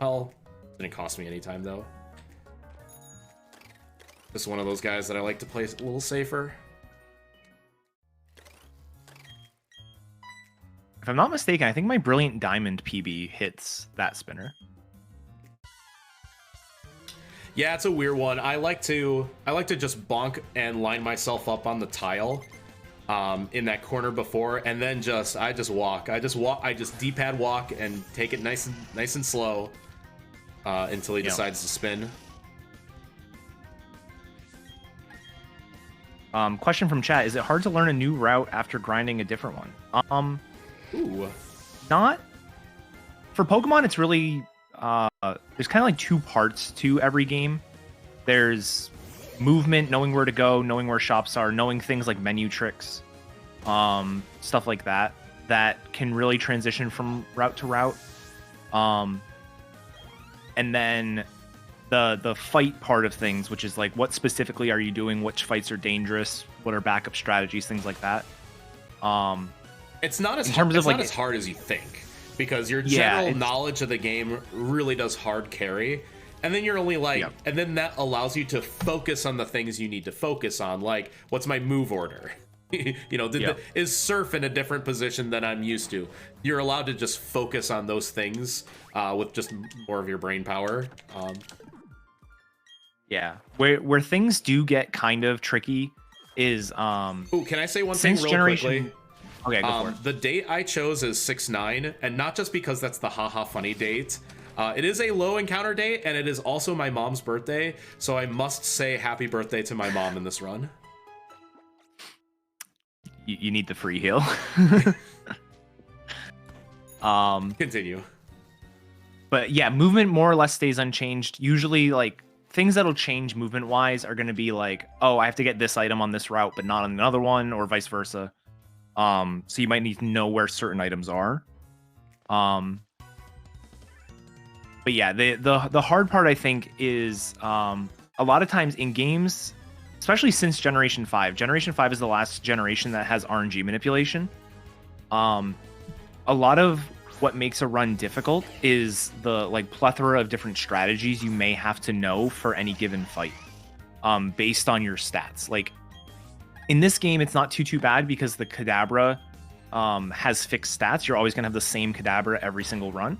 Well, didn't cost me any time though. Just one of those guys that I like to play a little safer. If I'm not mistaken, I think my Brilliant Diamond PB hits that spinner. Yeah, it's a weird one. I like to just bonk and line myself up on the tile in that corner before, and then I just D-pad walk and take it nice and slow until he decides to spin. Question from chat: is it hard to learn a new route after grinding a different one? Ooh. Not for Pokemon. It's really there's kind of like two parts to every game. There's movement, knowing where to go, knowing where shops are, knowing things like menu tricks, stuff like that can really transition from route to route. And then the fight part of things, which is like what specifically are you doing, which fights are dangerous, what are backup strategies, things like that. It's not as hard, it's not as hard as you think, because your general knowledge of the game really does hard carry, and then you're only like, and then that allows you to focus on the things you need to focus on, like what's my move order. You know, is Surf in a different position than I'm used to? You're allowed to just focus on those things with just more of your brain power. Yeah, where things do get kind of tricky is Ooh, can I say one thing real quickly? Okay, go for it. The date I chose is 6/9, and not just because that's the haha funny date. It is a low encounter date, and it is also my mom's birthday, so I must say happy birthday to my mom in this run. You need the free heal. Continue. But yeah, movement more or less stays unchanged. Usually, like, things that'll change movement-wise are going to be like, oh, I have to get this item on this route, but not on another one, or vice versa. So you might need to know where certain items are. But yeah, the hard part, I think, is a lot of times in games, especially since Generation 5. Generation 5 is the last generation that has RNG manipulation. A lot of what makes a run difficult is the like plethora of different strategies you may have to know for any given fight, based on your stats. Like, in this game, it's not too bad because the Kadabra has fixed stats. You're always going to have the same Kadabra every single run.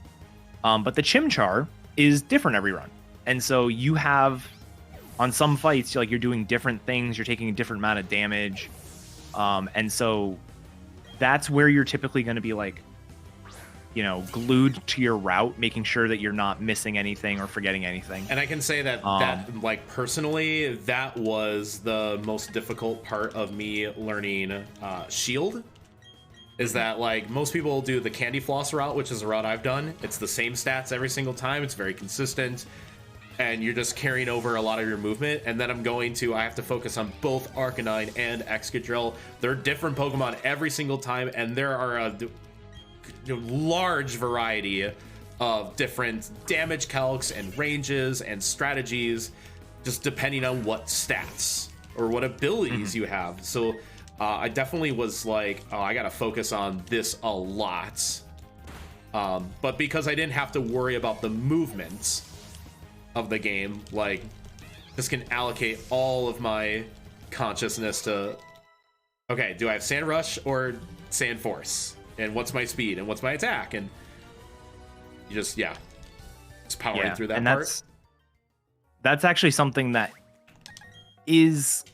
But the Chimchar is different every run. And so you have, on some fights, you're doing different things. You're taking a different amount of damage. And so that's where you're typically going to be like, glued to your route, making sure that you're not missing anything or forgetting anything. And I can say that like personally, that was the most difficult part of me learning Shield. Is that like most people do the Candy Floss route, which is a route I've done. It's the same stats every single time. It's very consistent, and you're just carrying over a lot of your movement. And then I have to focus on both Arcanine and Excadrill. They're different Pokemon every single time, and there are a large variety of different damage calcs and ranges and strategies, just depending on what stats or what abilities you have. So I definitely was like, oh, I gotta focus on this a lot. But because I didn't have to worry about the movements of the game, like, just can allocate all of my consciousness to, okay, do I have Sand Rush or Sand Force? And what's my speed and what's my attack? And you just powering through that part. That's actually something that is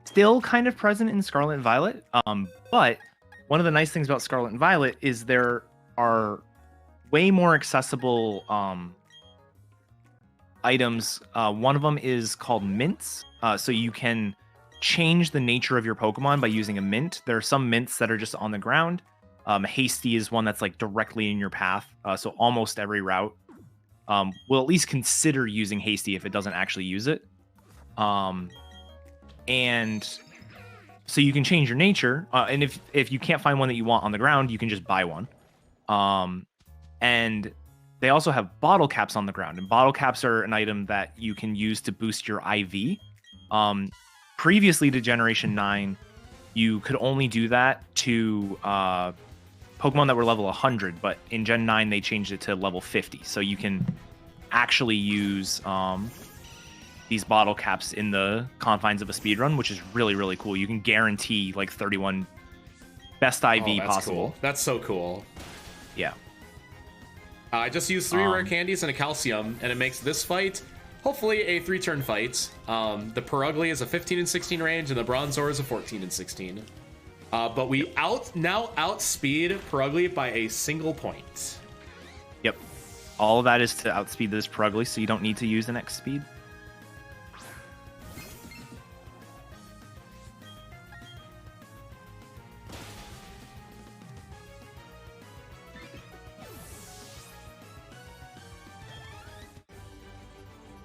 still kind of present in Scarlet and Violet. But one of the nice things about Scarlet and Violet is there are way more accessible items. One of them is called mints. So you can change the nature of your Pokemon by using a mint. There are some mints that are just on the ground. Hasty is one that's like directly in your path. So almost every route will at least consider using hasty if it doesn't actually use it. And so you can change your nature, and if you can't find one that you want on the ground, you can just buy one. And they also have bottle caps on the ground, and bottle caps are an item that you can use to boost your IV. Previously to Generation 9, you could only do that to Pokemon that were level 100, but in Gen 9 they changed it to level 50, so you can actually use these bottle caps in the confines of a speedrun, which is really, really cool. You can guarantee like 31 best IV that's possible. Cool. That's so cool. Yeah. I just used 3 rare candies and a calcium, and it makes this fight hopefully a 3-turn fight. The Perugly is a 15 and 16 range, and the Bronzor is a 14 and 16. But we now outspeed Perugly by a single point. Yep. All of that is to outspeed this Perugly, so you don't need to use an X speed.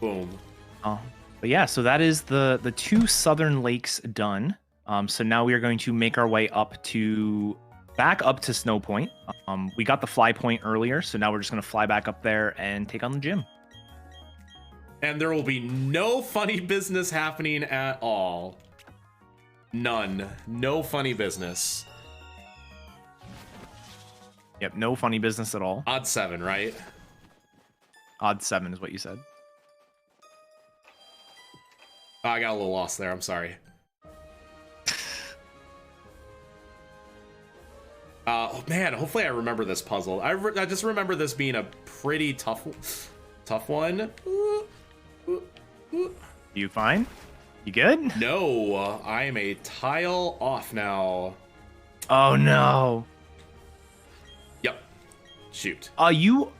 Boom. But yeah, so that is the 2 southern lakes done. So now we are going to make our way back up to Snow Point. We got the fly point earlier, so now we're just going to fly back up there and take on the gym. And there will be no funny business happening at all. None. No funny business. Yep, no funny business at all. Odd 7, right? Odd 7 is what you said. Oh, I got a little lost there. I'm sorry. Oh man, hopefully I remember this puzzle. I just remember this being a pretty tough one. You fine? You good? No, I am a tile off now. Oh no. Yep. Shoot. You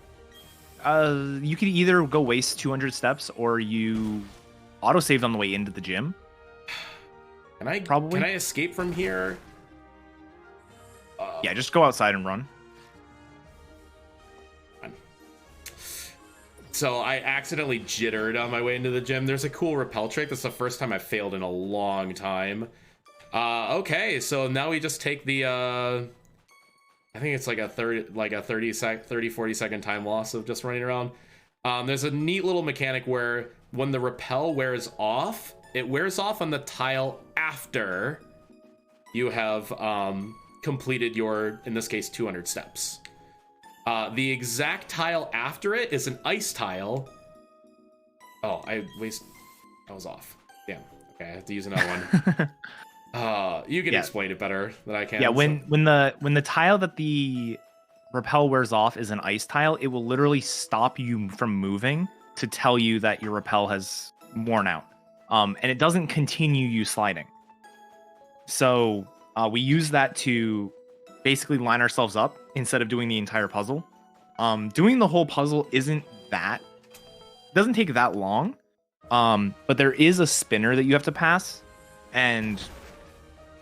could either go waste 200 steps or you autosaved on the way into the gym. Can I escape from here? Yeah, just go outside and run. So I accidentally jittered on my way into the gym. There's a cool repel trick. That's the first time I failed in a long time. Okay, so now we just take the I think it's like a 30 40 second time loss of just running around. There's a neat little mechanic where when the repel wears off, it wears off on the tile after you have completed your, in this case, 200 steps. The exact tile after it is an ice tile. Oh, I was off. Damn. Okay, I have to use another one. You can explain it better than I can. Yeah, when the tile that the repel wears off is an ice tile, it will literally stop you from moving to tell you that your repel has worn out. And it doesn't continue you sliding. So we use that to basically line ourselves up instead of doing the entire puzzle. Doing the whole puzzle doesn't take that long. But there is a spinner that you have to pass, and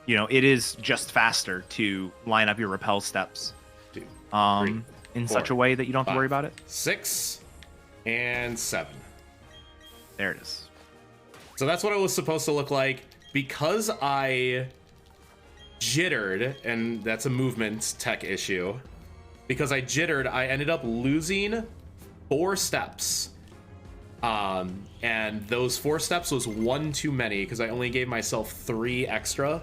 it is just faster to line up your repel steps. 2, 3, in 4, such a way that you don't have to worry about it. 6 and 7. There it is. So that's what it was supposed to look like. Because I jittered, and that's a movement tech issue. Because I jittered, I ended up losing 4 steps. And those 4 steps was 1 too many because I only gave myself 3 extra.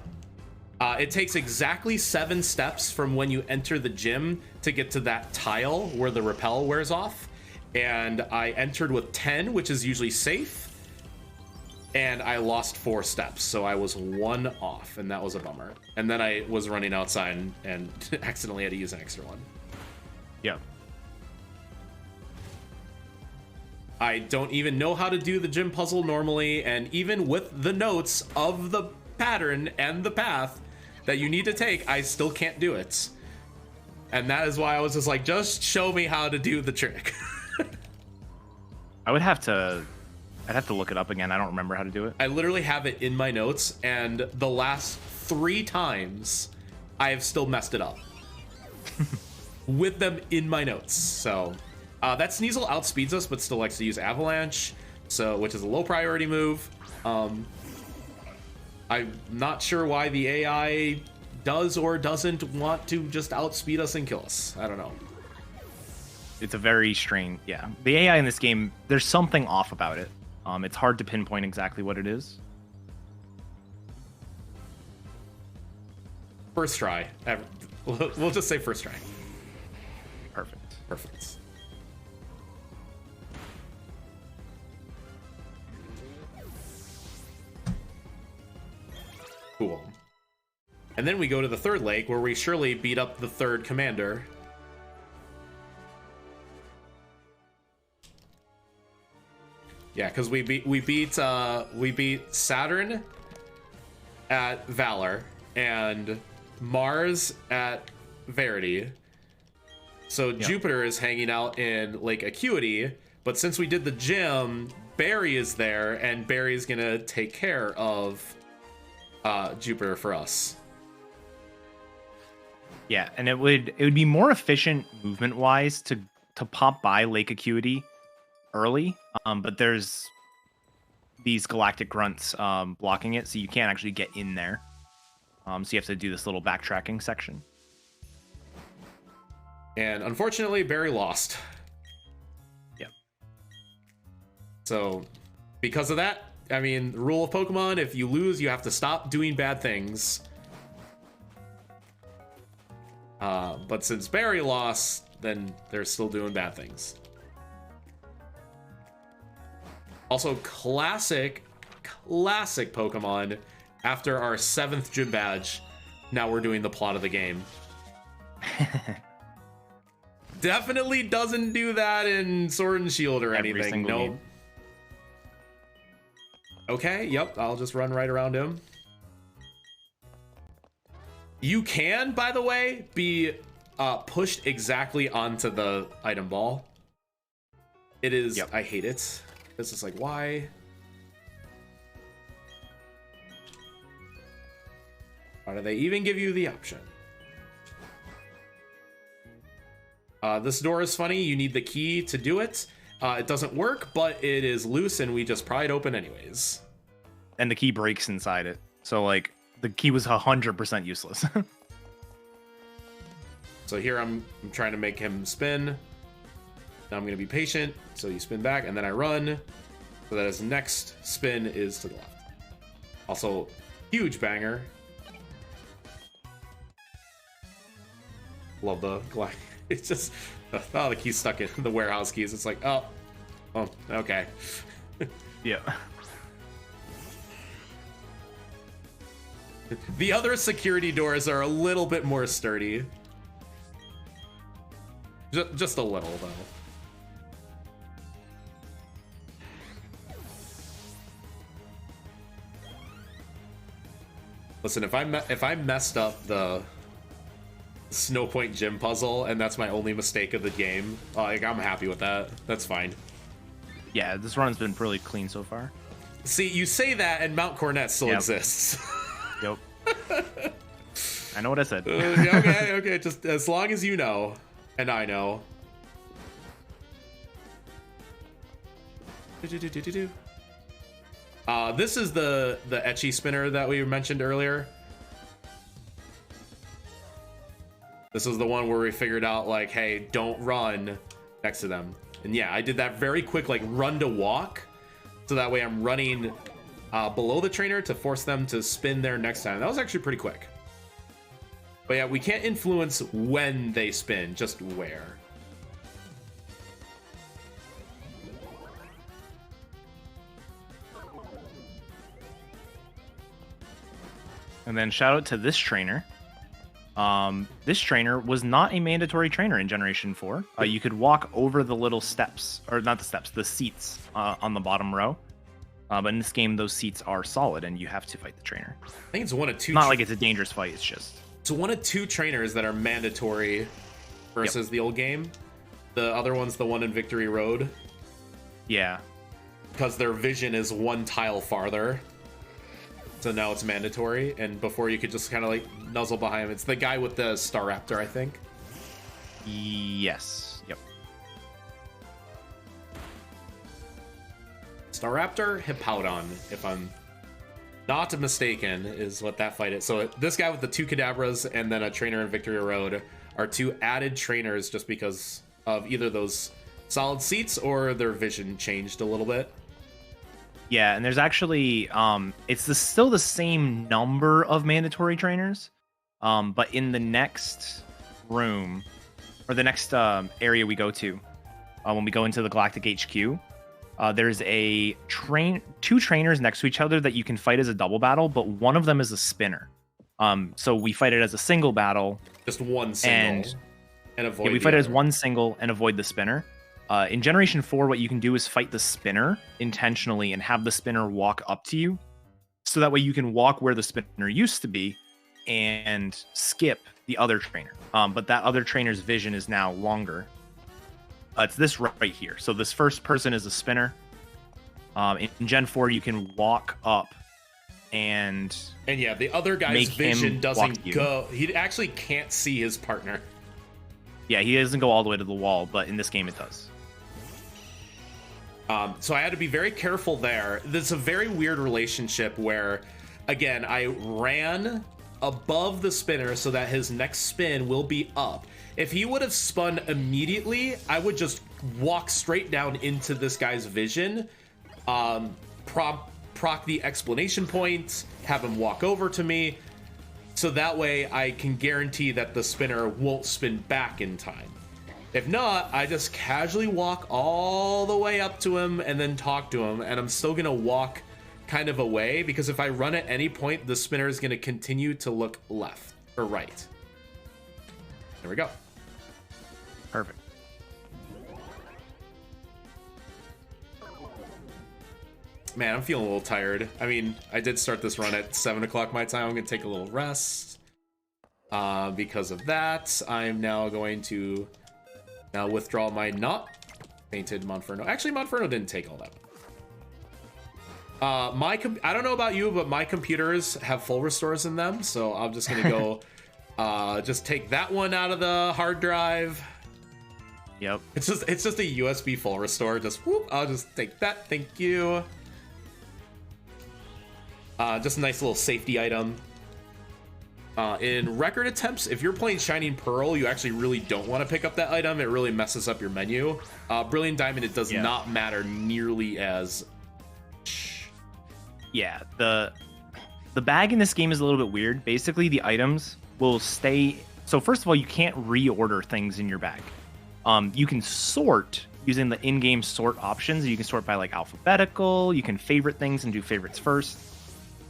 It takes exactly 7 steps from when you enter the gym to get to that tile where the repel wears off. And I entered with 10, which is usually safe. And I lost 4 steps, so I was 1 off, and that was a bummer. And then I was running outside and accidentally had to use an extra one. Yeah. I don't even know how to do the gym puzzle normally, and even with the notes of the pattern and the path that you need to take, I still can't do it. And that is why I was just like, just show me how to do the trick. I'd have to look it up again. I don't remember how to do it. I literally have it in my notes, and the last 3 times I have still messed it up with them in my notes. So That Sneasel outspeeds us, but still likes to use Avalanche, which is a low priority move. I'm not sure why the AI does or doesn't want to just outspeed us and kill us. I don't know. It's a very strange, yeah. The AI in this game, there's something off about it. It's hard to pinpoint exactly what it is. First try. We'll just say first try. Perfect. Perfect. Cool. And then we go to the third lake where we surely beat up the third commander. Yeah, because we beat Saturn at Valor and Mars at Verity. So yep. Jupiter is hanging out in Lake Acuity, but since we did the gym, Barry is there, and Barry's gonna take care of Jupiter for us. Yeah, and it would be more efficient movement wise to pop by Lake Acuity early, but there's these galactic grunts blocking it, so you can't actually get in there. So you have to do this little backtracking section. And unfortunately, Barry lost. Yep. So because of that, I mean, the rule of Pokemon, if you lose, you have to stop doing bad things. But since Barry lost, then they're still doing bad things. Also, classic Pokemon. After our 7th gym badge, now we're doing the plot of the game. Definitely doesn't do that in Sword and Shield or anything. Nope. Game. Okay, yep, I'll just run right around him. You can, by the way, be pushed exactly onto the item ball. It is, yep. I hate it. This is like, why? Why do they even give you the option? This door is funny. You need the key to do it. It doesn't work, but it is loose, and we just pry it open anyways. And the key breaks inside it. So, like, the key was 100% useless. So here I'm trying to make him spin. Now I'm going to be patient. So you spin back, and then I run. So that his next spin is to the left. Also, huge banger. Love the glide. It's just, oh, the key's stuck in the warehouse keys. It's like, oh, okay. Yeah. The other security doors are a little bit more sturdy. Just a little, though. Listen, if I messed up the Snow Point gym puzzle and that's my only mistake of the game, like, I'm happy with that. That's fine. Yeah, this run's been pretty clean so far. See, you say that, and Mount Cornet still exists. Yep. I know what I said. Okay. Just as long as you know, and I know. This is the etchy spinner that we mentioned earlier. This is the one where we figured out, like, hey, don't run next to them. And yeah, I did that very quick, like, run to walk. So that way I'm running below the trainer to force them to spin there next time. That was actually pretty quick. But yeah, we can't influence when they spin, just where. And then shout out to this trainer. This trainer was not a mandatory trainer in Generation 4. You could walk over the little steps, or not the steps, the seats on the bottom row. But in this game, those seats are solid, and you have to fight the trainer. I think it's one of two. Not like it's a dangerous fight. It's just it's one of two trainers that are mandatory versus the old game. The other one's the one in Victory Road. Yeah, because their vision is one tile farther. So now it's mandatory, and before you could just kind of like nuzzle behind him. It's the guy with the Staraptor, I think. Yes. Yep. Staraptor, Hippowdon, if I'm not mistaken, is what that fight is. So this guy with the 2 Kadabras and then a trainer in Victoria Road are 2 added trainers just because of either those solid seats or their vision changed a little bit. Yeah, and there's actually still the same number of mandatory trainers, but in the next room or the next area we go to when we go into the Galactic HQ, there's two trainers next to each other that you can fight as a double battle, but one of them is a spinner. So we fight it as a single battle. Just one single. And avoid. Yeah, we fight it as one single and avoid the spinner. In Generation 4, what you can do is fight the spinner intentionally and have the spinner walk up to you. So that way you can walk where the spinner used to be and skip the other trainer. But that other trainer's vision is now longer. It's this right here. So this first person is a spinner. In Gen 4, you can walk up and yeah, the other guy's vision doesn't go. He actually can't see his partner. Yeah, he doesn't go all the way to the wall, but in this game it does. So I had to be very careful there. There's a very weird relationship where, again, I ran above the spinner so that his next spin will be up. If he would have spun immediately, I would just walk straight down into this guy's vision, proc the explanation point, have him walk over to me, so that way I can guarantee that the spinner won't spin back in time. If not, I just casually walk all the way up to him and then talk to him, and I'm still gonna walk kind of away, because if I run at any point, the spinner is gonna continue to look left or right. There we go. Perfect. Man, I'm feeling a little tired. I mean, I did start this run at 7 o'clock my time. I'm gonna take a little rest. Because of that, I'm now going to withdraw my not painted Monferno. Actually, Monferno didn't take all that. I don't know about you, but my computers have full restores in them, so I'm just gonna go just take that one out of the hard drive. Yep. It's just a USB full restore. Just whoop, I'll just take that. Thank you. Just a nice little safety item. In record attempts, if you're playing Shining Pearl, you actually really don't want to pick up that item. It really messes up your menu. Brilliant Diamond, it does not matter nearly as much. Yeah, the bag in this game is a little bit weird. Basically, the items will stay. So first of all, you can't reorder things in your bag. You can sort using the in-game sort options. You can sort by like alphabetical. You can favorite things and do favorites first.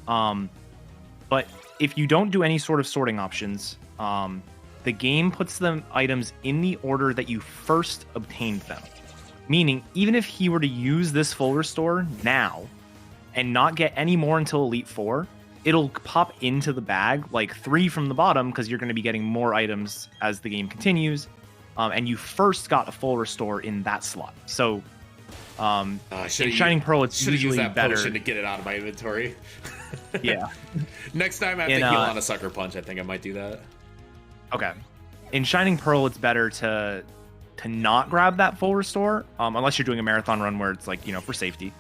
But if you don't do any sort of sorting options, the game puts the items in the order that you first obtained them. Meaning, even if he were to use this full restore now and not get any more until Elite 4, it'll pop into the bag like 3 from the bottom, because you're going to be getting more items as the game continues. And you first got a full restore in that slot. So in Shining Pearl, it's usually that better potion to get it out of my inventory. Yeah. Next time I have to heal on a Sucker Punch, I think I might do that. Okay. In Shining Pearl, it's better to not grab that full restore, unless you're doing a marathon run where it's like, for safety.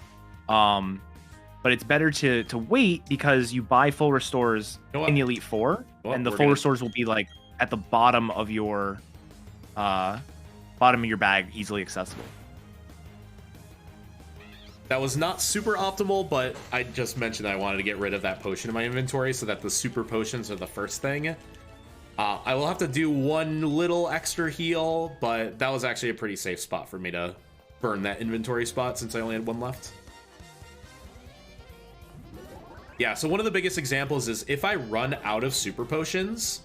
But it's better to wait, because you buy full restores in the Elite 4, and the full restores will be like at the bottom of your bag, easily accessible. That was not super optimal, but I just mentioned I wanted to get rid of that potion in my inventory so that the super potions are the first thing. I will have to do one little extra heal, but that was actually a pretty safe spot for me to burn that inventory spot since I only had one left. Yeah, so one of the biggest examples is if I run out of super potions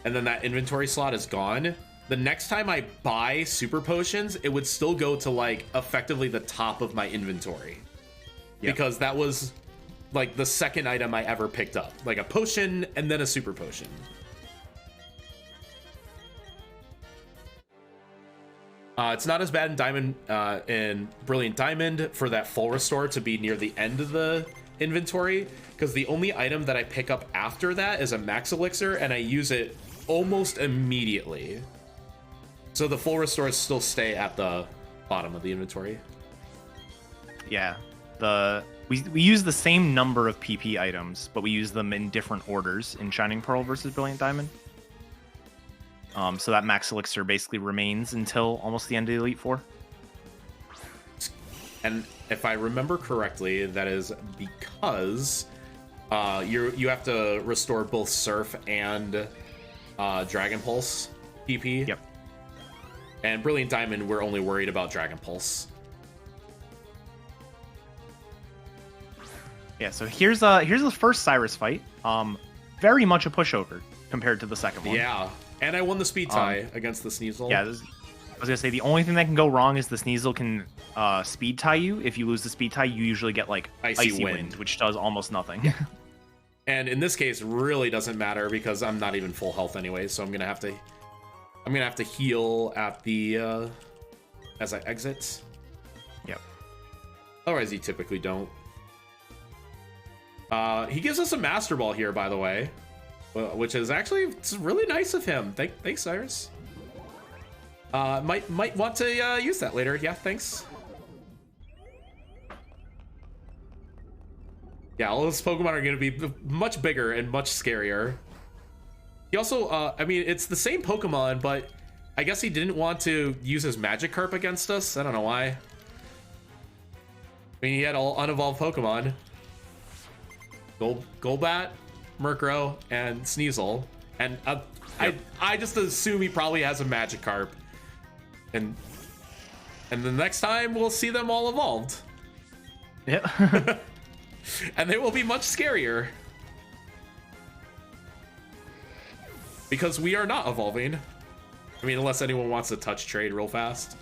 and then that inventory slot is gone, the next time I buy super potions, it would still go to like effectively the top of my inventory. Yep. Because that was like the second item I ever picked up, like a potion and then a super potion. It's not as bad in Diamond, in Brilliant Diamond for that full restore to be near the end of the inventory, because the only item that I pick up after that is a max elixir, and I use it almost immediately. So the full restores still stay at the bottom of the inventory. Yeah. we use the same number of PP items, but we use them in different orders in Shining Pearl versus Brilliant Diamond. So that max elixir basically remains until almost the end of the Elite Four. And if I remember correctly, that is because you have to restore both Surf and Dragon Pulse PP. Yep. And Brilliant Diamond, we're only worried about Dragon Pulse. Yeah, so here's the first Cyrus fight. Very much a pushover compared to the second one. Yeah, and I won the speed tie against the Sneasel. Yeah, I was gonna say the only thing that can go wrong is the Sneasel can speed tie you. If you lose the speed tie, you usually get like Icy Wind, which does almost nothing. And in this case, really doesn't matter because I'm not even full health anyway, so I'm gonna have to heal at the as I exit. Yep. Otherwise, you typically don't. He gives us a Master Ball here, by the way, which is actually it's really nice of him. Thanks, Cyrus. Might want to use that later. Yeah, thanks. Yeah, all those Pokemon are going to be much bigger and much scarier. He also, I mean, it's the same Pokemon, but I guess he didn't want to use his Magikarp against us. I don't know why. I mean, he had all unevolved Pokemon. Golbat, Murkrow, and Sneasel. And Yep. I just assume he probably has a Magikarp. And the next time we'll see them all evolved. Yep. And they will be much scarier. Because we are not evolving. I mean, unless anyone wants to touch trade real fast.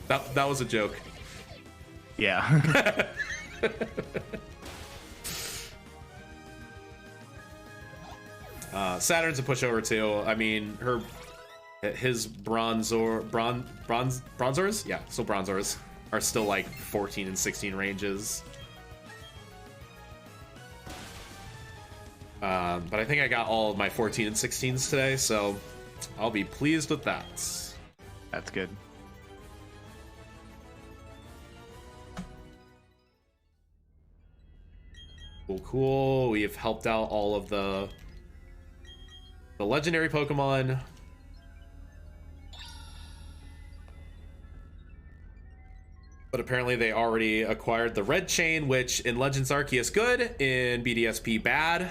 That was a joke. Yeah. Saturn's a pushover too. I mean, his Bronzors, yeah, so Bronzors are still like 14 and 16 ranges. But I think I got all of my 14 and 16s today, so I'll be pleased with that. That's good. Cool. We have helped out all of the legendary Pokemon. But apparently they already acquired the red chain, which in Legends Arceus good, in BDSP bad.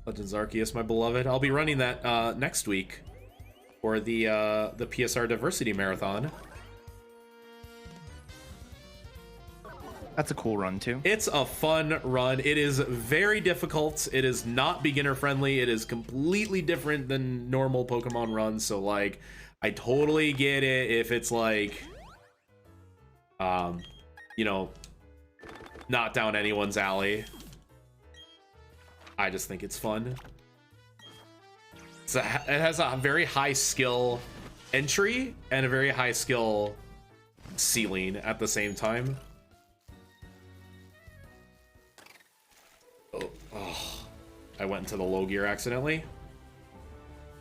Legends Arceus, my beloved. I'll be running that next week for the PSR Diversity Marathon. That's a cool run too. It's a fun run. It is very difficult. It is not beginner friendly. It is completely different than normal Pokemon runs. So like, I totally get it if it's like, you know, not down anyone's alley. I just think it's fun. So it has a very high skill entry and a very high skill ceiling at the same time. Oh, I went into the low gear accidentally.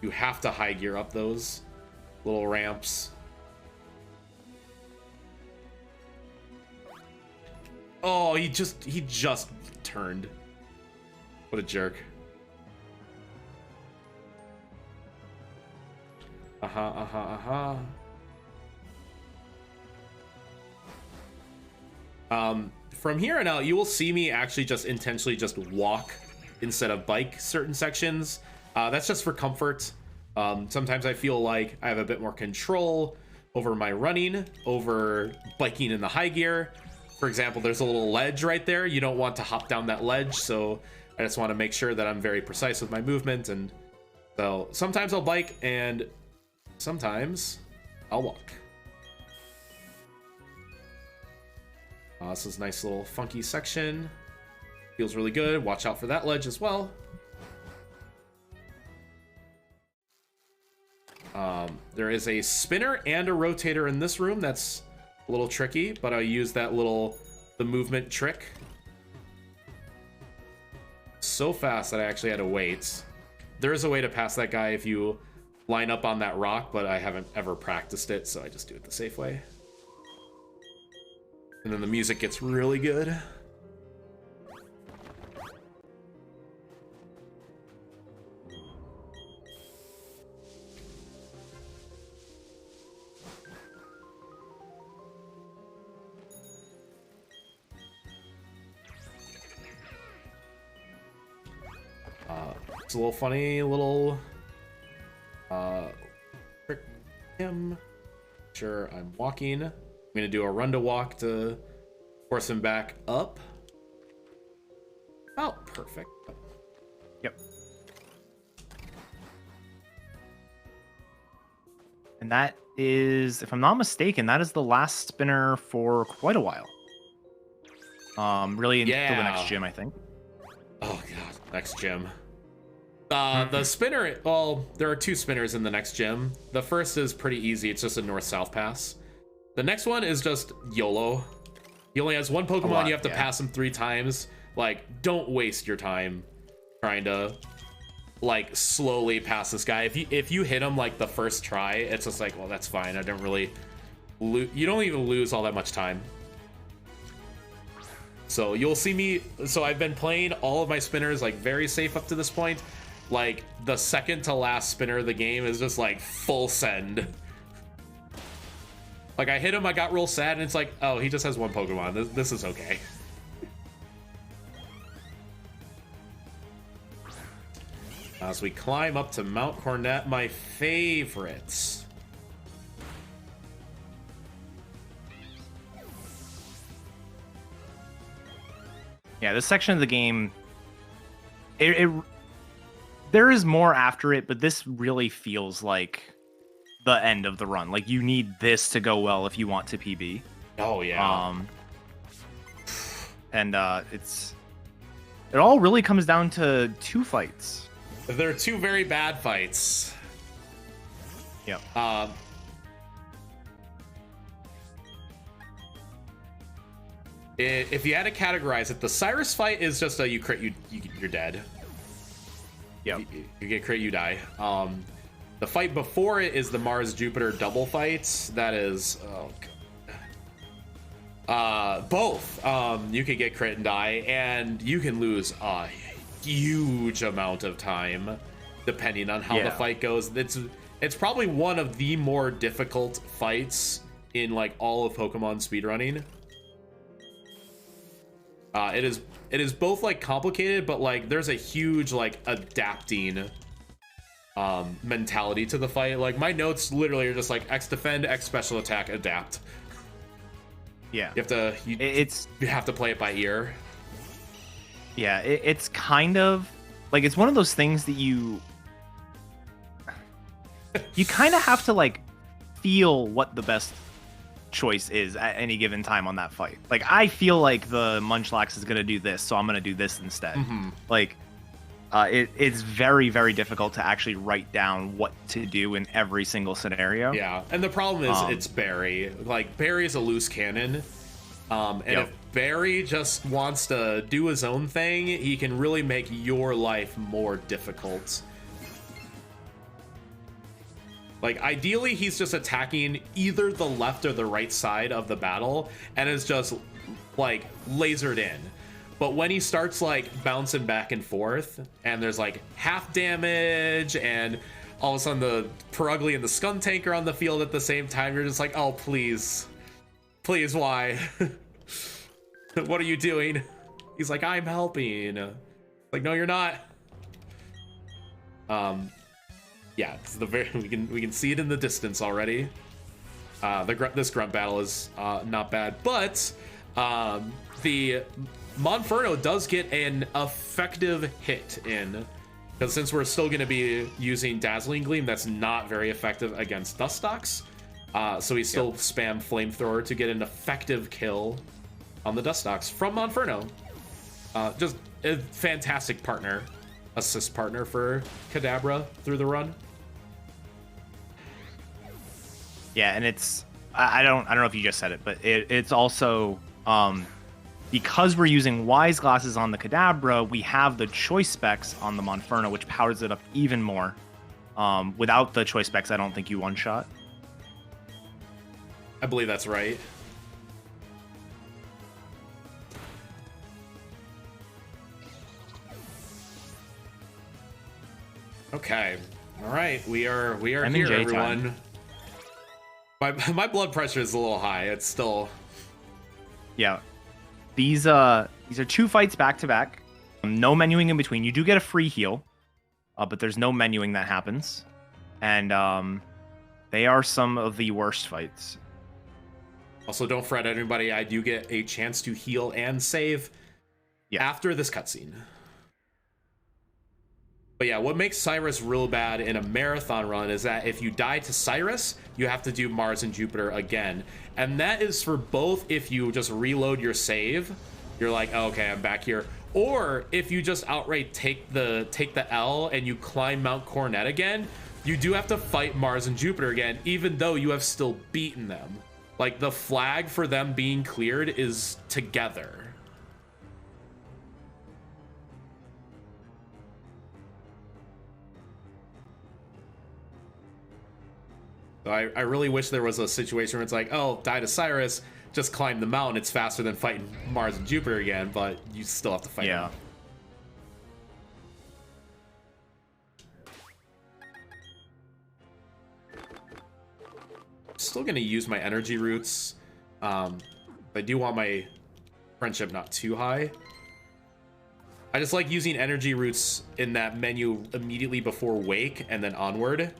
You have to high gear up those little ramps. Oh, he just turned. What a jerk. From here on out, you will see me actually just intentionally just walk instead of bike certain sections. That's just for comfort. Sometimes I feel like I have a bit more control over my running, over biking in the high gear. For example, there's a little ledge right there. You don't want to hop down that ledge, so I just want to make sure that I'm very precise with my movement. And so sometimes I'll bike and sometimes I'll walk. This is a nice little funky section. Feels really good. Watch out for that ledge as well. There is a spinner and a rotator in this room. That's a little tricky, but I use that the movement trick so fast that I actually had to wait. There is a way to pass that guy if you line up on that rock, but I haven't ever practiced it, so I just do it the safe way. And then the music gets really good. It's a little funny little trick him. Sure, I'm walking. I'm gonna do a run to walk to force him back up. Oh, perfect. Yep. And that is, if I'm not mistaken, that is the last spinner for quite a while. Really until the next gym, I think. Oh god, next gym. The spinner, well, there are 2 spinners in the next gym. The first is pretty easy. It's just a north-south pass. The next one is just YOLO. He only has 1 Pokemon. You have to pass him 3 times. Like, don't waste your time trying to, like, slowly pass this guy. If you hit him, like, the first try, it's just like, well, that's fine. I don't really... You don't even lose all that much time. So you'll see me... So I've been playing all of my spinners, like, very safe up to this point. Like, the second to last spinner of the game is just, like, full send. Like, I hit him, I got real sad, and it's like, oh, he just has 1 Pokemon. This is okay. As we climb up to Mount Cornet, my favorites. Yeah, this section of the game, there is more after it, but this really feels like the end of the run. Like, you need this to go well if you want to PB. Oh yeah. And it all really comes down to 2 fights. There are 2 very bad fights. Yep. If you had to categorize it, the Cyrus fight is just a you crit, you're dead. Yep. You get crit, you die. The fight before it is the Mars Jupiter double fight. That is both. You can get crit and die, and you can lose a huge amount of time depending on how the fight goes. It's probably one of the more difficult fights in like all of Pokemon speedrunning. It is both like complicated, but like there's a huge like adapting mentality to the fight. Like my notes literally are just like X defend, X special attack, adapt. Yeah. You have to play it by ear. Yeah, it's kind of like, it's one of those things that you kind of have to like feel what the best choice is at any given time on that fight. Like, I feel like the Munchlax is going to do this, so I'm going to do this instead. Like, it's very, very difficult to actually write down what to do in every single scenario. Yeah, and the problem is it's Barry. Like, Barry is a loose cannon. And if Barry just wants to do his own thing, he can really make your life more difficult. Like, ideally, he's just attacking either the left or the right side of the battle and is just, like, lasered in. But when he starts, like, bouncing back and forth and there's, like, half damage and all of a sudden the Perugly and the Skuntank are on the field at the same time, you're just like, oh, please. Please, why? What are you doing? He's like, I'm helping. Like, no, you're not. Yeah, it's the we can see it in the distance already. This grunt battle is not bad, but the Monferno does get an effective hit in, because since we're still going to be using Dazzling Gleam, that's not very effective against Dustox. So we still spam Flamethrower to get an effective kill on the Dustox from Monferno. Just a fantastic assist partner for Kadabra through the run. Yeah, and it's, I don't know if you just said it, but it's also because we're using Wise Glasses on the Kadabra, we have the choice specs on the Monferno, which powers it up even more. Without the choice specs, I don't think you one-shot. I believe that's right. Okay. All right. We are here, everyone. My blood pressure is a little high. It's still. Yeah. These are 2 fights back to back. No menuing in between. You do get a free heal, but there's no menuing that happens. And they are some of the worst fights. Also, don't fret, everybody. I do get a chance to heal and save after this cutscene. But yeah, what makes Cyrus real bad in a marathon run is that if you die to Cyrus, you have to do Mars and Jupiter again. And that is for both if you just reload your save, you're like, oh, okay, I'm back here. Or if you just outright take the L and you climb Mount Coronet again, you do have to fight Mars and Jupiter again, even though you have still beaten them. Like, the flag for them being cleared is together. So I really wish there was a situation where it's like, oh, die to Cyrus, just climb the mountain. It's faster than fighting Mars and Jupiter again, but you still have to fight them. Still going to use my energy roots. I do want my friendship not too high. I just like using energy roots in that menu immediately before Wake and then onward.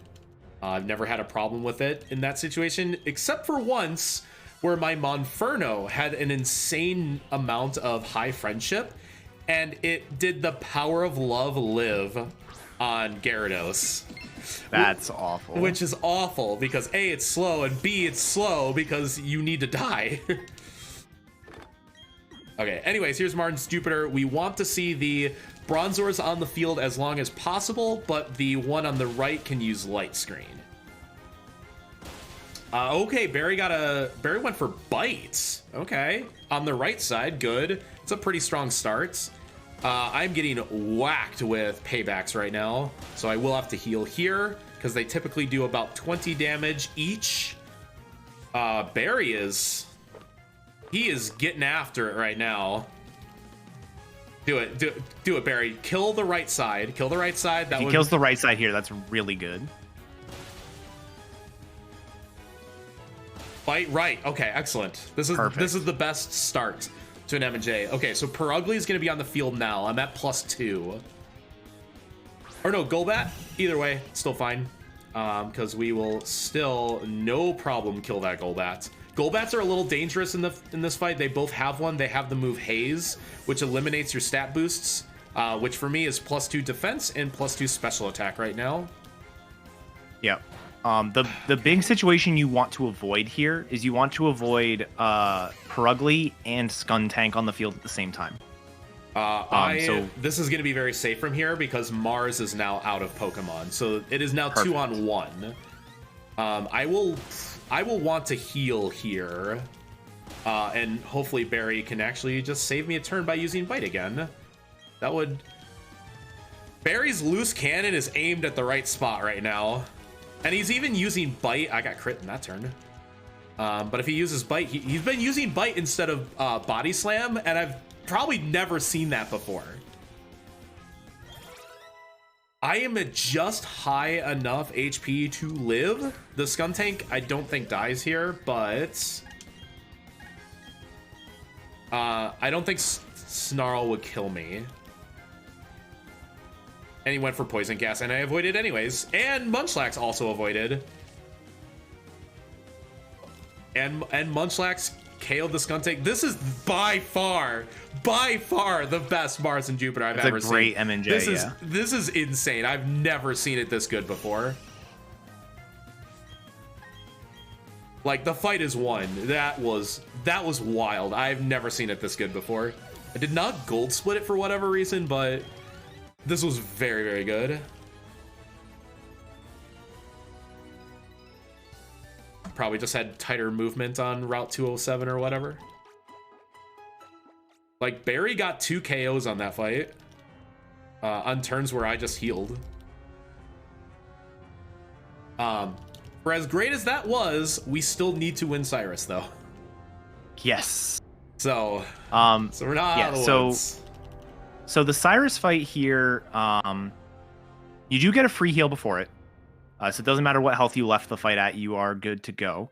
I've never had a problem with it in that situation, except for once where my Monferno had an insane amount of high friendship, and it did the power of love live on Gyarados. That's awful. Which is awful, because A, it's slow, and B, it's slow because you need to die. Okay, anyways, here's Mars Jupiter. We want to see the Bronzors on the field as long as possible, but the one on the right can use light screen. Okay, Barry went for bites. Okay, on the right side, good. It's a pretty strong start. I'm getting whacked with paybacks right now, so I will have to heal here because they typically do about 20 damage each. Barry is getting after it right now. Do it, Barry. Kill the right side. Kill the right side. If he kills the right side here, that's really good. Fight right. Okay, excellent. This is the best start to an M&J. Okay, so Perugly is going to be on the field now. I'm at +2. Or no, Golbat. Either way, still fine. Because we will still, no problem, kill that Golbat. Golbats are a little dangerous in this fight. They both have one. They have the move Haze, which eliminates your stat boosts, which for me is +2 defense and +2 special attack right now. Yep. The big situation you want to avoid here is you want to avoid Perugly and Skuntank on the field at the same time. This is going to be very safe from here because Mars is now out of Pokemon, so it is now perfect. 2-on-1. I will want to heal here, and hopefully Barry can actually just save me a turn by using Bite again. That would. Barry's loose cannon is aimed at the right spot right now. And he's even using Bite. I got crit in that turn. But if he uses Bite, he's been using Bite instead of Body Slam, and I've probably never seen that before. I am at just high enough HP to live. The Skuntank, I don't think dies here, but I don't think Snarl would kill me. And he went for Poison Gas, and I avoided anyways. And Munchlax also avoided. And Munchlax KO'd the Skuntank. This is by far the best Mars and Jupiter I've ever seen. It's a great M&J, This is insane. I've never seen it this good before. Like, the fight is won. That was wild. I've never seen it this good before. I did not gold split it for whatever reason, but this was very, very good. Probably just had tighter movement on Route 207 or whatever. Like, Barry got 2 KOs on that fight. On turns where I just healed. For as great as that was, we still need to win Cyrus, though. Yes. So so we're not out of the woods. So the Cyrus fight here, you do get a free heal before it. So it doesn't matter what health you left the fight at, you are good to go.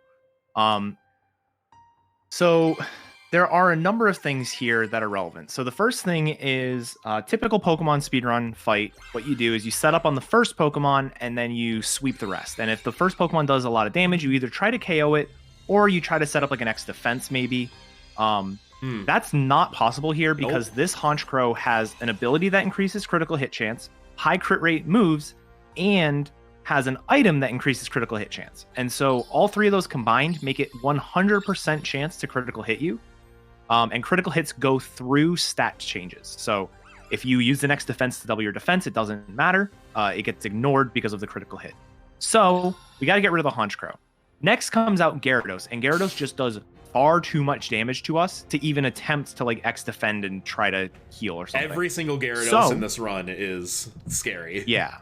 So there are a number of things here that are relevant. So the first thing is typical Pokemon speedrun fight. What you do is you set up on the first Pokemon and then you sweep the rest. And if the first Pokemon does a lot of damage, you either try to KO it or you try to set up like an X defense maybe. That's not possible here because this Honchkrow has an ability that increases critical hit chance, high crit rate moves, and has an item that increases critical hit chance. And so all three of those combined make it 100% chance to critical hit you. And critical hits go through stat changes. So if you use the next defense to double your defense, it doesn't matter. It gets ignored because of the critical hit. So we got to get rid of the Honchkrow. Next comes out Gyarados, and Gyarados just does far too much damage to us to even attempt to like X defend and try to heal or something. Every single Gyarados in this run is scary. Yeah.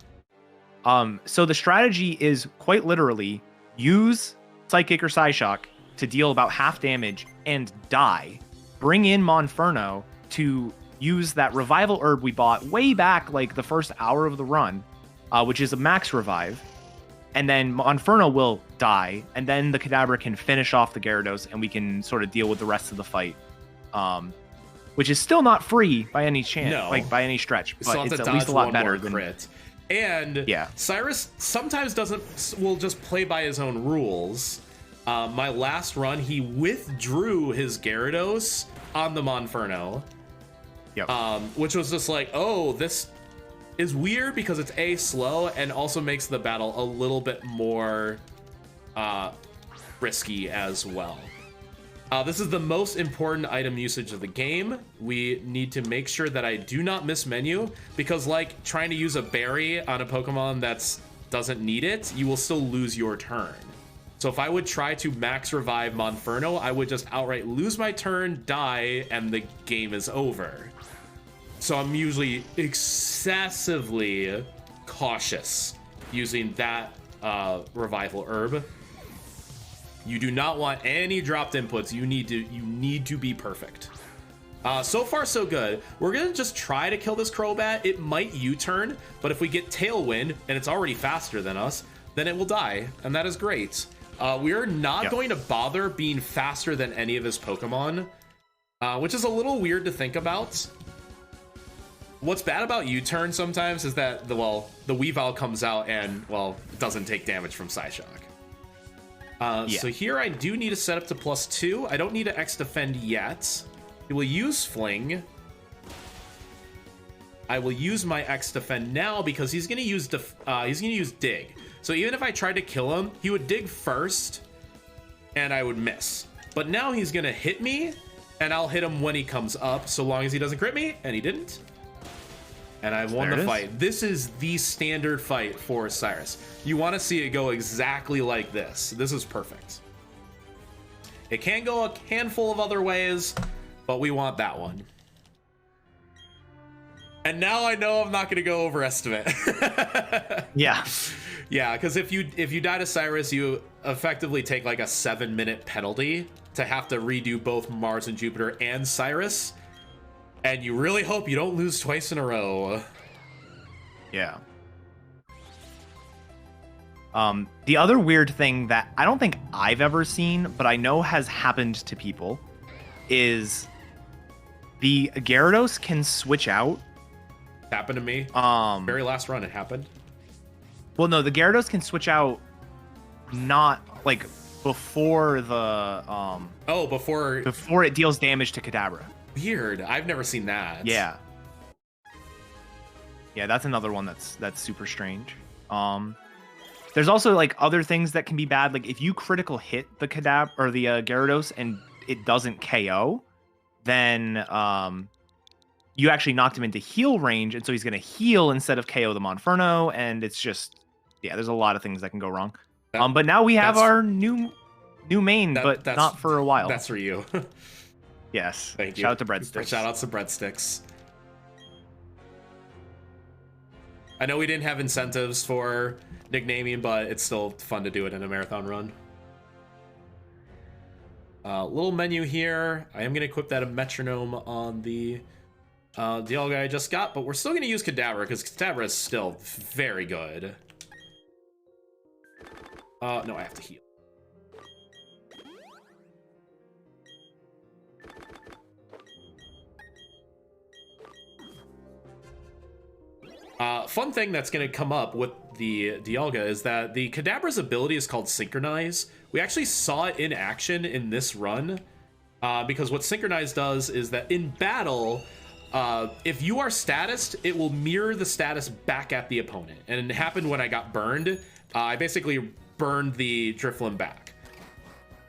So the strategy is quite literally use Psychic or Psyshock to deal about half damage and die. Bring in Monferno to use that revival herb we bought way back like the first hour of the run, which is a max revive. And then Monferno will die, and then the Kadabra can finish off the Gyarados, and we can sort of deal with the rest of the fight. Which is still not free by any chance, like by any stretch, but it's at least a lot better than crit. And Cyrus sometimes will just play by his own rules. My last run, he withdrew his Gyarados on the Monferno, which was just like, oh, this is weird because it's slow and also makes the battle a little bit more risky as well. This is the most important item usage of the game. We need to make sure that I do not miss menu, because like trying to use a berry on a Pokemon that doesn't need it, you will still lose your turn. So if I would try to max revive Monferno, I would just outright lose my turn, die, and the game is over. So I'm usually excessively cautious using that revival herb. You do not want any dropped inputs. You need to be perfect. So far so good. We're gonna just try to kill this Crobat. It might U-turn, but if we get Tailwind and it's already faster than us, then it will die, and that is great. We are not going to bother being faster than any of his Pokemon, which is a little weird to think about. What's bad about U-turn sometimes is that the Weavile comes out and doesn't take damage from Psyshock. So here I do need to set up to +2. I don't need to X defend yet. He will use Fling. I will use my X defend now because he's gonna use Dig. So even if I tried to kill him, he would dig first, and I would miss. But now he's gonna hit me, and I'll hit him when he comes up, so long as he doesn't crit me, and he didn't. And I won the fight. This is the standard fight for Cyrus. You want to see it go exactly like this. This is perfect. It can go a handful of other ways, but we want that one. And now I know I'm not going to go overestimate. Yeah, because if you die to Cyrus, you effectively take like a 7-minute penalty to have to redo both Mars and Jupiter and Cyrus. And you really hope you don't lose twice in a row. Yeah. The other weird thing that I don't think I've ever seen, but I know has happened to people, is the Gyarados can switch out. Happened to me. Very last run it happened. Well, no, the Gyarados can switch out not like before the before it deals damage to Kadabra. Weird. I've never seen that. Yeah, that's another one that's super strange. There's also like other things that can be bad. Like if you critical hit the Kadabra or the Gyarados and it doesn't KO, then you actually knocked him into heal range, and so he's gonna heal instead of KO the Monferno, and it's just there's a lot of things that can go wrong. But now we have our new main, but not for a while. That's for you. Yes. Thank you. Shout out to Breadsticks. Shout out to Breadsticks. I know we didn't have incentives for nicknaming, but it's still fun to do it in a marathon run. Little menu here. I am going to equip that a metronome on the Dialga I just got, but we're still going to use Kadabra because Kadabra is still very good. No, I have to heal. Fun thing that's going to come up with the Dialga is that the Kadabra's ability is called Synchronize. We actually saw it in action in this run, because what Synchronize does is that in battle, if you are statused, it will mirror the status back at the opponent. And it happened when I got burned. I basically burned the Drifloon back.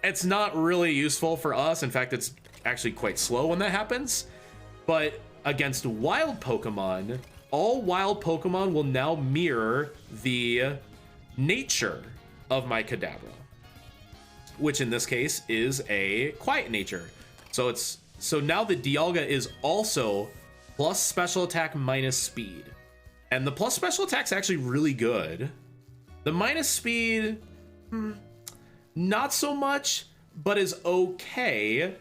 It's not really useful for us. In fact, it's actually quite slow when that happens. But against wild Pokemon, all wild Pokemon will now mirror the nature of my Kadabra, which in this case is a quiet nature. So now the Dialga is also plus special attack minus speed. And the plus special attack's actually really good. The minus speed, not so much, but is okay,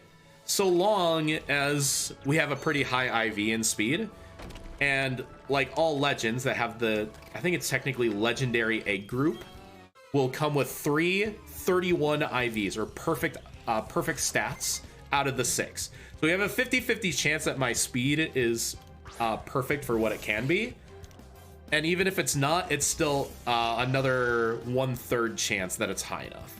so long as we have a pretty high IV in speed. And like all legends that have the, I think it's technically legendary egg group, will come with 31 IVs, or perfect stats out of the 6. So we have a 50-50 chance that my speed is perfect for what it can be. And even if it's not, it's still another 1/3 chance that it's high enough.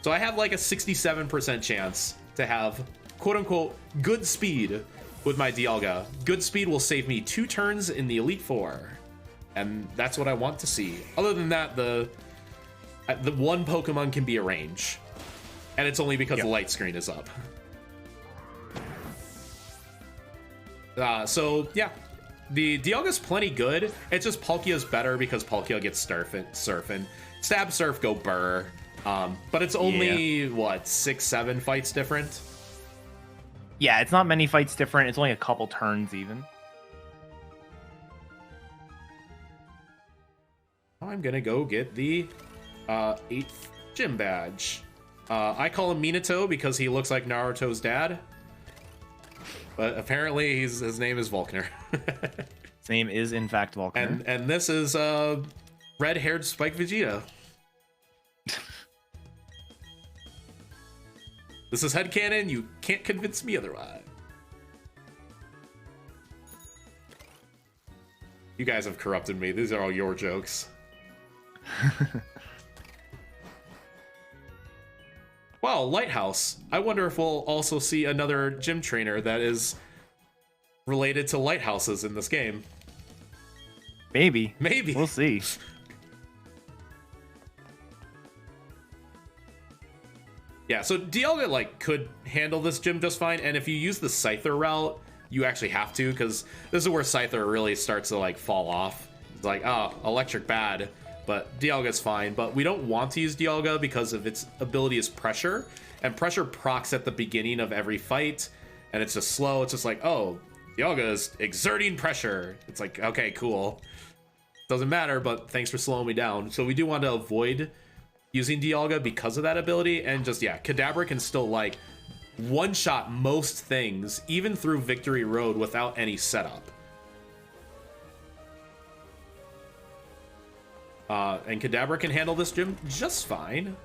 So I have like a 67% chance to have quote unquote good speed with my Dialga. Good speed will save me 2 turns in the Elite Four. And that's what I want to see. Other than that, the one Pokemon can be a range. And it's only because the light screen is up. So yeah, the Dialga's plenty good. It's just Palkia's better because Palkia gets Surfing. Stab, Surf, go Burr. But it's only, what, 6-7 fights different? Yeah, it's not many fights different. It's only a couple turns even. I'm gonna go get the 8th gym badge. I call him Minato because he looks like Naruto's dad. But apparently his name is Volkner. His name is in fact Volkner. And this is red-haired Spike Vegeta. This is headcanon. You can't convince me otherwise. You guys have corrupted me. These are all your jokes. Wow, Lighthouse. I wonder if we'll also see another gym trainer that is related to lighthouses in this game. Maybe. Maybe. We'll see. Yeah, so Dialga like could handle this gym just fine, and if you use the Scyther route, you actually have to, because this is where Scyther really starts to like fall off. It's like, oh, electric bad, but Dialga's fine. But we don't want to use Dialga because of its ability is pressure, and pressure procs at the beginning of every fight, and it's just slow. It's just like, oh, Dialga is exerting pressure. It's like, okay, cool. Doesn't matter, but thanks for slowing me down. So we do want to avoid using Dialga because of that ability, and just, yeah, Kadabra can still like one-shot most things, even through Victory Road, without any setup. And Kadabra can handle this gym just fine.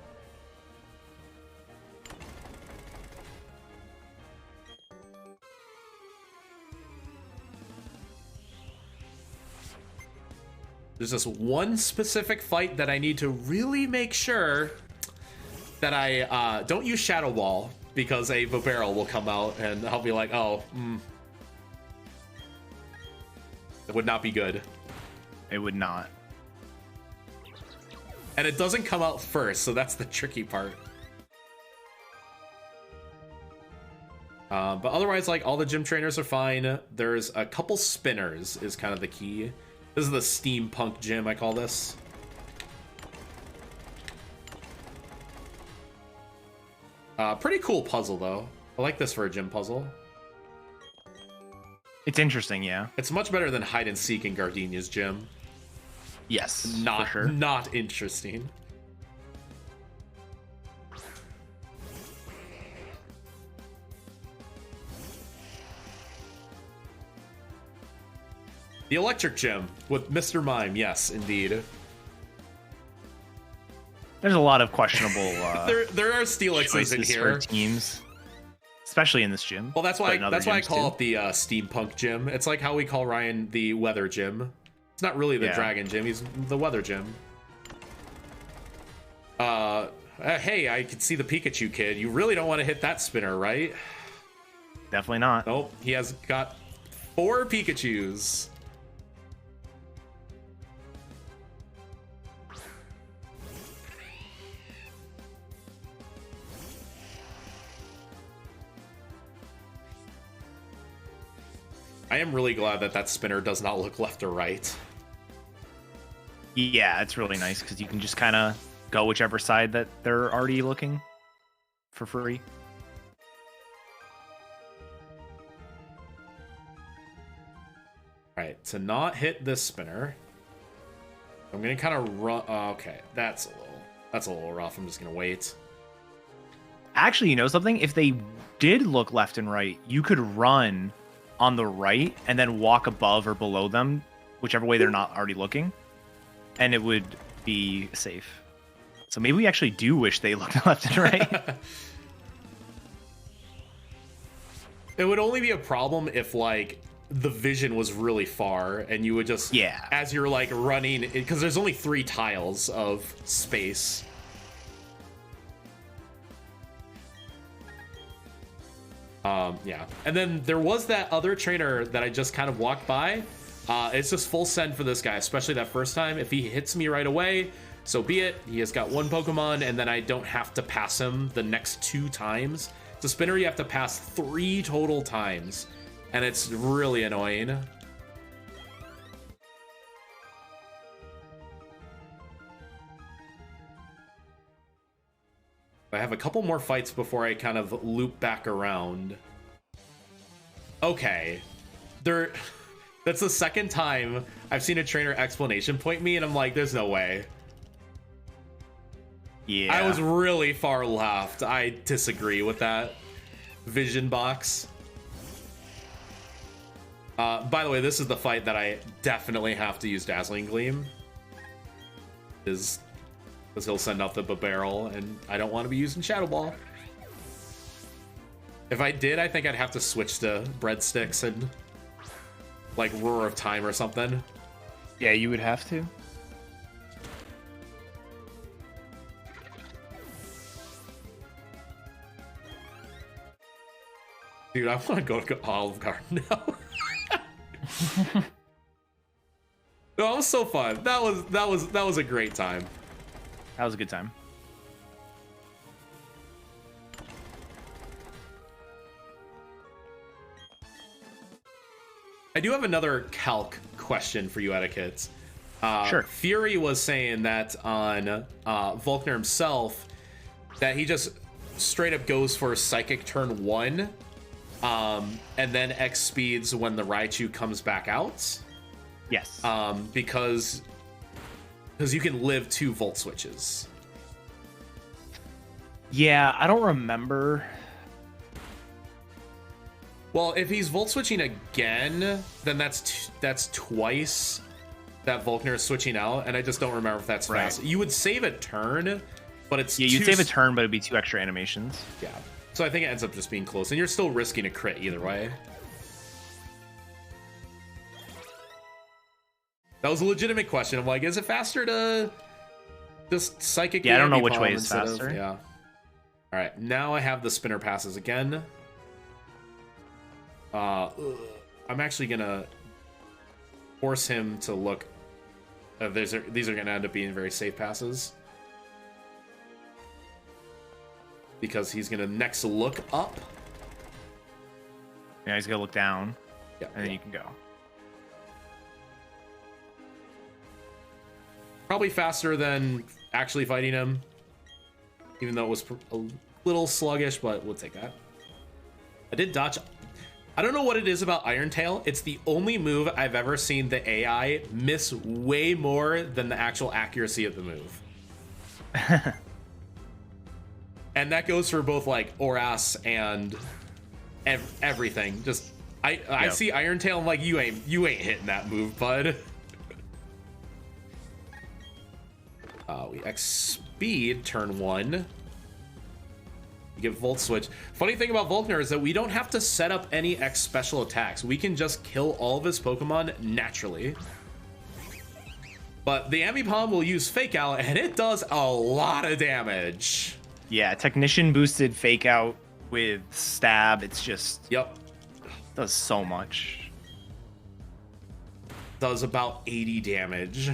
There's this one specific fight that I need to really make sure that I don't use Shadow Wall, because a Vibarel will come out and I'll be like, oh, it would not be good. It would not. And it doesn't come out first, so that's the tricky part. But otherwise, like, all the gym trainers are fine. There's a couple spinners is kind of the key. This is the steampunk gym, I call this. Pretty cool puzzle, though. I like this for a gym puzzle. It's interesting, yeah. It's much better than hide and seek in Gardenia's gym. Yes, Not for sure. not interesting. The electric gym with Mr. Mime, yes, indeed. There's a lot of questionable There are Steelixes in choices here. for teams, especially in this gym. Well, that's why but in other I gyms call too. it the steampunk gym. It's like how we call Ryan the weather gym. It's not really the Yeah. dragon gym. He's the weather gym. Hey, I can see the Pikachu kid. You really don't want to hit that spinner, right? Definitely not. Nope. He has got 4 Pikachus. I am really glad that that spinner does not look left or right. Yeah, it's really nice because you can just kind of go whichever side that they're already looking for free. All right, to not hit this spinner, I'm gonna kind of run. Okay, that's a little rough. I'm just gonna wait. Actually, you know something? If they did look left and right, you could run on the right and then walk above or below them, whichever way they're not already looking, and it would be safe. So maybe we actually do wish they looked left and right. It would only be a problem if like the vision was really far and you would just as you're like running, because there's only 3 tiles of space. Yeah, and then there was that other trainer that I just kind of walked by. It's just full send for this guy, especially that first time. If he hits me right away, so be it. He has got 1 Pokemon, and then I don't have to pass him the next 2 times. It's a spinner you have to pass 3 total times, and it's really annoying. I have a couple more fights before I kind of loop back around. Okay. That's the second time I've seen a trainer explanation point me, and I'm like, there's no way. Yeah. I was really far left. I disagree with that vision box. By the way, this is the fight that I definitely have to use Dazzling Gleam. Because he'll send out the barrel, and I don't want to be using Shadow Ball. If I did, I think I'd have to switch to Breadsticks and like Roar of Time or something. Yeah, you would have to. Dude, I want to go to Olive Garden now. No, it was so fun. That was a great time. That was a good time. I do have another calc question for you, Etiquette. Sure. Fury was saying that on Volkner himself, that he just straight up goes for Psychic turn 1, and then X speeds when the Raichu comes back out. Yes. Because you can live 2 Volt switches. Yeah, I don't remember. Well, if he's Volt switching again, then that's twice that Volkner is switching out, and I just don't remember if that's Right. fast. You would save a turn, but it's Yeah, you'd too save a turn, but it'd be 2 extra animations. Yeah. So I think it ends up just being close, and you're still risking a crit either way. That was a legitimate question. I'm like, is it faster to just psychic? Yeah, I don't know which Ambipom way is instead of- faster. Yeah. All right, now I have the spinner passes again. I'm actually gonna force him to look. These are gonna end up being very safe passes because he's gonna next look up. Yeah, he's gonna look down, Yeah. and then you can go. Probably faster than actually fighting him, even though it was a little sluggish, but we'll take that. I did dodge. I don't know what it is about Iron Tail. It's the only move I've ever seen the AI miss way more than the actual accuracy of the move. And that goes for both like Oras and everything. Just I see Iron Tail, I'm like, you ain't hitting that move, bud. We X speed turn 1. You get Volt Switch. Funny thing about Volkner is that we don't have to set up any X special attacks. We can just kill all of his Pokemon naturally. But the Ambipom will use Fake Out, and it does a lot of damage. Yeah, Technician boosted Fake Out with Stab. It's just... Yep. Does so much. Does about 80 damage.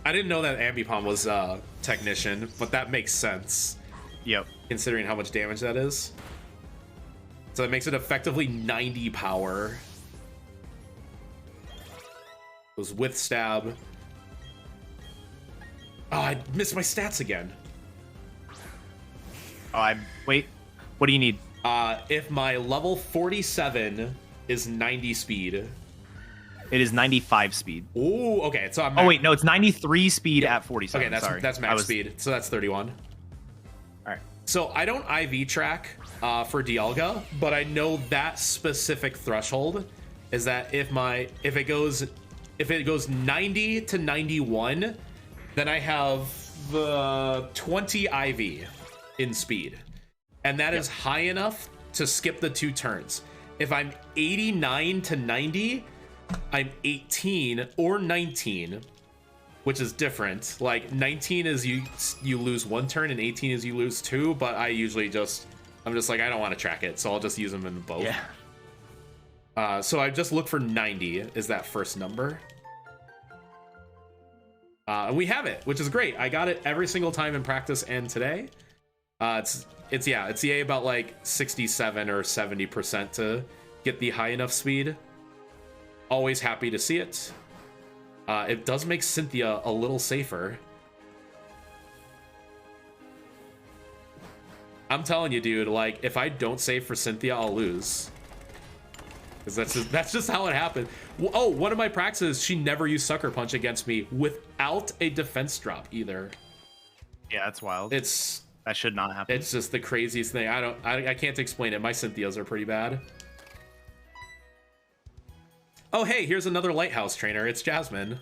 I didn't know that Ambipom was Technician, but that makes sense. Yep. Considering how much damage that is. So that makes it effectively 90 power. Goes with Stab. Oh, I missed my stats again. Oh, wait. What do you need? If my level 47 is 90 speed. It is 95 speed. Ooh, okay. So I'm oh wait, no, it's 93 speed at 47. Okay, that's max speed. So that's 31. All right. So I don't IV track for Dialga, but I know that specific threshold is that if it goes 90 to 91, then I have the 20 IV in speed, and that is high enough to skip the 2 turns. If I'm 89 to 90, I'm 18 or 19, which is different. Like 19 is you lose 1 turn, and 18 is you lose 2. But I usually I'm just like, I don't want to track it, so I'll just use them in both. Yeah. So I just look for 90 is that first number. And we have it, which is great. I got it every single time in practice and today. It's EA about like 67 or 70% to get the high enough speed. Always happy to see it. It does make Cynthia a little safer. I'm telling you, dude, like, if I don't save for Cynthia, I'll lose. Because that's just how it happened. Oh, one of my practices, she never used Sucker Punch against me without a defense drop either. Yeah, that's wild. That should not happen. It's just the craziest thing. I can't explain it. My Cynthias are pretty bad. Oh, hey, here's another Lighthouse trainer. It's Jasmine.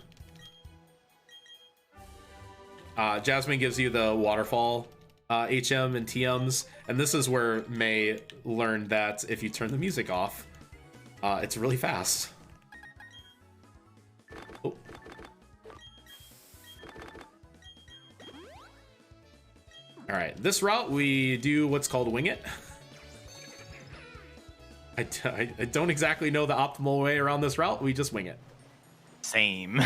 Jasmine gives you the Waterfall HM and TMs, and this is where May learned that if you turn the music off, it's really fast. Oh. All right, this route we do what's called Wing It. I don't exactly know the optimal way around this route. We just wing it. Same.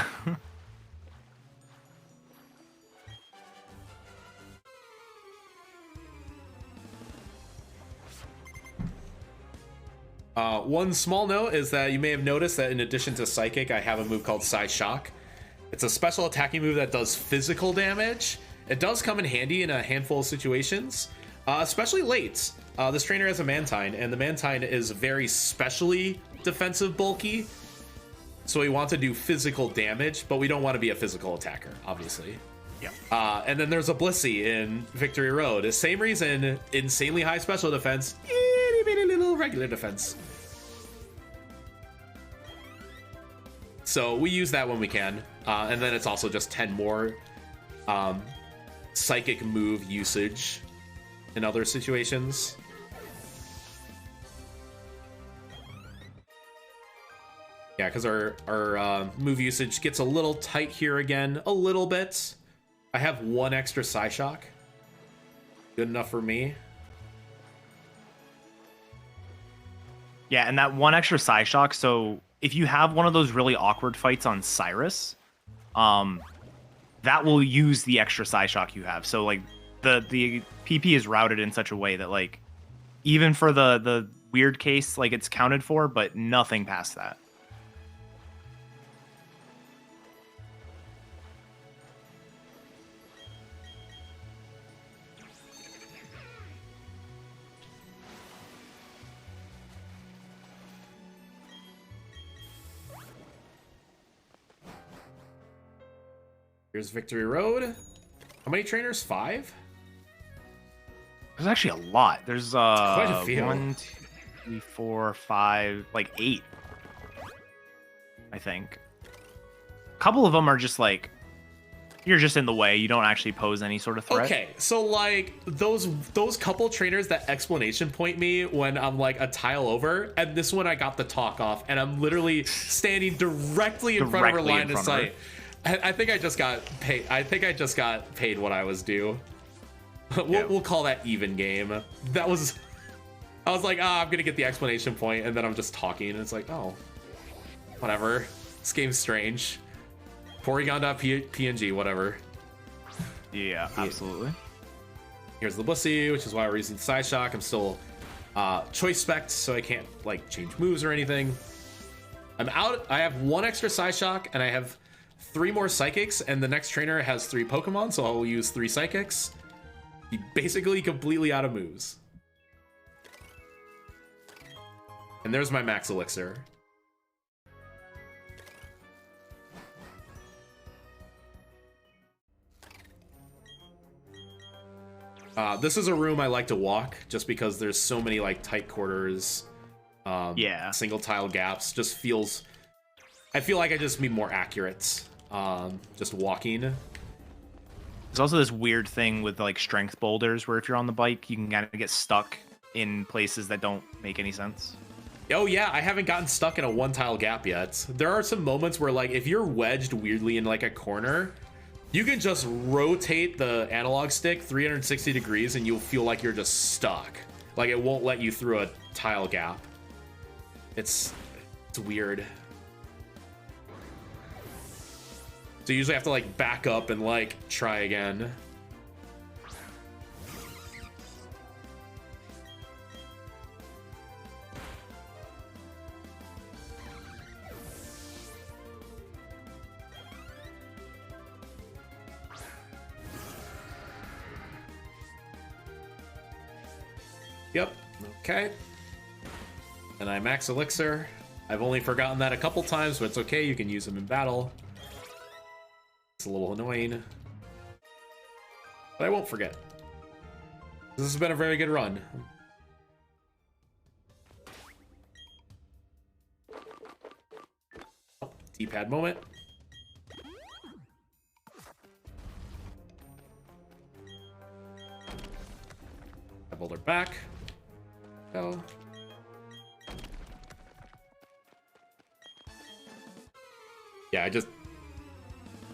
One small note is that you may have noticed that in addition to Psychic, I have a move called Psy Shock. It's a special attacking move that does physical damage. It does come in handy in a handful of situations, especially late. This trainer has a Mantine, and the Mantine is very specially defensive bulky. So we want to do physical damage, but we don't want to be a physical attacker, obviously. Yeah. And then there's a Blissey in Victory Road. The same reason, insanely high special defense, itty bitty little regular defense. So we use that when we can. And then it's also just 10 more psychic move usage in other situations. Yeah, because our move usage gets a little tight here again, a little bit. I have 1 extra Psyshock. Good enough for me. Yeah, and that 1 extra Psyshock, so if you have one of those really awkward fights on Cyrus, that will use the extra Psyshock you have. So like the PP is routed in such a way that like even for the weird case, like it's counted for, but nothing past that. Here's Victory Road. How many trainers? 5? There's actually a lot. There's quite a few. 1, 2, 3, 4, 5, like 8. I think. A couple of them are just like you're just in the way. You don't actually pose any sort of threat. Okay, so like those couple trainers that explanation point me when I'm like a tile over, and this one I got the talk off, and I'm literally standing directly in front of her line of sight. I think I just got paid. I think I just got paid what I was due. We'll call that even game. That was. I was like, I'm gonna get the explanation point, and then I'm just talking, and it's like, oh, whatever. This game's strange. Porygon.png, whatever. Yeah, absolutely. Here's the Blissey, which is why we're using Psyshock. I'm still choice spec'd, so I can't like change moves or anything. I'm out. I have 1 extra Psyshock, and I have 3 more Psychics, and the next trainer has 3 Pokemon, so I will use 3 Psychics. Be basically completely out of moves. And there's my Max Elixir. This is a room I like to walk just because there's so many like tight quarters, single tile gaps. Just feels, I feel like I just be more accurate just walking. There's also this weird thing with like strength boulders where if you're on the bike, you can kind of get stuck in places that don't make any sense. Oh yeah, I haven't gotten stuck in a 1 tile gap yet. There are some moments where like if you're wedged weirdly in like a corner, you can just rotate the analog stick 360 degrees and you'll feel like you're just stuck. Like it won't let you through a tile gap. It's weird. So you usually have to like back up and like try again. Yep, okay. And I max Elixir. I've only forgotten that a couple times, but it's okay, you can use them in battle. It's a little annoying. But I won't forget. This has been a very good run. Oh, D-pad moment. I boulder back. Go. Yeah, I just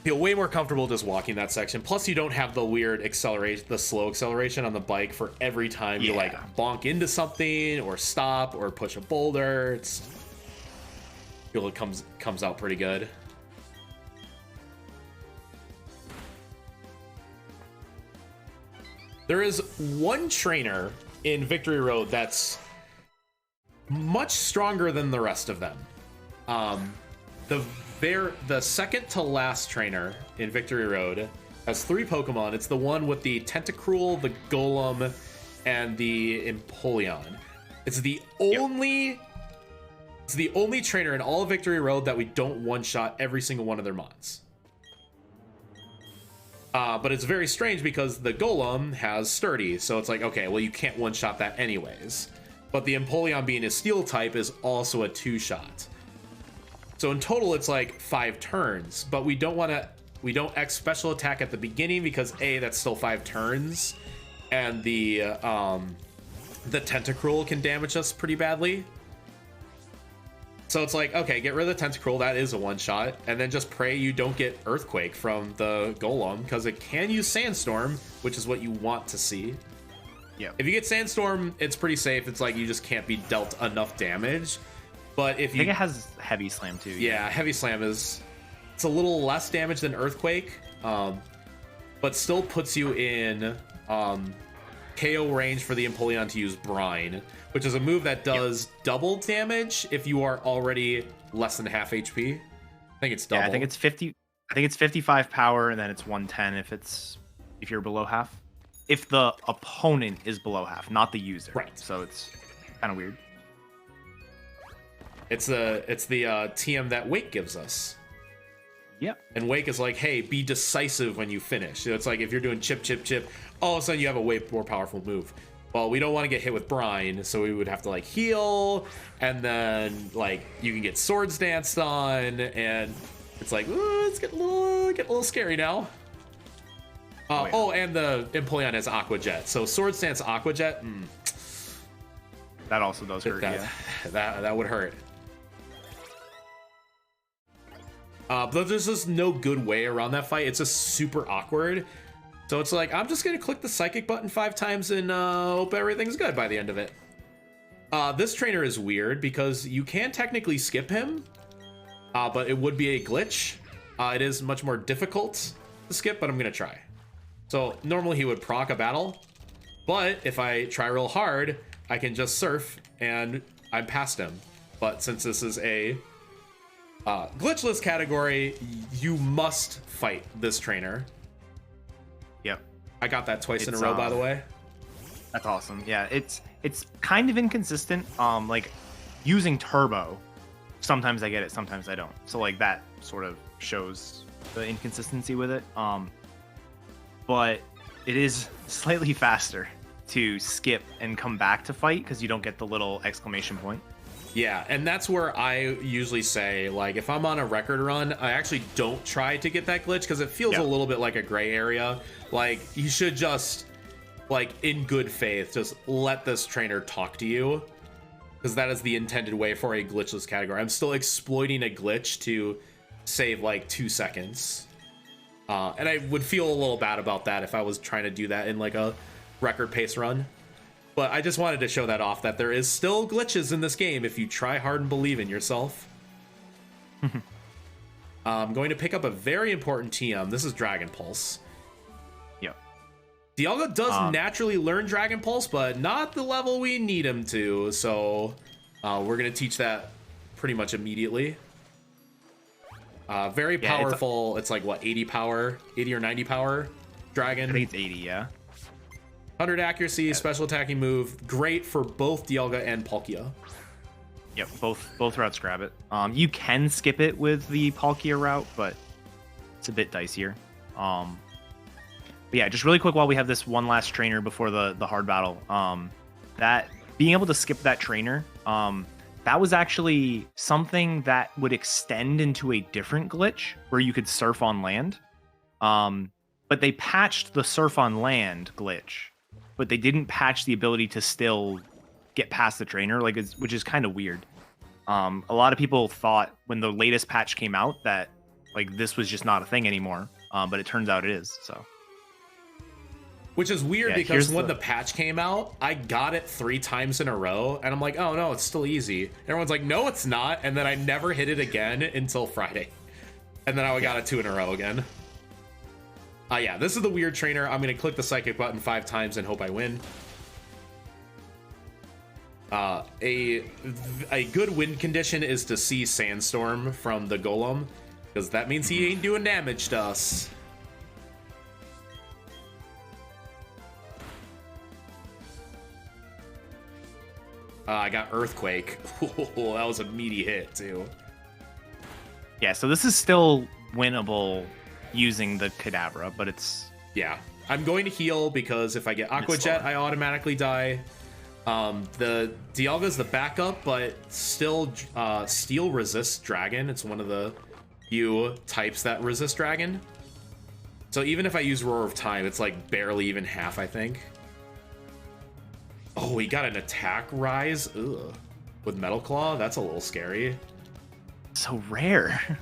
feel way more comfortable just walking that section. Plus, you don't have the weird acceleration, the slow acceleration on the bike for every time you like bonk into something or stop or push a boulder. It's I feel it comes out pretty good. There is one trainer in Victory Road that's much stronger than the rest of them. The second to last trainer in Victory Road has 3 Pokemon. It's the one with the Tentacruel, the Golem, and the Empoleon. It's the only trainer in all of Victory Road that we don't one-shot every single one of their mons. But it's very strange because the Golem has Sturdy, so it's like, okay, well, you can't one-shot that anyways. But the Empoleon being a Steel type is also a 2-shot. So in total, it's like 5 turns, but we don't X special attack at the beginning because A, that's still 5 turns, and the Tentacruel can damage us pretty badly. So it's like, okay, get rid of the Tentacruel, that is a 1-shot, and then just pray you don't get Earthquake from the Golem, because it can use Sandstorm, which is what you want to see. Yeah. If you get Sandstorm, it's pretty safe. It's like you just can't be dealt enough damage. But if you... I think it has Heavy Slam too. Yeah, Heavy Slam it's a little less damage than Earthquake, but still puts you in KO range for the Empoleon to use Brine, which is a move that does double damage if you are already less than half HP. I think it's double. Yeah, I think it's 50. I think it's 55 power, and then it's 110 if you're below half. If the opponent is below half, not the user. Right. So it's kind of weird. It's the TM that Wake gives us. Yep. And Wake is like, hey, be decisive when you finish. So it's like if you're doing chip, chip, chip, all of a sudden you have a way more powerful move. Well, we don't want to get hit with Brine, so we would have to like heal, and then like you can get Swords Danced on, and it's like, ooh, it's getting a little scary now. Oh, and the Empoleon has Aqua Jet. So Swords Dance Aqua Jet, that also does hurt. That would hurt. But there's just no good way around that fight. It's just super awkward. So it's like, I'm just going to click the Psychic button 5 times and hope everything's good by the end of it. This trainer is weird because you can technically skip him, but it would be a glitch. It is much more difficult to skip, but I'm going to try. So normally he would proc a battle, but if I try real hard, I can just surf and I'm past him. But since this is a glitchless category, you must fight this trainer. Yep. I got that twice in a row, by the way. That's awesome. Yeah, it's kind of inconsistent. Like using turbo, sometimes I get it, sometimes I don't. So like that sort of shows the inconsistency with it. But it is slightly faster to skip and come back to fight because you don't get the little exclamation point. Yeah, and that's where I usually say, like, if I'm on a record run, I actually don't try to get that glitch because it feels a little bit like a gray area. Like, you should just, like, in good faith, just let this trainer talk to you, because that is the intended way for a glitchless category. I'm still exploiting a glitch to save, like, 2 seconds. And I would feel a little bad about that if I was trying to do that in, like, a record pace run. But I just wanted to show that off, that there is still glitches in this game if you try hard and believe in yourself. I'm going to pick up a very important TM. This is Dragon Pulse. Yep. Dialga does naturally learn Dragon Pulse, but not the level we need him to. So we're going to teach that pretty much immediately. Very powerful. It's like, what, 80 power? 80 or 90 power dragon? I think it's 80, yeah. 100 accuracy, special attacking move. Great for both Dialga and Palkia. Yep, both routes grab it. You can skip it with the Palkia route, but it's a bit dicier. But yeah, just really quick while we have this one last trainer before the hard battle. That being able to skip that trainer, that was actually something that would extend into a different glitch where you could surf on land. But they patched the surf on land glitch, but they didn't patch the ability to still get past the trainer, like, which is kind of weird. A lot of people thought when the latest patch came out that like this was just not a thing anymore, but it turns out it is. So, which is weird because when the patch came out, I got it 3 times in a row, and I'm like, oh no, it's still easy. Everyone's like, no, it's not, and then I never hit it again until Friday, and then I got it 2 in a row again. Yeah, this is the weird trainer. I'm going to click the Psychic button 5 times and hope I win. A good win condition is to see Sandstorm from the Golem, because that means he ain't doing damage to us. I got Earthquake. Oh, that was a meaty hit, too. Yeah, so this is still winnable using the Kadabra, but it's... Yeah, I'm going to heal because if I get Aqua Jet, I automatically die. The Dialga's the backup, but still Steel resists Dragon. It's one of the few types that resist Dragon. So even if I use Roar of Time, it's like barely even half, I think. Oh, he got an attack rise? Ugh. With Metal Claw? That's a little scary. So rare.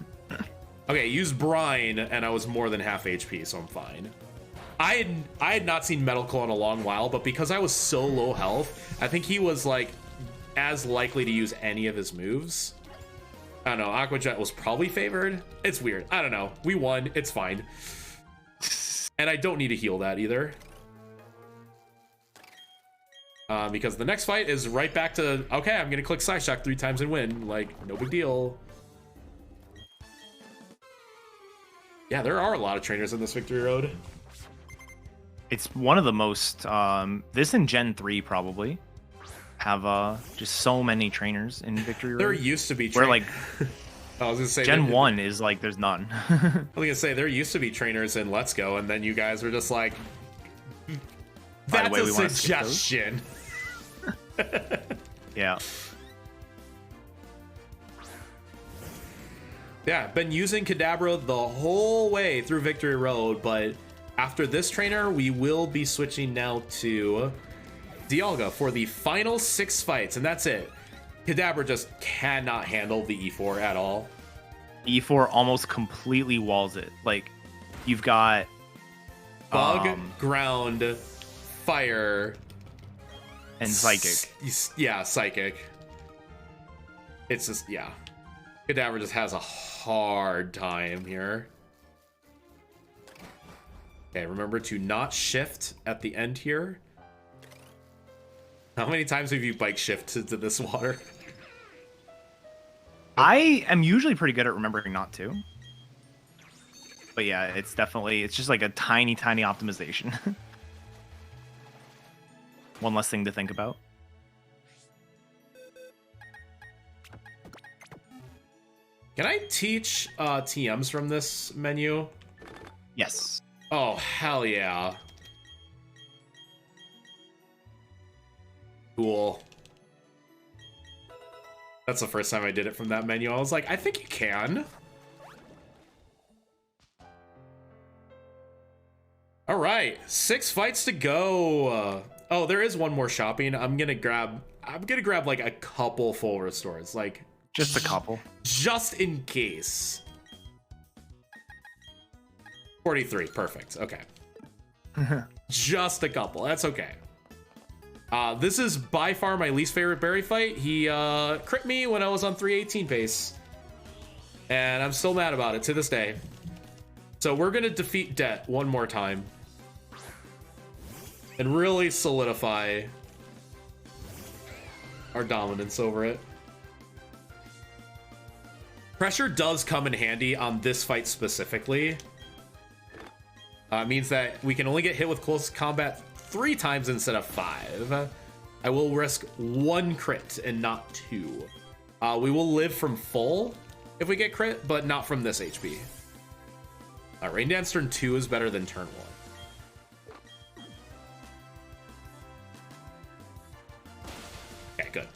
Okay, use Brine, and I was more than half HP, so I'm fine. I had not seen Metal Claw in a long while, but because I was so low health, I think he was like as likely to use any of his moves. I don't know, Aqua Jet was probably favored. It's weird. I don't know. We won. It's fine. And I don't need to heal that either. Because the next fight is right back to, okay, I'm going to click Psyshock 3 times and win. Like, no big deal. Yeah, there are a lot of trainers in this Victory Road. It's one of the most, this and Gen 3 probably, have just so many trainers in Victory Road. There used to be where, like, I was gonna say Gen 1 is like there's none. I was gonna say there used to be trainers in Let's Go, and then you guys were just like, By the "That's way, a we wanna skip those? suggestion." Yeah. Yeah, been using Kadabra the whole way through Victory Road, but after this trainer, we will be switching now to Dialga for the final 6 fights, and that's it. Kadabra just cannot handle the E4 at all. E4 almost completely walls it. Like, you've got Bug, ground, fire, and psychic. Yeah, psychic. It's just, yeah. Kadabra just has a hard time here. Okay, remember to not shift at the end here. How many times have you bike shifted to this water? I am usually pretty good at remembering not to. But yeah, it's just like a tiny optimization. One less thing to think about. Can I teach TMs from this menu? Yes. Oh, hell yeah. Cool. That's the first time I did it from that menu. I was like, I think you can. All right, 6 fights to go. Oh, there is one more shopping. I'm gonna grab like a couple full restores, like Just a couple. just in case. 43, perfect. Okay. Just a couple. That's okay. This is by far my least favorite berry fight. He crit me when I was on 318 pace, and I'm still mad about it to this day. So we're gonna defeat Det one more time and really solidify our dominance over it. Pressure does come in handy on this fight specifically. Means that we can only get hit with close combat 3 times instead of 5. I will risk 1 crit and not 2. We will live from full if we get crit, but not from this HP. Rain Dance turn 2 is better than turn 1. Okay, good.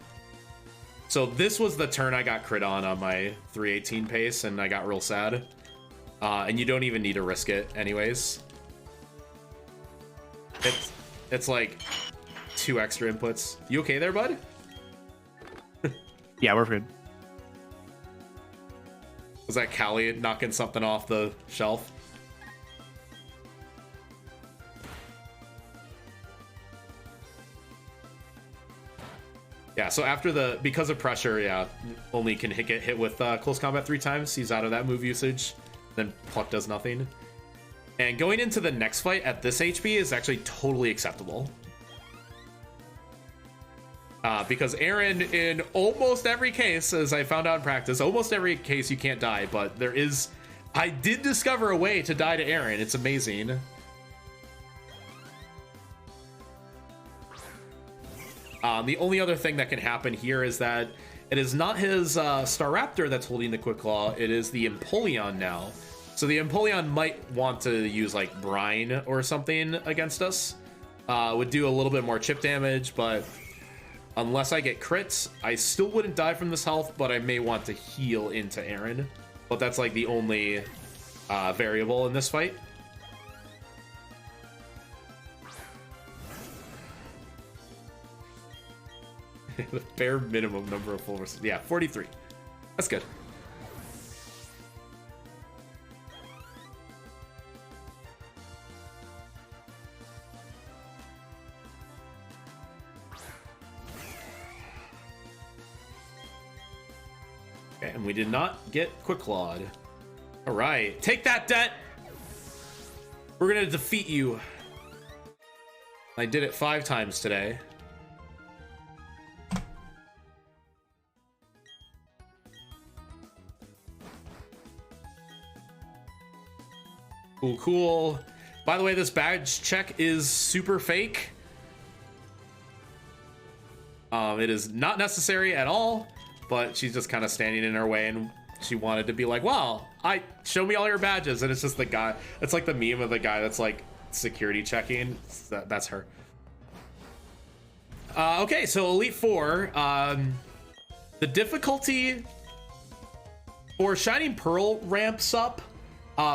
So this was the turn I got crit on my 318 pace, and I got real sad. And you don't even need to risk it anyways. It's like 2 extra inputs. You okay there, bud? Yeah, we're good. Was that Callie knocking something off the shelf? Yeah, so after because of pressure, yeah, only can get hit with close combat 3 times. He's out of that move usage. Then Pluck does nothing. And going into the next fight at this HP is actually totally acceptable. Because Aaron, in almost every case, as I found out in practice, almost every case you can't die, but there is... I did discover a way to die to Aaron. It's amazing. The only other thing that can happen here is that it is not his Staraptor that's holding the Quick Claw, it is the Empoleon now. So the Empoleon might want to use like Brine or something against us. Would do a little bit more chip damage, but unless I get crits, I still wouldn't die from this health, but I may want to heal into Aaron. But that's like the only variable in this fight. The bare minimum number of full restores. Yeah, 43. That's good. Okay, and we did not get Quick Clawed. All right, take that, Det. We're gonna defeat you. I did it 5 times today. Cool, cool. By the way, this badge check is super fake. It is not necessary at all, but she's just kind of standing in our way, and She wanted to be like, wow, show me all your badges. And it's just the guy. It's like the meme of the guy that's like security checking. That's her. Okay, so Elite Four. The difficulty for Shining Pearl ramps up.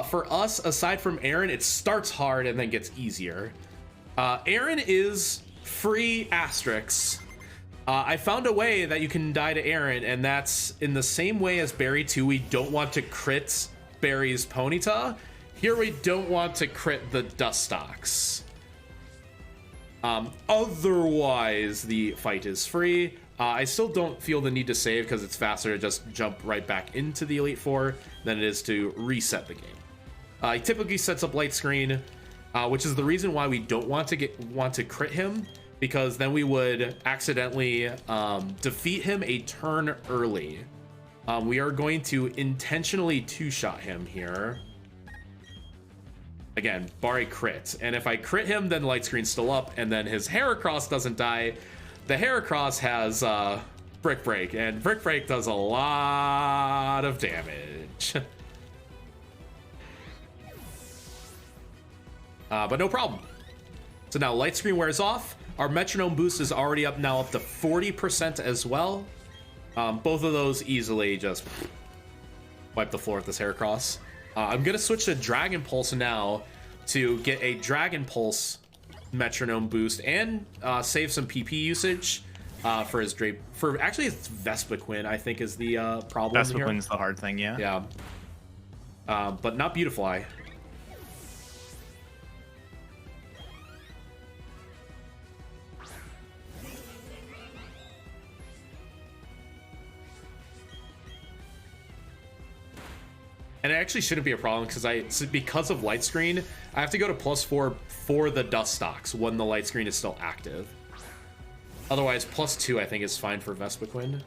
For us, aside from Aaron, it starts hard and then gets easier. Aaron is free asterisks. I found a way that you can die to Aaron, and that's in the same way as Barry 2. We don't want to crit Barry's Ponyta. Here we don't want to crit the Dustox. Otherwise, the fight is free. I still don't feel the need to save because it's faster to just jump right back into the Elite Four than it is to reset the game. He typically sets up light screen, which is the reason why we don't want to crit him, because then we would accidentally defeat him a turn early. We are going to intentionally two-shot him here. Again, bar a crit. And if I crit him, then light screen's still up, and then his Heracross doesn't die. The Heracross has Brick Break, and Brick Break does a lot of damage. But no problem. So now light screen wears off. Our metronome boost is already up now up to 40% as well. Both of those easily just wipe the floor with this Heracross. I'm going to switch to Dragon Pulse now to get a Dragon Pulse metronome boost and save some PP usage for his Drape. Actually, it's Vespiquen, I think, is the problem here. Vespiquen's the hard thing, yeah. Yeah. But not Beautifly. And it actually shouldn't be a problem because of light screen, I have to go to +4 for the Dustox when the light screen is still active. Otherwise, +2 I think is fine for Vespiquen.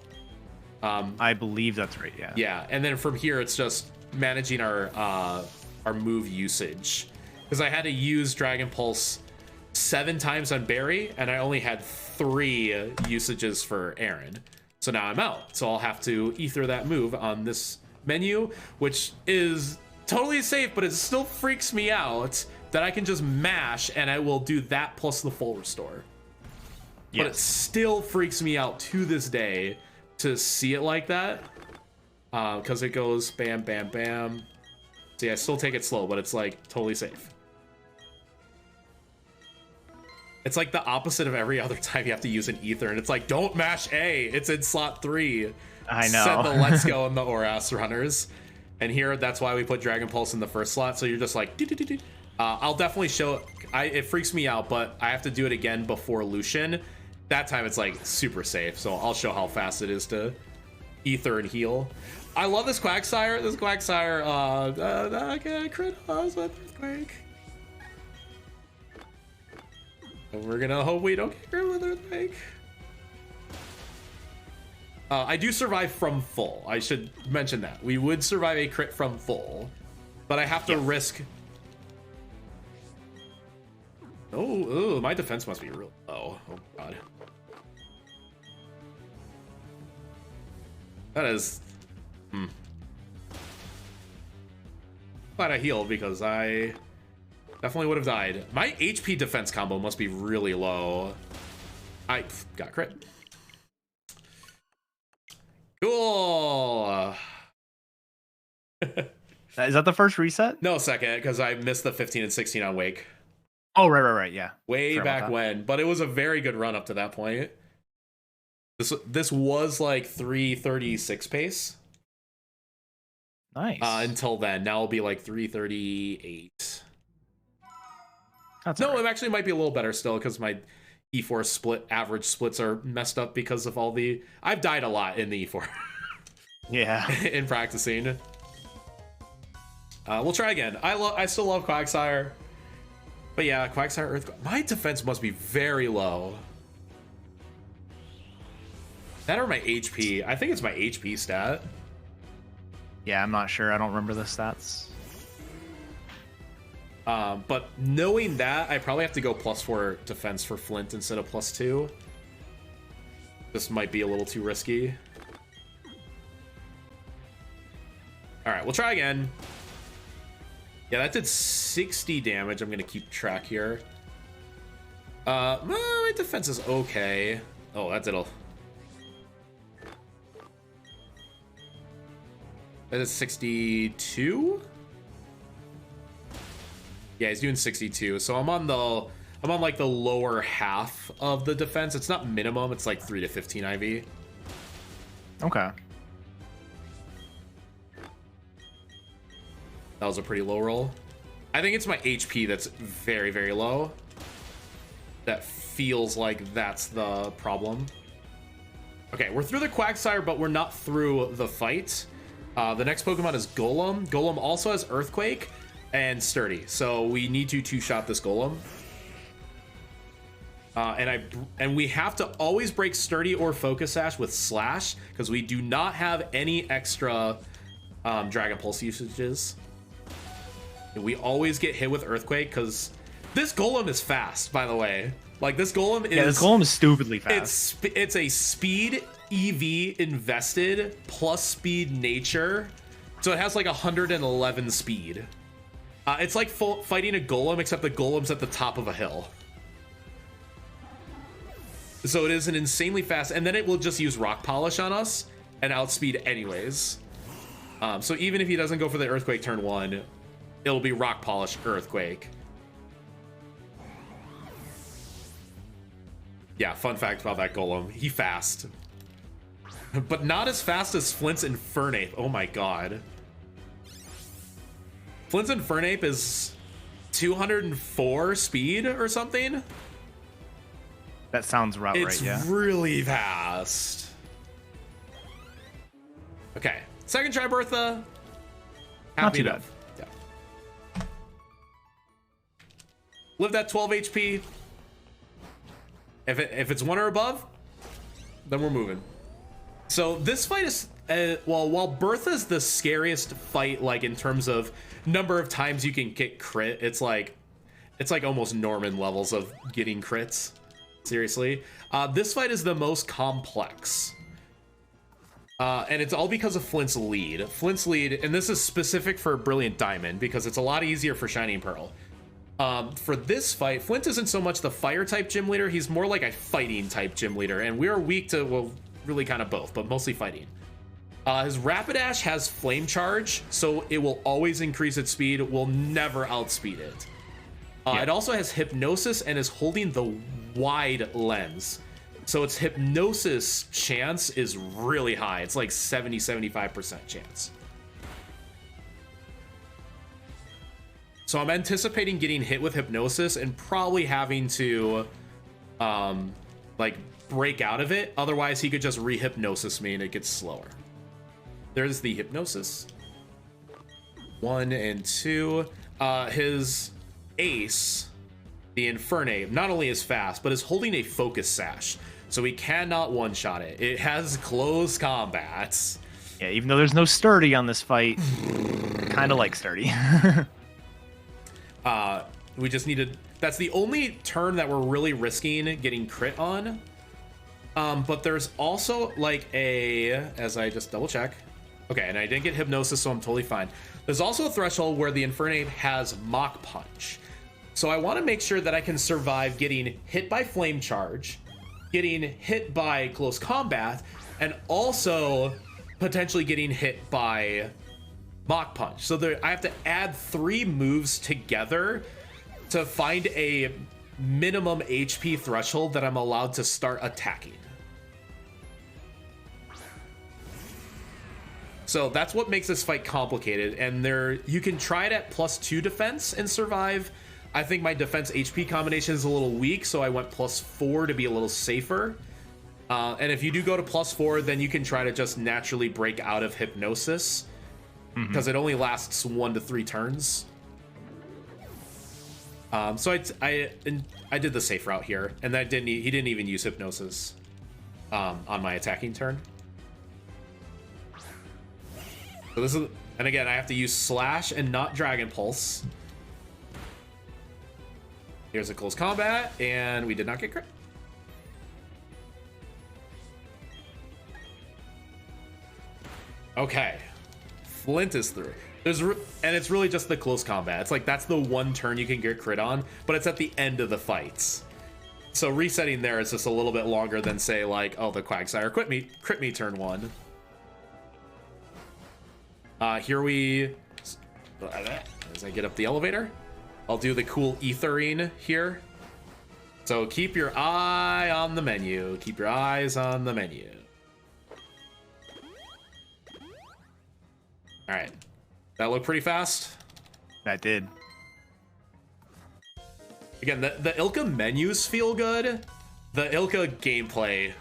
I believe that's right, yeah. Yeah, and then from here it's just managing our move usage, because I had to use Dragon Pulse 7 times on Barry, and I only had 3 usages for Aaron. So now I'm out. So I'll have to ether that move on this menu, which is totally safe, but it still freaks me out that I can just mash and I will do that plus the full restore. Yes. But it still freaks me out to this day to see it like that, because it goes bam, bam, bam. See, I still take it slow, but it's like totally safe. It's like the opposite of every other time you have to use an ether, and it's like, don't mash A, it's in slot 3. I know. Set the Let's Go and the Oras runners. And here, that's why we put Dragon Pulse in the first slot, so you're just like, I'll definitely show, it freaks me out, but I have to do it again before Lucian. That time it's like super safe, so I'll show how fast it is to ether and heal. I love this Quagsire. This Quagsire, okay, crit us with Earthquake. And we're gonna hope we don't get crit with Earthquake. I do survive from full. I should mention that. We would survive a crit from full, but I have to risk. Oh, my defense must be real low. Oh, God. That is... Glad I healed, because I definitely would have died. My HP defense combo must be really low. I got crit. Cool. Is that the first reset? No, second, because I missed the 15 and 16 on Wake. Oh, right, yeah. Way back when, but it was a very good run up to that point. This was like 336 pace. Nice. Until then, now it'll be like 338. That's no, right. it actually might be a little better still, because my E4 average splits are messed up because of all the... I've died a lot in the E4. Yeah. In practicing. We'll try again. I still love Quagsire. But yeah, Quagsire Earthquake. My defense must be very low. That or my HP. I think it's my HP stat. Yeah, I'm not sure. I don't remember the stats. But knowing that, I probably have to go +4 defense for Flint instead of +2. This might be a little too risky. All right, we'll try again. Yeah, that did 60 damage. I'm gonna keep track here. My defense is okay. Oh, that did a... That is 62? Yeah, he's doing 62. So I'm on like the lower half of the defense. It's not minimum, it's like 3 to 15 IV. Okay. That was a pretty low roll. I think it's my HP that's very, very low. That feels like that's the problem. Okay, we're through the Quagsire, but we're not through the fight. The next Pokemon is Golem. Golem also has Earthquake and Sturdy, so we need to two-shot this Golem. And we have to always break Sturdy or Focus Sash with Slash, because we do not have any extra Dragon Pulse usages. We always get hit with Earthquake, because this Golem is fast, by the way. Like, this Golem is... Yeah, this Golem is stupidly fast. It's a speed EV invested plus speed nature. So it has like 111 speed. It's like fighting a Golem, except the Golem's at the top of a hill. So it is an insanely fast... And then it will just use Rock Polish on us and outspeed anyways. So even if he doesn't go for the Earthquake turn 1... It'll be Rock Polish Earthquake. Yeah, fun fact about that Golem. He fast. But not as fast as Flint's Infernape. Oh my god. Flint's Infernape is 204 speed or something? That sounds right, yeah. It's really fast. Okay. Second try, Bertha. Not too bad. Live that 12 HP. If it's 1 or above, then we're moving. So this fight is, while Bertha's the scariest fight, like in terms of number of times you can get crit, it's like almost Norman levels of getting crits. Seriously, this fight is the most complex. And it's all because of Flint's lead. Flint's lead, and this is specific for Brilliant Diamond because it's a lot easier for Shining Pearl. For this fight, Flint isn't so much the fire type gym leader, he's more like a fighting type gym leader, and we are weak to, well, really kind of both, but mostly fighting. His Rapidash has Flame Charge, so it will always increase its speed, will never outspeed it. It also has Hypnosis and is holding the wide lens. So its Hypnosis chance is really high. It's like 70-75% chance. So I'm anticipating getting hit with Hypnosis and probably having to like break out of it. Otherwise he could just re-hypnosis me and it gets slower. There's the Hypnosis. 1 and 2. His Ace, the Infernape, not only is fast, but is holding a Focus Sash. So we cannot one-shot it. It has close combats. Yeah, even though there's no Sturdy on this fight, kind of like Sturdy. We just needed... That's the only turn that we're really risking getting crit on. But there's also like a... As I just double check. Okay, and I didn't get Hypnosis, so I'm totally fine. There's also a threshold where the Infernape has Mach Punch. So I want to make sure that I can survive getting hit by Flame Charge, getting hit by Close Combat, and also potentially getting hit by Mach Punch. So there, I have to add 3 moves together to find a minimum HP threshold that I'm allowed to start attacking. So that's what makes this fight complicated. And there, you can try it at +2 defense and survive. I think my defense HP combination is a little weak, so I went +4 to be a little safer. And if you do go to +4, then you can try to just naturally break out of Hypnosis, because it only lasts 1 to 3 turns. So I did the safe route here, and he didn't even use Hypnosis on my attacking turn. So this is, and again, I have to use Slash and not Dragon Pulse. Here's a Close Combat, and we did not get crit. Okay. Flint is through. And it's really just the close combat. It's like that's the one turn you can get crit on, but it's at the end of the fights. So resetting there is just a little bit longer than say like, oh, the Quagsire crit me turn 1. Here we, as I get up the elevator, I'll do the cool ethering here. So keep your eye on the menu. Keep your eyes on the menu. All right, that looked pretty fast. That did. Again, the Ilka menus feel good. The Ilka gameplay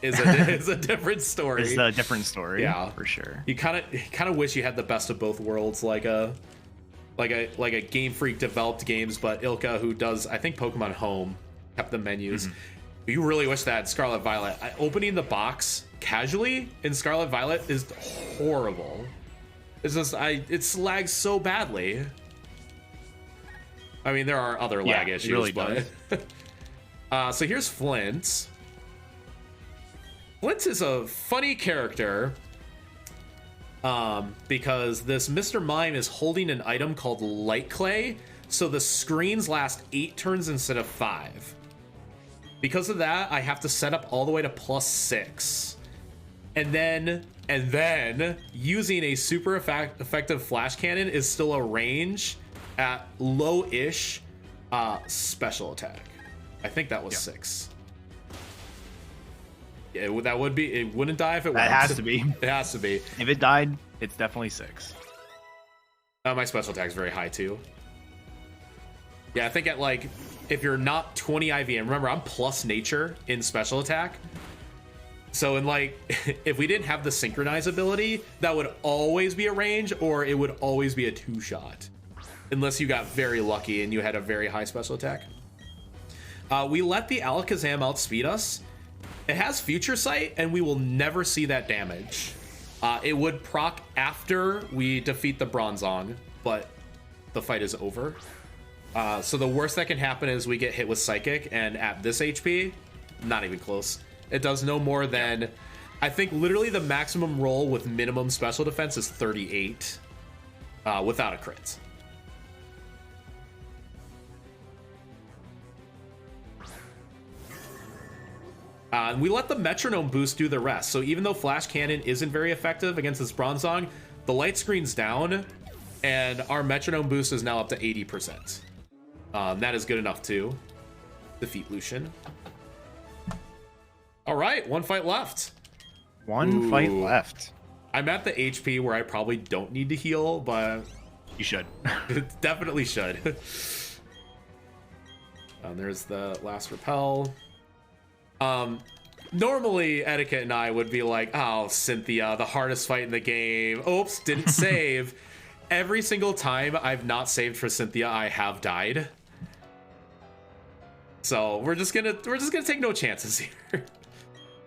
is a different story. It's a different story. Yeah, for sure. You kind of wish you had the best of both worlds, like a Game Freak developed games, but Ilka, who does I think Pokemon Home, kept the menus. Mm-hmm. You really wish that Scarlet Violet. Opening the box casually in Scarlet Violet is horrible. It's just it lags so badly. I mean, there are other lag issues, really but so here's Flint. Flint is a funny character because this Mr. Mime is holding an item called Light Clay, so the screens last 8 turns instead of 5. Because of that, I have to set up all the way to +6. And then using a super effective flash cannon is still a range at low-ish special attack. I think that was 6. Yeah, that would be. It wouldn't die if it was. It has to be. It has to be. If it died, it's definitely 6. My special attack is very high too. Yeah, I think at like if you're not 20 IV, and remember I'm plus nature in special attack. So in like, if we didn't have the synchronize ability, that would always be a range, or it would always be a 2-shot, unless you got very lucky and you had a very high special attack. We let the Alakazam outspeed us. It has Future Sight, and we will never see that damage. It would proc after we defeat the Bronzong, but the fight is over. So the worst that can happen is we get hit with Psychic, and at this HP, not even close. It does no more than, I think literally the maximum roll with minimum special defense is 38 without a crit. And we let the Metronome boost do the rest. So even though Flash Cannon isn't very effective against this Bronzong, the light screen's down, and our Metronome boost is now up to 80%. That is good enough to defeat Lucian. All right, 1 fight left. One fight left. I'm at the HP where I probably don't need to heal, but You should. definitely should. There's the last repel. Normally Etiquette and I would be like, oh, Cynthia, the hardest fight in the game. Oops, didn't save. Every single time I've not saved for Cynthia, I have died. So we're just gonna take no chances here.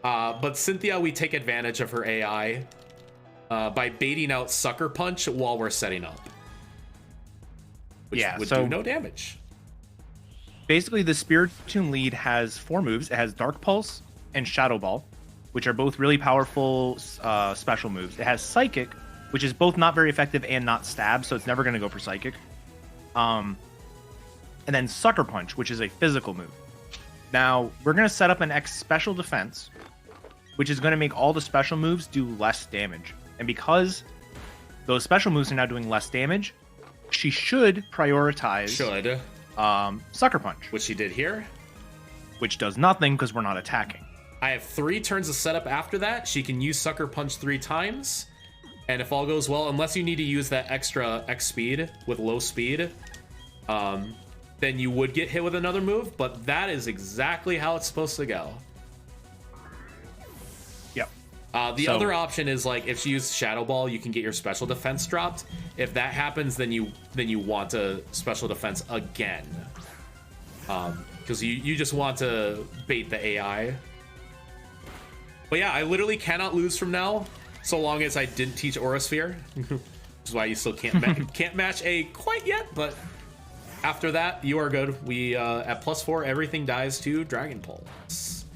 But Cynthia, we take advantage of her AI by baiting out Sucker Punch while we're setting up, which would do no damage. Basically, the Spiritomb lead has 4 moves. It has Dark Pulse and Shadow Ball, which are both really powerful special moves. It has Psychic, which is both not very effective and not stab, so it's never going to go for Psychic. And then Sucker Punch, which is a physical move. Now, we're going to set up an X special defense, which is going to make all the special moves do less damage. And because those special moves are now doing less damage, she should prioritize Sucker Punch, which she did here, which does nothing because we're not attacking. I have 3 turns of setup after that. She can use Sucker Punch 3 times, and if all goes well, unless you need to use that extra X speed with low speed, then you would get hit with another move, but that is exactly how it's supposed to go. Yep. The other option is like if she uses Shadow Ball, you can get your special defense dropped. If that happens, then you want a special defense again, because you just want to bait the AI. But yeah, I literally cannot lose from now, so long as I didn't teach Aura Sphere, which is why you still can't match A quite yet. But after that, you are good. We at +4, everything dies to Dragon Pulse,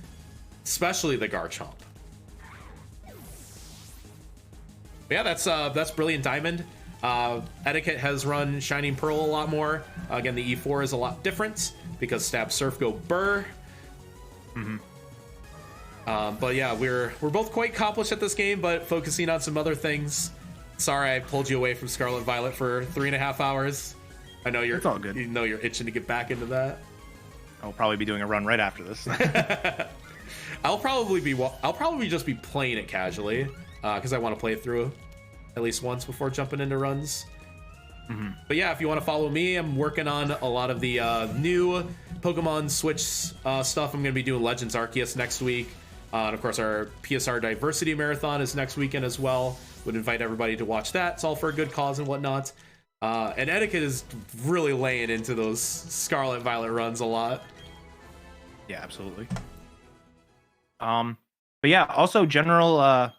especially the Garchomp. Yeah, that's Brilliant Diamond. Etiquette has run Shining Pearl a lot more. Again, the E4 is a lot different because Stab Surf go Burr. But yeah, we're both quite accomplished at this game, but focusing on some other things. Sorry, I pulled you away from Scarlet Violet for 3.5 hours. I know It's all good. You know you're itching to get back into that. I'll probably be doing a run right after this. I'll probably just be playing it casually because I want to play it through at least once before jumping into runs. But yeah, if you want to follow me, I'm working on a lot of the new Pokemon Switch stuff. I'm going to be doing Legends Arceus next week. And of course, our PSR Diversity Marathon is next weekend as well. Would invite everybody to watch that. It's all for a good cause and whatnot. And Etiquette is really laying into those Scarlet Violet runs a lot. Yeah, absolutely. But yeah, also general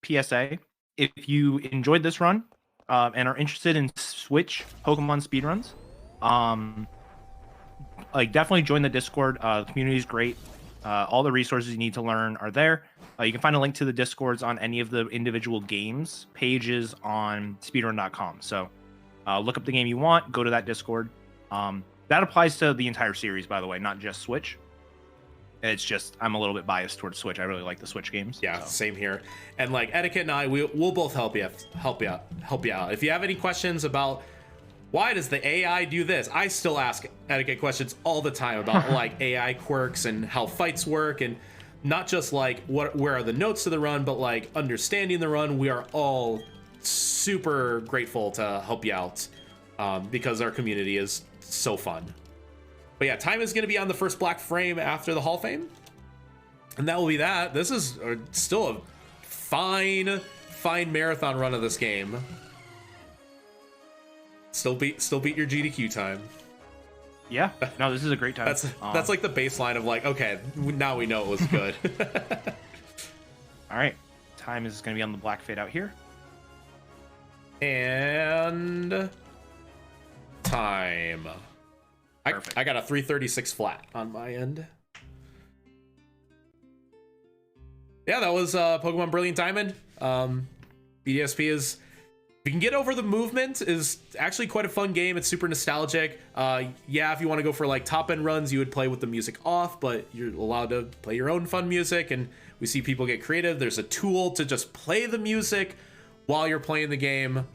PSA. If you enjoyed this run and are interested in Switch Pokemon speedruns, like definitely join the Discord. The community is great. All the resources you need to learn are there. You can find a link to the Discords on any of the individual games pages on speedrun.com. So look up the game you want, go to that Discord. That applies to the entire series, by the way, not just Switch. It's just I'm a little bit biased towards Switch. I really like the Switch games. Yeah, so. Same here. And like Etiquette and I, we'll both help you out. If you have any questions about why does the AI do this, I still ask Etiquette questions all the time about like AI quirks and how fights work, and not just like where are the notes to the run, but like understanding the run. We are all super grateful to help you out because our community is so fun. But yeah, time is going to be on the first black frame after the Hall of Fame. And that will be that. This is still a fine marathon run of this game. Still beat your GDQ time. Yeah, no, this is a great time. That's like the baseline of like, okay, now we know it was good. All right, time is going to be on the black fade out here. And time. Perfect. I got a 336 flat on my end. Yeah, that was Pokemon Brilliant Diamond. BDSP is, if you can get over the movement, is actually quite a fun game. It's super nostalgic. Yeah, if you want to go for like top end runs, you would play with the music off, but you're allowed to play your own fun music. And we see people get creative. There's a tool to just play the music while you're playing the game.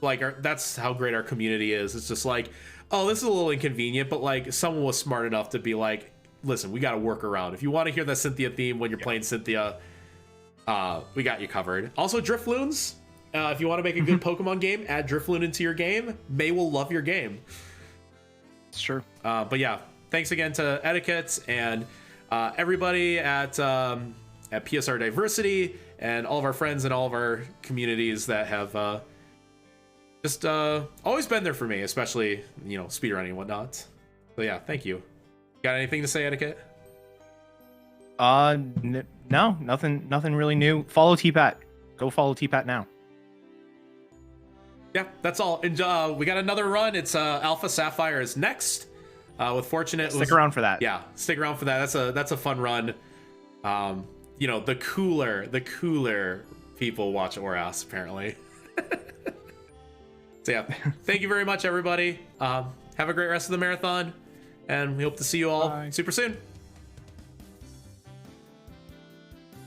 That's how great our community is. It's just like, oh, this is a little inconvenient, but like someone was smart enough to be like, listen, we got to work around. If you want to hear the Cynthia theme when you're playing Cynthia, we got you covered. Also, Drifloons. If you want to make a good Pokemon game, add Drifloon into your game. May will love your game. It's true. But yeah, thanks again to Etiquette and everybody at PSR Diversity and all of our friends and all of our communities that have just always been there for me, especially, you know, speedrunning and whatnot. So yeah, thank you. Got anything to say, Etiquette? No, nothing really new. Follow T-Pat. Go follow T-Pat now. Yeah, that's all. And we got another run. It's Alpha Sapphire is next. With Fortunate. Stick around for that. Yeah, stick around for that. That's a fun run. You know, the cooler people watch Oras apparently. So yeah, thank you very much, everybody. Have a great rest of the marathon, and we hope to see you all super soon.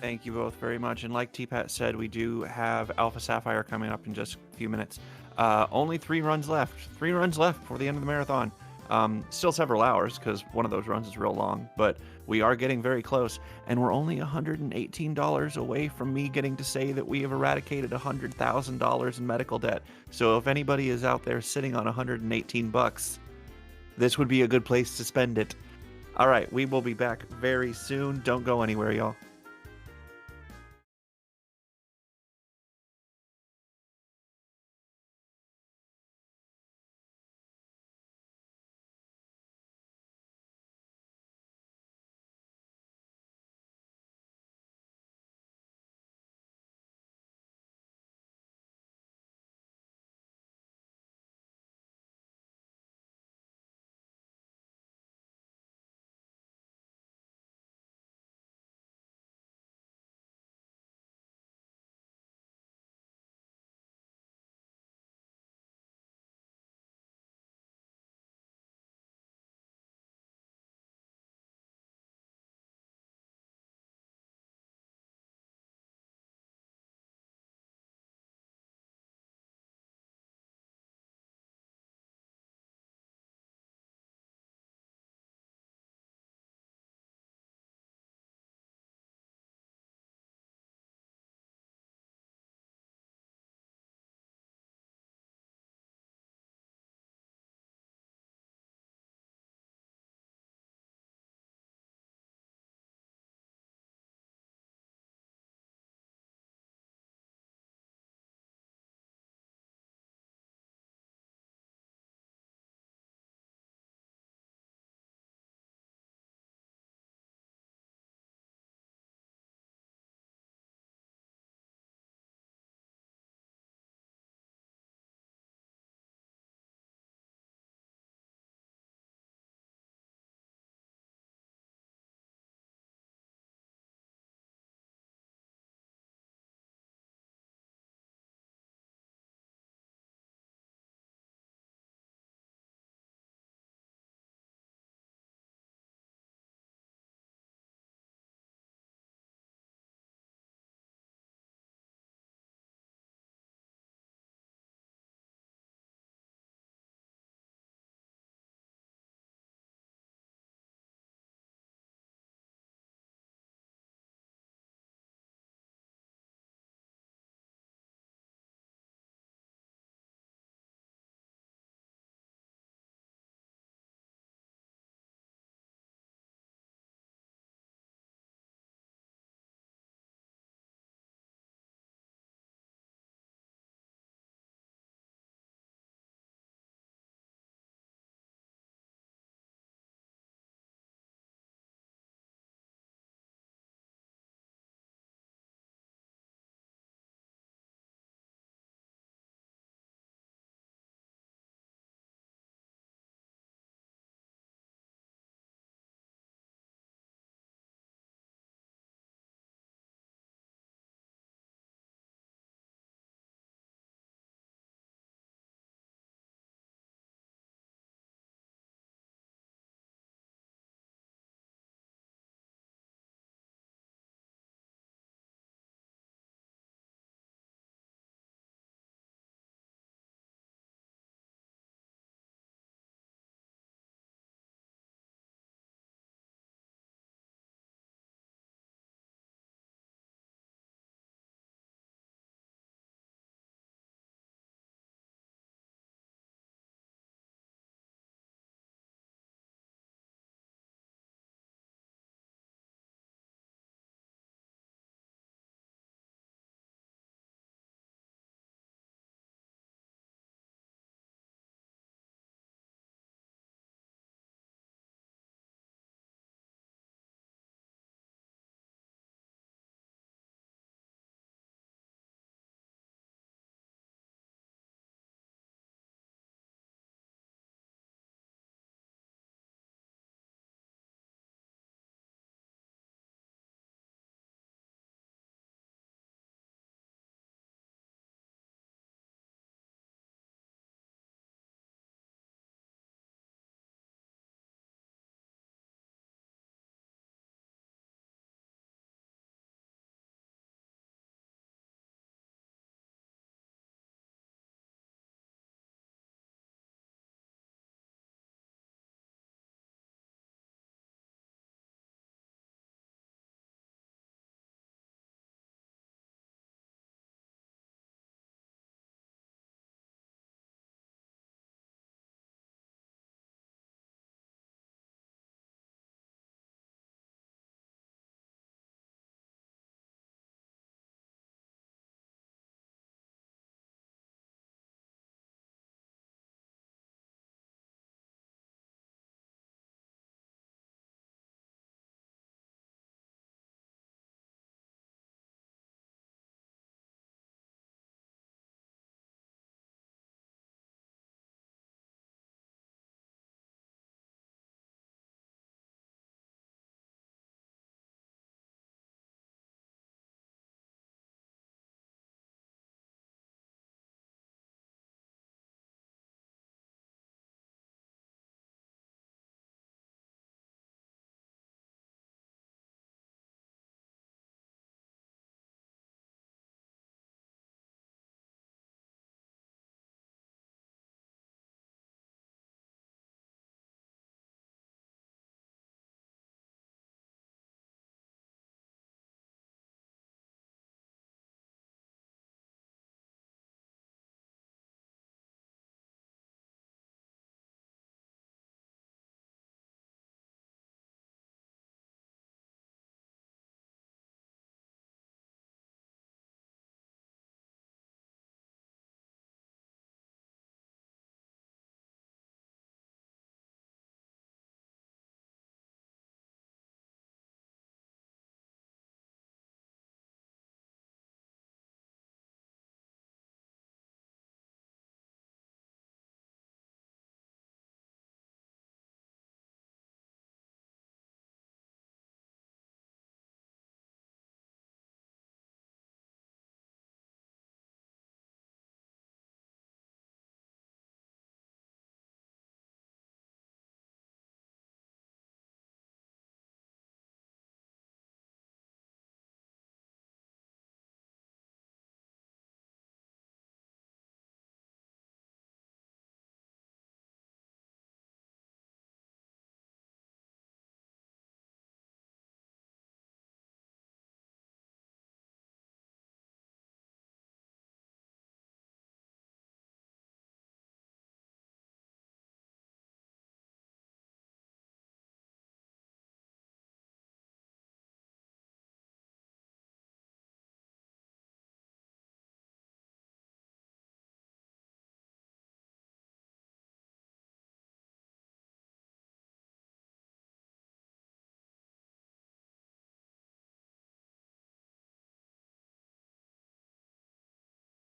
Thank you both very much. And like T-Pat said, we do have Alpha Sapphire coming up in just a few minutes. Only 3 runs left. 3 runs left before the end of the marathon. Still several hours because one of those runs is real long, but we are getting very close, and we're only $118 away from me getting to say that we have eradicated $100,000 in medical debt. So if anybody is out there sitting on $118, this would be a good place to spend it. All right, we will be back very soon. Don't go anywhere, y'all.